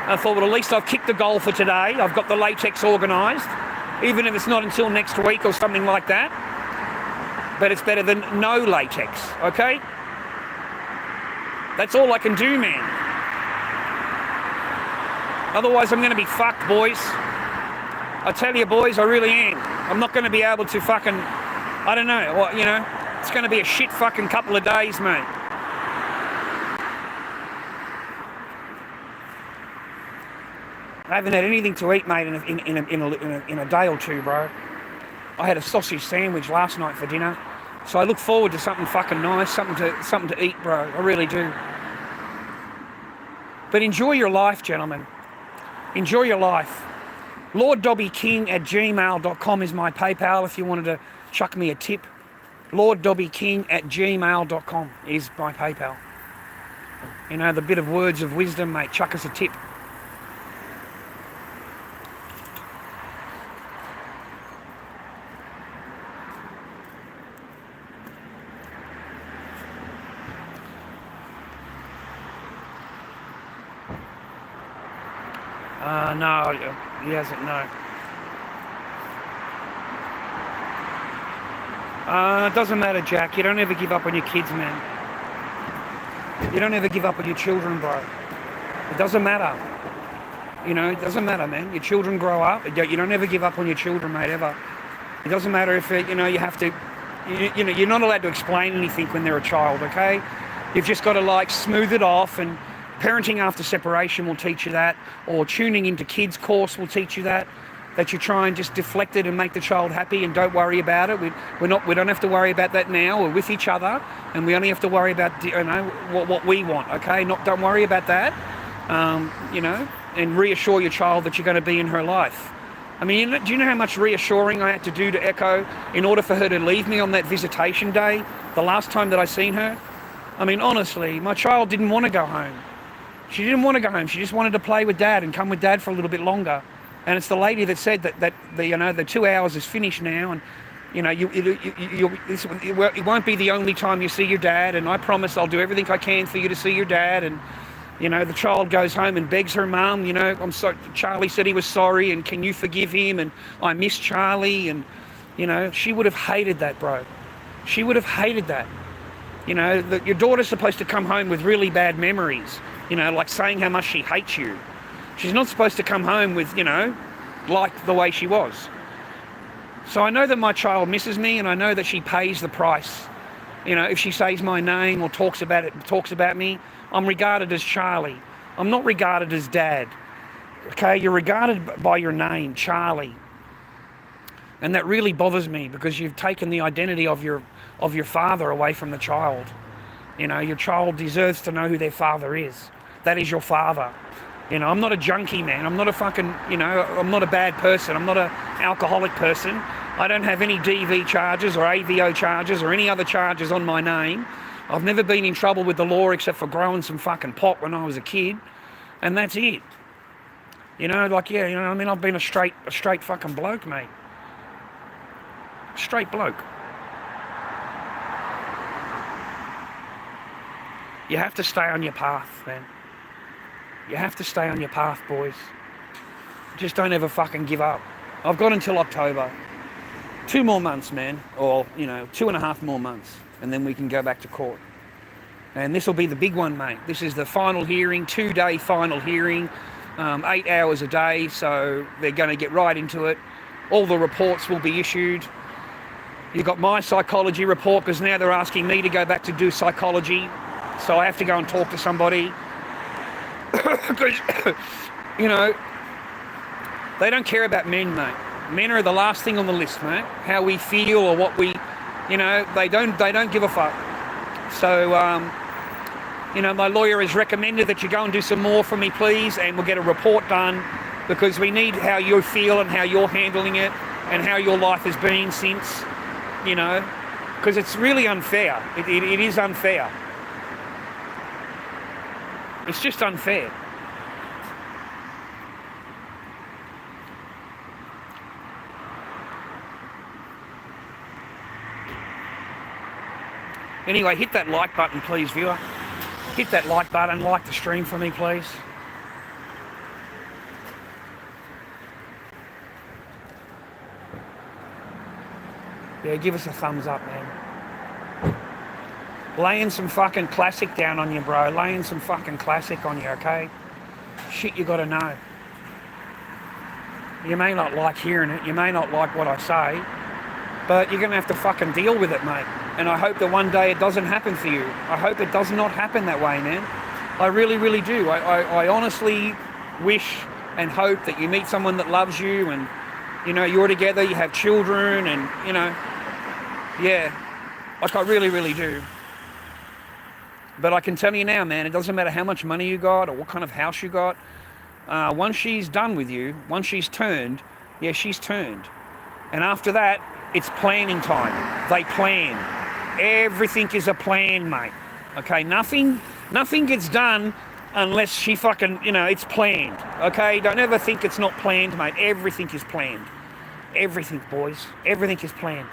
I thought, well, at least I've kicked the goal for today. I've got the latex organised, even if it's not until next week or something like that. But it's better than no latex, okay? That's all I can do, man. Otherwise, I'm going to be fucked, boys. I tell you, boys, I really am. I'm not going to be able to fucking... I don't know, well, you know, it's going to be a shit fucking couple of days, mate. I haven't had anything to eat, mate, in a day or two, bro. I had a sausage sandwich last night for dinner, so I look forward to something fucking nice, something to eat, bro. I really do. But enjoy your life, gentlemen. Enjoy your life. lorddobbyking@gmail.com is my PayPal if you wanted to chuck me a tip. lorddobbyking@gmail.com is my PayPal. You know, the bit of words of wisdom, mate. Chuck us a tip. No, he hasn't, no. It doesn't matter, Jack. You don't ever give up on your kids, man. You don't ever give up on your children, bro. It doesn't matter. You know, it doesn't matter, man. Your children grow up. You don't ever give up on your children, mate, ever. It doesn't matter if, you know, you have to... You know, you're not allowed to explain anything when they're a child, okay? You've just got to, like, smooth it off, and parenting after separation will teach you that, or tuning into kids course will teach you that you try and just deflect it and make the child happy and don't worry about it. We don't have to worry about that now. We're with each other, and we only have to worry about, you know, what we want, okay? Don't worry about that, you know, and reassure your child that you're going to be in her life. I mean, do you know how much reassuring I had to do to Echo in order for her to leave me on that visitation day, the last time that I seen her? I mean, honestly, my child didn't want to go home. She didn't want to go home. She just wanted to play with Dad and come with Dad for a little bit longer. And it's the lady that said that the, you know, the 2 hours is finished now, and you know, it won't be the only time you see your dad. And I promise I'll do everything I can for you to see your dad. And You know, the child goes home and begs her mum, you know, Charlie said he was sorry and can you forgive him, and I miss Charlie, and, you know, she would have hated that, bro. She would have hated that. You know, that your daughter's supposed to come home with really bad memories, you know, like saying how much she hates you. She's not supposed to come home with, you know, like the way she was. So I know that my child misses me, and I know that she pays the price. You know, if she says my name or talks about me, I'm regarded as Charlie. I'm not regarded as Dad. Okay, you're regarded by your name, Charlie. And that really bothers me, because you've taken the identity of your father away from the child. You know, your child deserves to know who their father is. That is your father. You know, I'm not a junkie, man. I'm not a fucking, you know, I'm not a bad person. I'm not an alcoholic person. I don't have any DV charges or AVO charges or any other charges on my name. I've never been in trouble with the law except for growing some fucking pot when I was a kid. And that's it. You know, like, yeah, you know, I mean, I've been a straight fucking bloke, mate. Straight bloke. You have to stay on your path, man. You have to stay on your path, boys. Just don't ever fucking give up. I've got until October. 2 more months, man. Or, you know, 2.5 more months. And then we can go back to court. And this will be the big one, mate. This is the final hearing, 2-day final hearing. 8 hours a day, so they're going to get right into it. All the reports will be issued. You've got my psychology report, because now they're asking me to go back to do psychology. So I have to go and talk to somebody. Because, you know, they don't care about men, mate. Men are the last thing on the list, mate. How we feel or what we, you know, they don't give a fuck. So, you know, my lawyer has recommended that you go and do some more for me, please, and we'll get a report done, because we need how you feel and how you're handling it and how your life has been since, you know, because it's really unfair. It is unfair. It's just unfair. Anyway, hit that like button, please, viewer. Hit that like button, like the stream for me, please. Yeah, give us a thumbs up, man. Laying some fucking classic down on you, bro. Laying some fucking classic on you, okay? Shit you gotta know. You may not like hearing it, you may not like what I say, but you're gonna have to fucking deal with it, mate. And I hope that one day it doesn't happen for you. I hope it does not happen that way, man. I really, really do. I honestly wish and hope that you meet someone that loves you, and, you know, you're together, you have children, and, you know, yeah. Like, I really, really do. But I can tell you now, man, it doesn't matter how much money you got or what kind of house you got. Once she's done with you, once she's turned, yeah, she's turned. And after that, it's planning time. They plan. Everything is a plan, mate. Okay, nothing gets done unless she fucking, you know, it's planned. Okay, don't ever think it's not planned, mate. Everything is planned. Everything, boys. Everything is planned.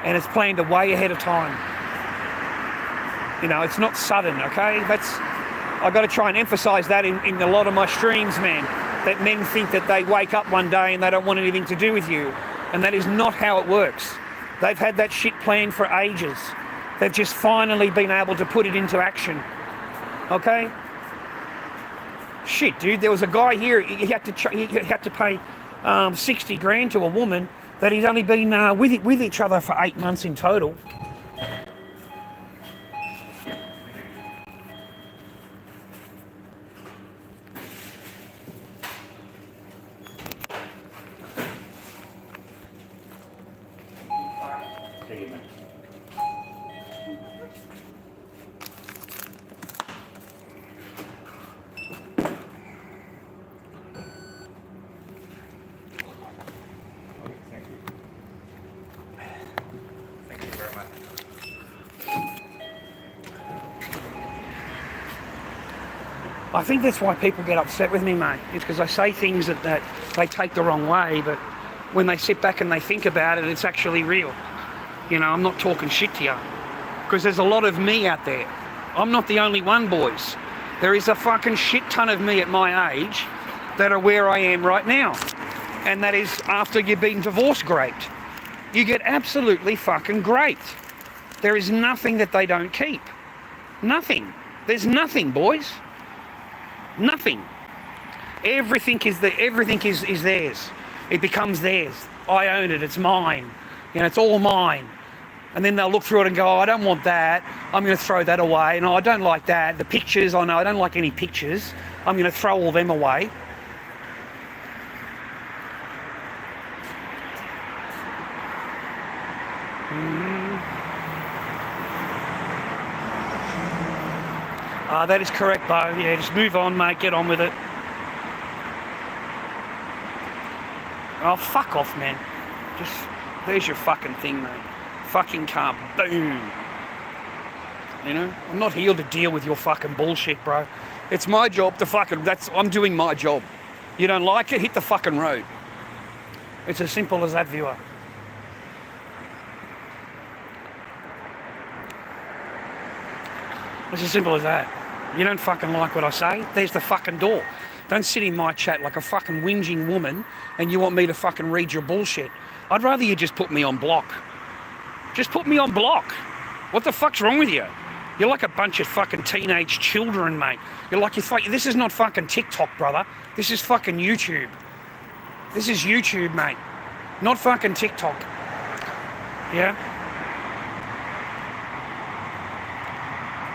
And it's planned a way ahead of time. You know, it's not sudden, okay? I've got to try and emphasize that in a lot of my streams, man. That men think that they wake up one day and they don't want anything to do with you. And that is not how it works. They've had that shit planned for ages. They've just finally been able to put it into action. Okay? Shit, dude, there was a guy here, he had to pay 60 grand to a woman that he's only been with each other for 8 months in total. I think that's why people get upset with me, mate. It's because I say things that they take the wrong way, but when they sit back and they think about it, it's actually real. You know, I'm not talking shit to you. Because there's a lot of me out there. I'm not the only one, boys. There is a fucking shit ton of me at my age that are where I am right now. And that is after you've been divorce graped. You get absolutely fucking graped. There is nothing that they don't keep. Nothing. There's nothing, boys. Nothing. Everything is theirs. It becomes theirs. I own it. It's mine. You know, it's all mine. And then they'll look through it and go, oh, I don't want that. I'm going to throw that away. No, I don't like that. The pictures, I know I don't like any pictures. I'm going to throw all them away. That is correct, Bo. Yeah, just move on, mate. Get on with it. Oh, fuck off, man. Just, there's your fucking thing, mate. Fucking car, boom. You know? I'm not here to deal with your fucking bullshit, bro. It's my job to fucking, I'm doing my job. You don't like it, hit the fucking road. It's as simple as that, viewer. It's as simple as that. You don't fucking like what I say? There's the fucking door. Don't sit in my chat like a fucking whinging woman and you want me to fucking read your bullshit. I'd rather you just put me on block. Just put me on block. What the fuck's wrong with you? You're like a bunch of fucking teenage children, mate. You're like, this is not fucking TikTok, brother. This is fucking YouTube. This is YouTube, mate. Not fucking TikTok. Yeah?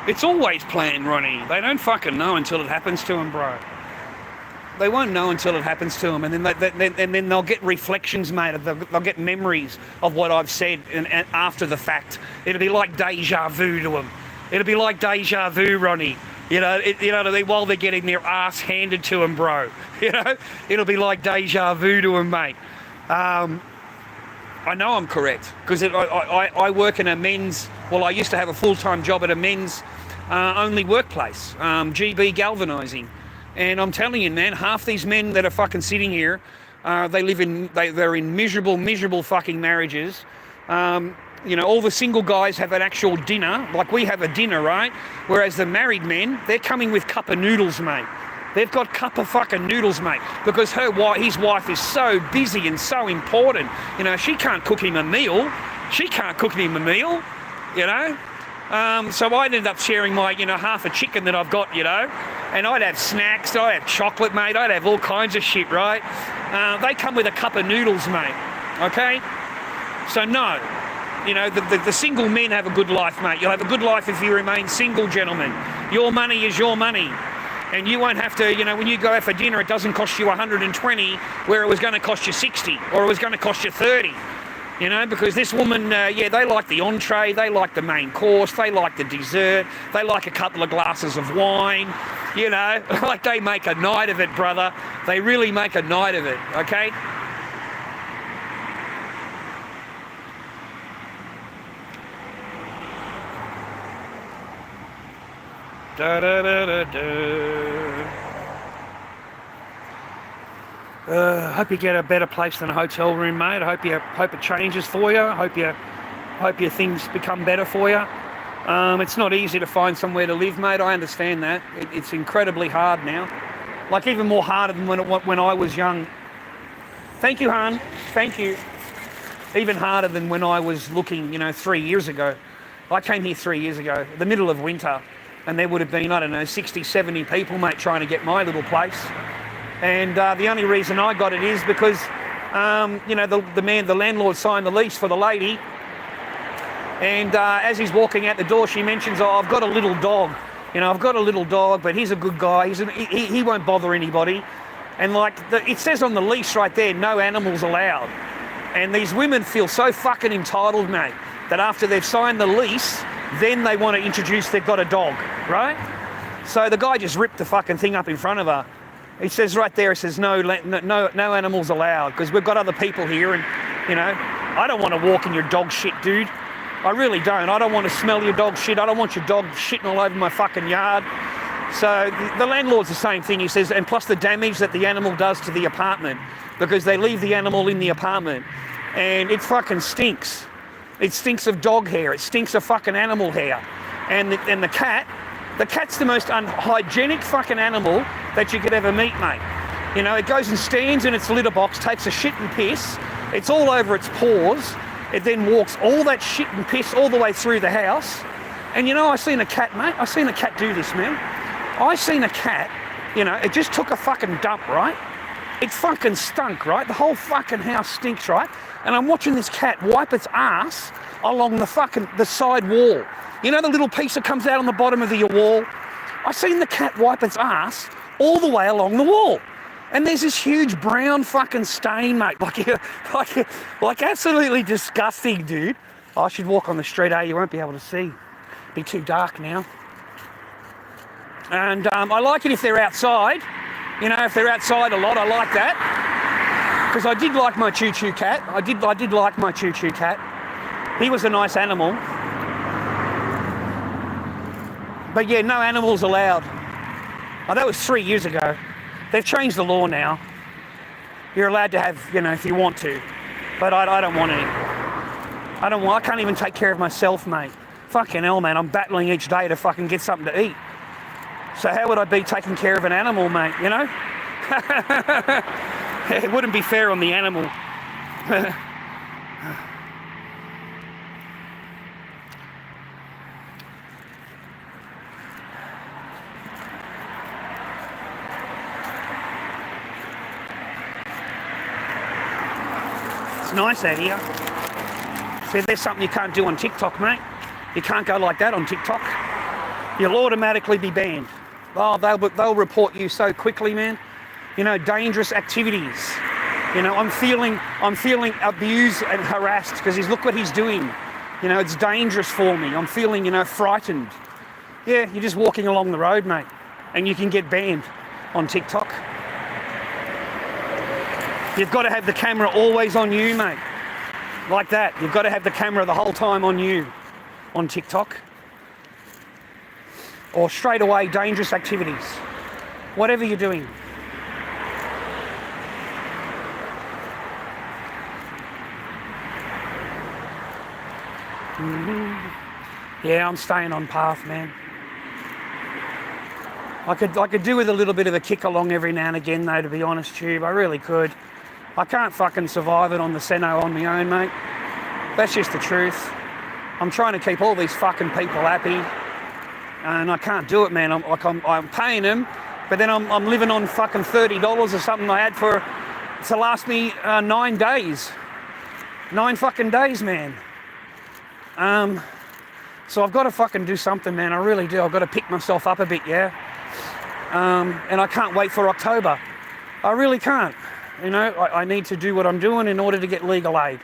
It's always planned, Ronnie. They don't fucking know until it happens to them, bro. They won't know until it happens to them, and then they'll get reflections, mate. They'll get memories of what I've said, and after the fact, it'll be like deja vu to them. It'll be like deja vu, Ronnie. You know, while they're getting their ass handed to them, bro. You know, it'll be like deja vu to them, mate. I know I'm correct because I work in a men's. Well, I used to have a full-time job at a men's only workplace, GB Galvanizing. And I'm telling you, man, half these men that are fucking sitting here, they're in miserable fucking marriages. You know, all the single guys have an actual dinner, like we have a dinner, right? Whereas the married men, they're coming with cup of noodles, mate. They've got cup of fucking noodles, mate, because his wife is so busy and so important. You know, she can't cook him a meal. You know? So I'd end up sharing my, half a chicken that I've got, and I'd have snacks, I'd have chocolate, mate, I'd have all kinds of shit, right? They come with a cup of noodles, mate, okay? So no, the single men have a good life, mate. You'll have a good life if you remain single, gentlemen. Your money is your money. And you won't have to, when you go out for dinner, it doesn't cost you 120 where it was going to cost you 60 or it was going to cost you 30. Because this woman, they like the entree, they like the main course, they like the dessert, they like a couple of glasses of wine, like they make a night of it, brother. They really make a night of it, okay? Da da da da da. Hope you get a better place than a hotel room, mate. I hope it changes for you. I hope your things become better for you. It's not easy to find somewhere to live, mate. I understand that. It's incredibly hard now. Like even more harder than when I was young. Thank you, hon. Thank you. Even harder than when I was looking, 3 years ago. I came here 3 years ago, the middle of winter, and there would have been, 60, 70 people, mate, trying to get my little place. And the only reason I got it is because, the landlord signed the lease for the lady. And as he's walking out the door, she mentions, oh, I've got a little dog. I've got a little dog, but he's a good guy. He won't bother anybody. And it says on the lease right there, no animals allowed. And these women feel so fucking entitled, mate, that after they've signed the lease, then they want to introduce they've got a dog, right? So the guy just ripped the fucking thing up in front of her. He says right there, it says no animals allowed, because we've got other people here, and I don't want to walk in your dog shit, dude. I really don't. I don't want to smell your dog shit. I don't want your dog shitting all over my fucking yard. So the landlord's the same thing. He says, and plus the damage that the animal does to the apartment, because they leave the animal in the apartment, and it fucking stinks. It stinks of dog hair. It stinks of fucking animal hair. And the cat, The cat's the most unhygienic fucking animal that you could ever meet, mate. You know, it goes and stands in its litter box, takes a shit and piss. It's all over its paws. It then walks all that shit and piss all the way through the house. And you know, I seen a cat, mate. I seen a cat do this, man. I seen a cat, you know, it just took a fucking dump, right? It fucking stunk, right? The whole fucking house stinks, right? And I'm watching this cat wipe its ass along the side wall. You know the little piece that comes out on the bottom of your wall? I seen the cat wipe its ass all the way along the wall. And there's this huge brown fucking stain, mate. Like absolutely disgusting, dude. I should walk on the street, you won't be able to see. Be too dark now. And I like it if they're outside. You know, if they're outside a lot, I like that. Because I did like my choo-choo cat. I did like my choo-choo cat. He was a nice animal. But yeah, no animals allowed. Oh, that was 3 years ago. They've changed the law now. You're allowed to have, you know, if you want to. But I don't want any. I can't even take care of myself, mate. Fucking hell, man. I'm battling each day to fucking get something to eat. So how would I be taking care of an animal, mate, you know? It wouldn't be fair on the animal. It's nice out here. See, there's something you can't do on TikTok, mate. You can't go like that on TikTok. You'll automatically be banned. Oh, they'll report you so quickly, man. You know, dangerous activities. You know, I'm feeling abused and harassed because look what he's doing. You know, it's dangerous for me. I'm feeling, you know, frightened. Yeah, you're just walking along the road, mate, and you can get banned on TikTok. You've got to have the camera always on you, mate. Like that. You've got to have the camera the whole time on you on TikTok. Or straight away, dangerous activities. Whatever you're doing. Yeah, I'm staying on path, man. I could do with a little bit of a kick along every now and again, though, to be honest, Tube. I really could. I can't fucking survive it on the Seno on my own, mate. That's just the truth. I'm trying to keep all these fucking people happy. And I can't do it, man. I'm paying them, but then I'm living on fucking $30 or something I had to last me 9 days. 9 fucking days, man. So I've got to fucking do something, man. I really do. I've got to pick myself up a bit, yeah. And I can't wait for October. I really can't. You know, I need to do what I'm doing in order to get legal aid.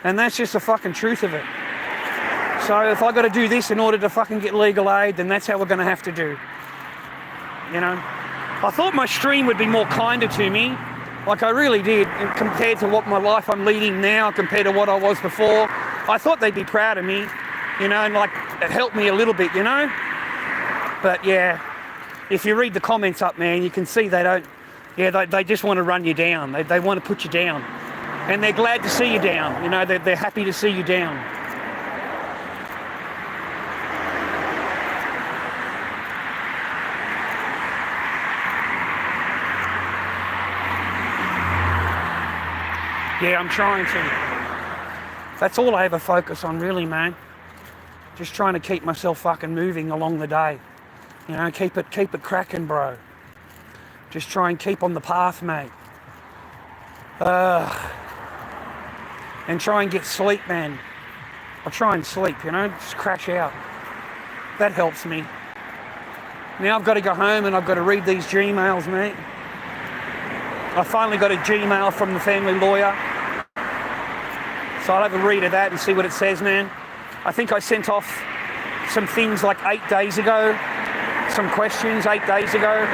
And that's just the fucking truth of it. So if I got to do this in order to fucking get legal aid, then that's how we're going to have to do. You know, I thought my stream would be more kinder to me. Like I really did, compared to what my life I'm leading now, compared to what I was before. I thought they'd be proud of me, you know, and like it helped me a little bit, you know. But yeah, if you read the comments up, man, you can see they don't. Yeah, they just want to run you down. They want to put you down. And they're glad to see you down. You know, they're happy to see you down. Yeah, I'm trying to. That's all I ever focus on, really, man. Just trying to keep myself fucking moving along the day. You know, keep it cracking, bro. Just try and keep on the path, mate. And try and get sleep, man. I try and sleep, you know, just crash out. That helps me. Now I've got to go home and I've got to read these Gmails, mate. I finally got a Gmail from the family lawyer. So I'll have a read of that and see what it says, man. I think I sent off some things like 8 days ago. Some questions 8 days ago.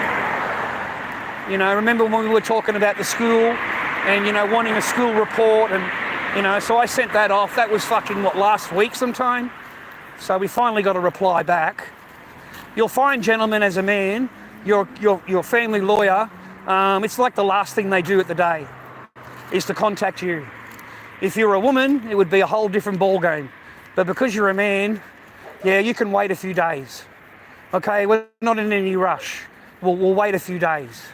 You know, remember when we were talking about the school and, you know, wanting a school report and, you know, so I sent that off. That was fucking, last week sometime? So we finally got a reply back. You'll find, gentlemen, as a man, your family lawyer, it's like the last thing they do at the day is to contact you. If you're a woman, it would be a whole different ball game. But because you're a man, yeah, you can wait a few days. Okay, we're not in any rush. We'll wait a few days.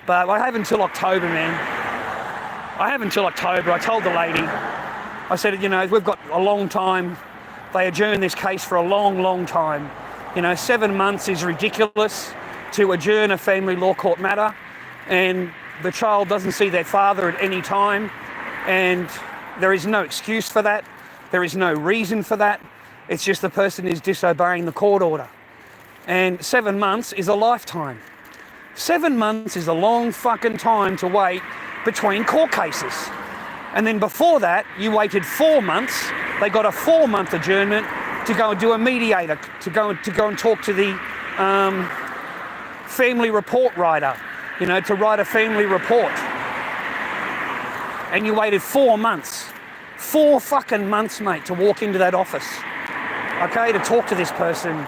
But I have until October, man. I have until October. I told the lady, I said, you know, we've got a long time. They adjourn this case for a long, long time. You know, 7 months is ridiculous to adjourn a family law court matter, and the child doesn't see their father at any time, and there is no excuse for that. There is no reason for that. It's just the person is disobeying the court order. And 7 months is a lifetime. 7 months is a long fucking time to wait between court cases. And then before that, you waited 4 months. They got a 4-month adjournment to go and do a mediator, to go and talk to the family report writer, you know, to write a family report. And you waited 4 months. 4 fucking months, mate, to walk into that office, okay, to talk to this person.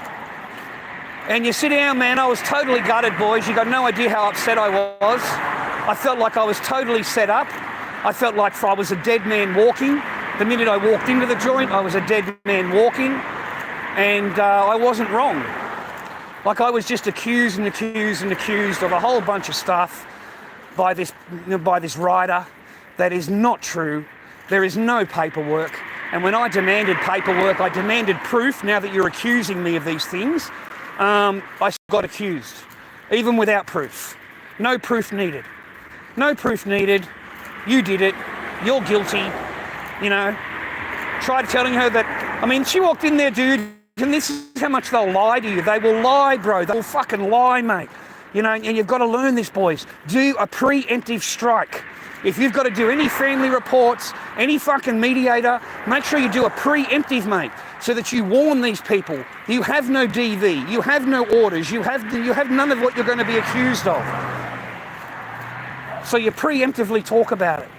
And you sit down, man, I was totally gutted, boys. You got no idea how upset I was. I felt like I was totally set up. I felt like I was a dead man walking. The minute I walked into the joint, I was a dead man walking. And I wasn't wrong. Like, I was just accused and accused and accused of a whole bunch of stuff by this writer that is not true. There is no paperwork. And when I demanded paperwork, I demanded proof. Now that you're accusing me of these things, I got accused, even without proof. No proof needed. No proof needed. You did it. You're guilty. You know, tried telling her that, I mean, she walked in there, dude, and this is how much they'll lie to you. They will lie, bro. They will fucking lie, mate. You know, and you've got to learn this, boys. Do a preemptive strike. If you've got to do any family reports, any fucking mediator, make sure you do a preemptive, mate, so that you warn these people. You have no DV, you have no orders, you have none of what you're going to be accused of. So you preemptively talk about it.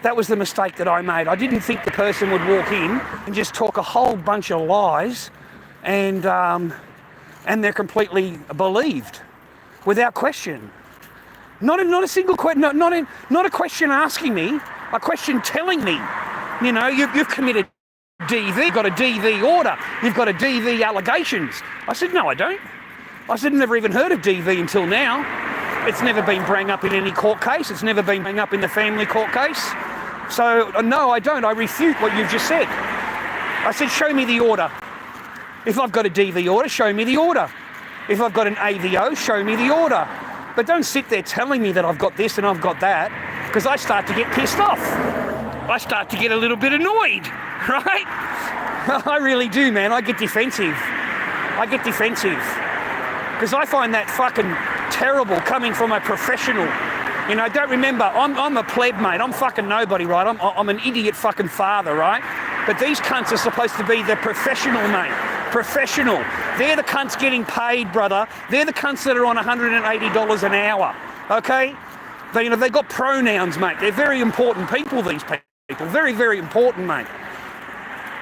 That was the mistake that I made. I didn't think the person would walk in and just talk a whole bunch of lies, and they're completely believed without question. Not a single question, not a question asking me, a question telling me, you know, you've committed DV, you've got a DV order, you've got a DV allegations. I said, no, I don't. I said, never even heard of DV until now. It's never been brought up in any court case. It's never been brought up in the family court case. So, no, I don't. I refute what you've just said. I said, show me the order. If I've got a DV order, show me the order. If I've got an AVO, show me the order. But don't sit there telling me that I've got this and I've got that, because I start to get pissed off. I start to get a little bit annoyed, right? I really do, man. I get defensive. Because I find that fucking terrible coming from a professional. You know, don't remember, I'm a pleb, mate. I'm fucking nobody, right? I'm an idiot fucking father, right? But these cunts are supposed to be the professional, mate. Professional. They're the cunts getting paid, brother. They're the cunts that are on $180 an hour, okay? They, you know, they've got pronouns, mate. They're very important people, these people. Very, very important, mate.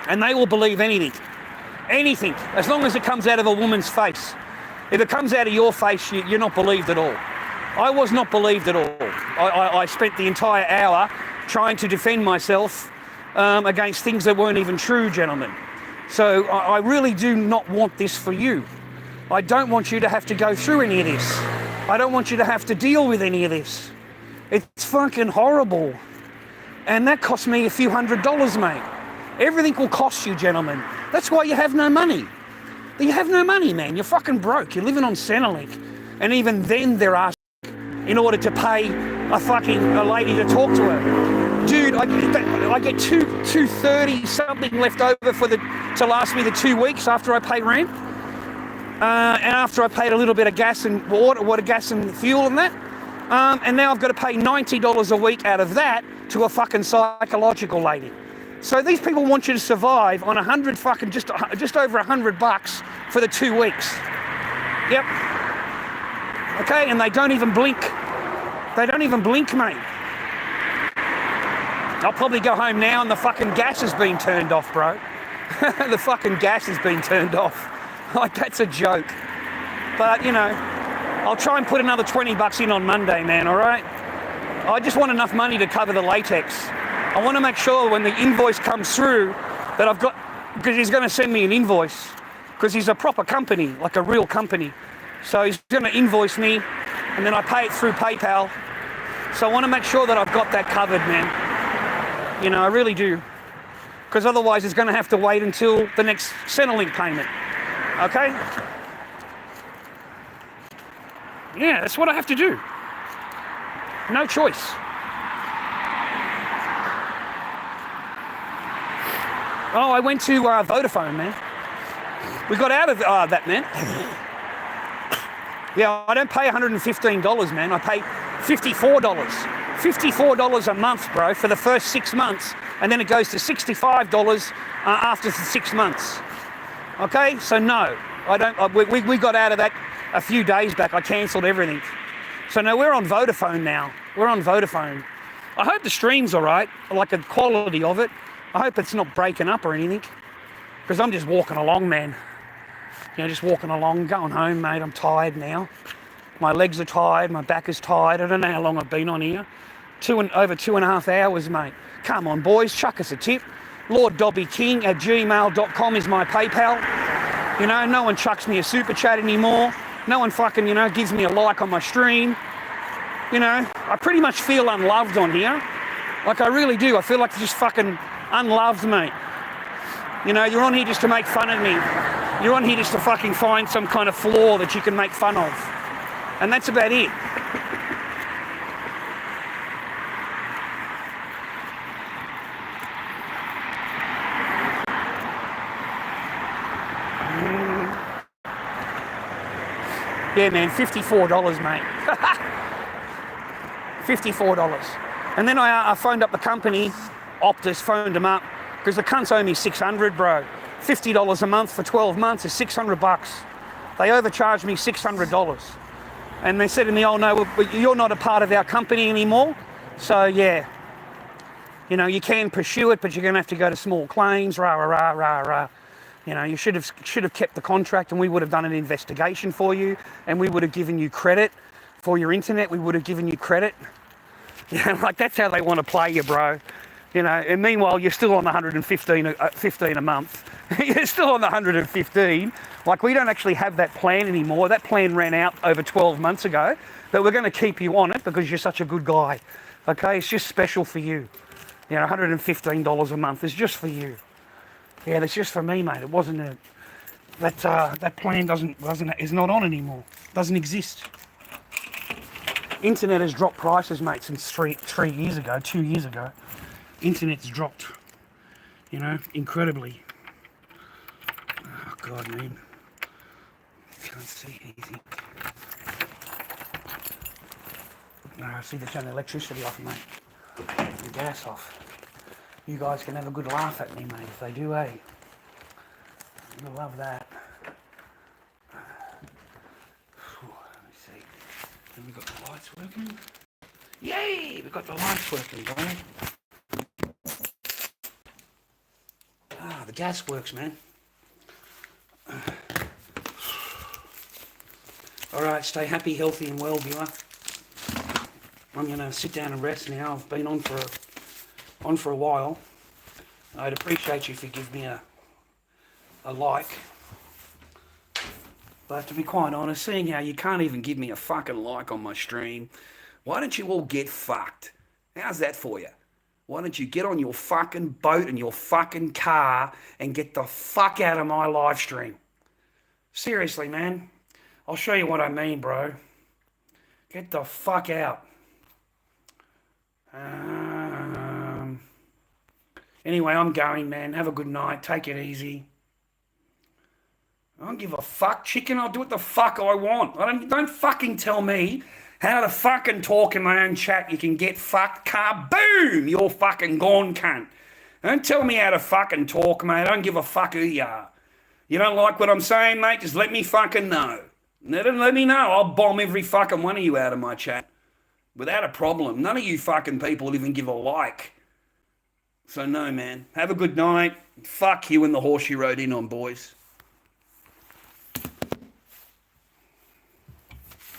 And they will believe anything. Anything, as long as it comes out of a woman's face. If it comes out of your face, you're not believed at all. I was not believed at all. I spent the entire hour trying to defend myself against things that weren't even true, gentlemen. So I really do not want this for you. I don't want you to have to go through any of this. I don't want you to have to deal with any of this. It's fucking horrible. And that cost me a few $100s, mate. Everything will cost you, gentlemen. That's why you have no money. You have no money, man. You're fucking broke. You're living on Centrelink. And even then they're asking in order to pay a lady to talk to her. Dude, I get $230 something left over to last me the 2 weeks after I pay rent. And after I paid a little bit of gas and water, gas and fuel and that. And now I've got to pay $90 a week out of that to a fucking psychological lady. So these people want you to survive on just over $100 for the 2 weeks. Yep. Okay, and they don't even blink. They don't even blink, mate. I'll probably go home now and the fucking gas has been turned off, bro. The fucking gas has been turned off. Like, that's a joke. But, you know, I'll try and put another $20 in on Monday, man, all right? I just want enough money to cover the latex. I want to make sure when the invoice comes through that I've got, because he's going to send me an invoice. because he's a proper company, like a real company. So he's going to invoice me, and then I pay it through PayPal. So I want to make sure that I've got that covered, man. You know, I really do. Because otherwise it's going to have to wait until the next Centrelink payment. Okay? Yeah, that's what I have to do. No choice. Oh, I went to Vodafone, man. We got out of that, man. Yeah, I don't pay $115, man. I pay $54. $54 a month, bro, for the first 6 months. And then it goes to $65 after the 6 months. Okay, so no, I don't. We got out of that a few days back. I cancelled everything. So no, we're on Vodafone now. We're on Vodafone. I hope the stream's all right, like the quality of it. I hope it's not breaking up or anything, because I'm just walking along, man. You know, just walking along, going home, mate. I'm tired now. My legs are tired. My back is tired. I don't know how long I've been on here. Over 2.5 hours, mate. Come on, boys, chuck us a tip. lorddobbyking@gmail.com is my PayPal. You know, no one chucks me a super chat anymore. No one fucking, you know, gives me a like on my stream. You know, I pretty much feel unloved on here. Like, I really do. I feel like just fucking unloved, mate. You know, you're on here just to make fun of me. You're on here just to fucking find some kind of flaw that you can make fun of. And that's about it. Yeah, man, $54, mate. $54. And then I phoned up the company, Optus, phoned them up, because the cunts owe me $600, bro. $50 a month for 12 months is $600. They overcharged me $600. And they said to me, oh no, you're not a part of our company anymore. So yeah, you know, you can pursue it, but you're going to have to go to small claims, rah, rah, rah, rah, rah. You know, you should have kept the contract, and we would have done an investigation for you, and we would have given you credit for your internet. We would have given you credit. You know, like, that's how they want to play you, bro. You know, and meanwhile, you're still on the 15 a month. You're still on the 115. Like, we don't actually have that plan anymore. That plan ran out over 12 months ago, but we're going to keep you on it because you're such a good guy. Okay, it's just special for you. You know, $115 a month is just for you. Yeah, that's just for me, mate. It wasn't that plan is not on anymore. Doesn't exist. Internet has dropped prices, mate, since 2 years ago. Internet's dropped, you know, incredibly. Oh God, man. Can't see anything. No, I see they turn the electricity off, mate. The gas off. You guys can have a good laugh at me, mate, if they do, eh? I love that. Let me see. Have we got the lights working? Yay! We've got the lights working, bro. Ah, the gas works, man. Alright, stay happy, healthy and well, viewer. I'm going to sit down and rest now. I've been on for a while. I'd appreciate you if you give me a like. But to be quite honest, seeing how you can't even give me a fucking like on my stream, why don't you all get fucked? How's that for you? Why don't you get on your fucking boat and your fucking car and get the fuck out of my live stream? Seriously, man. I'll show you what I mean, bro. Get the fuck out. Anyway, I'm going, man. Have a good night. Take it easy. I don't give a fuck, chicken. I'll do what the fuck I want. Don't fucking tell me how to fucking talk in my own chat. You can get fucked. Kaboom! You're fucking gone, cunt. Don't tell me how to fucking talk, mate. I don't give a fuck who you are. You don't like what I'm saying, mate? Just let me fucking know. Let me know. I'll bomb every fucking one of you out of my chat. Without a problem. None of you fucking people will even give a like. So no, man. Have a good night. Fuck you and the horse you rode in on, boys.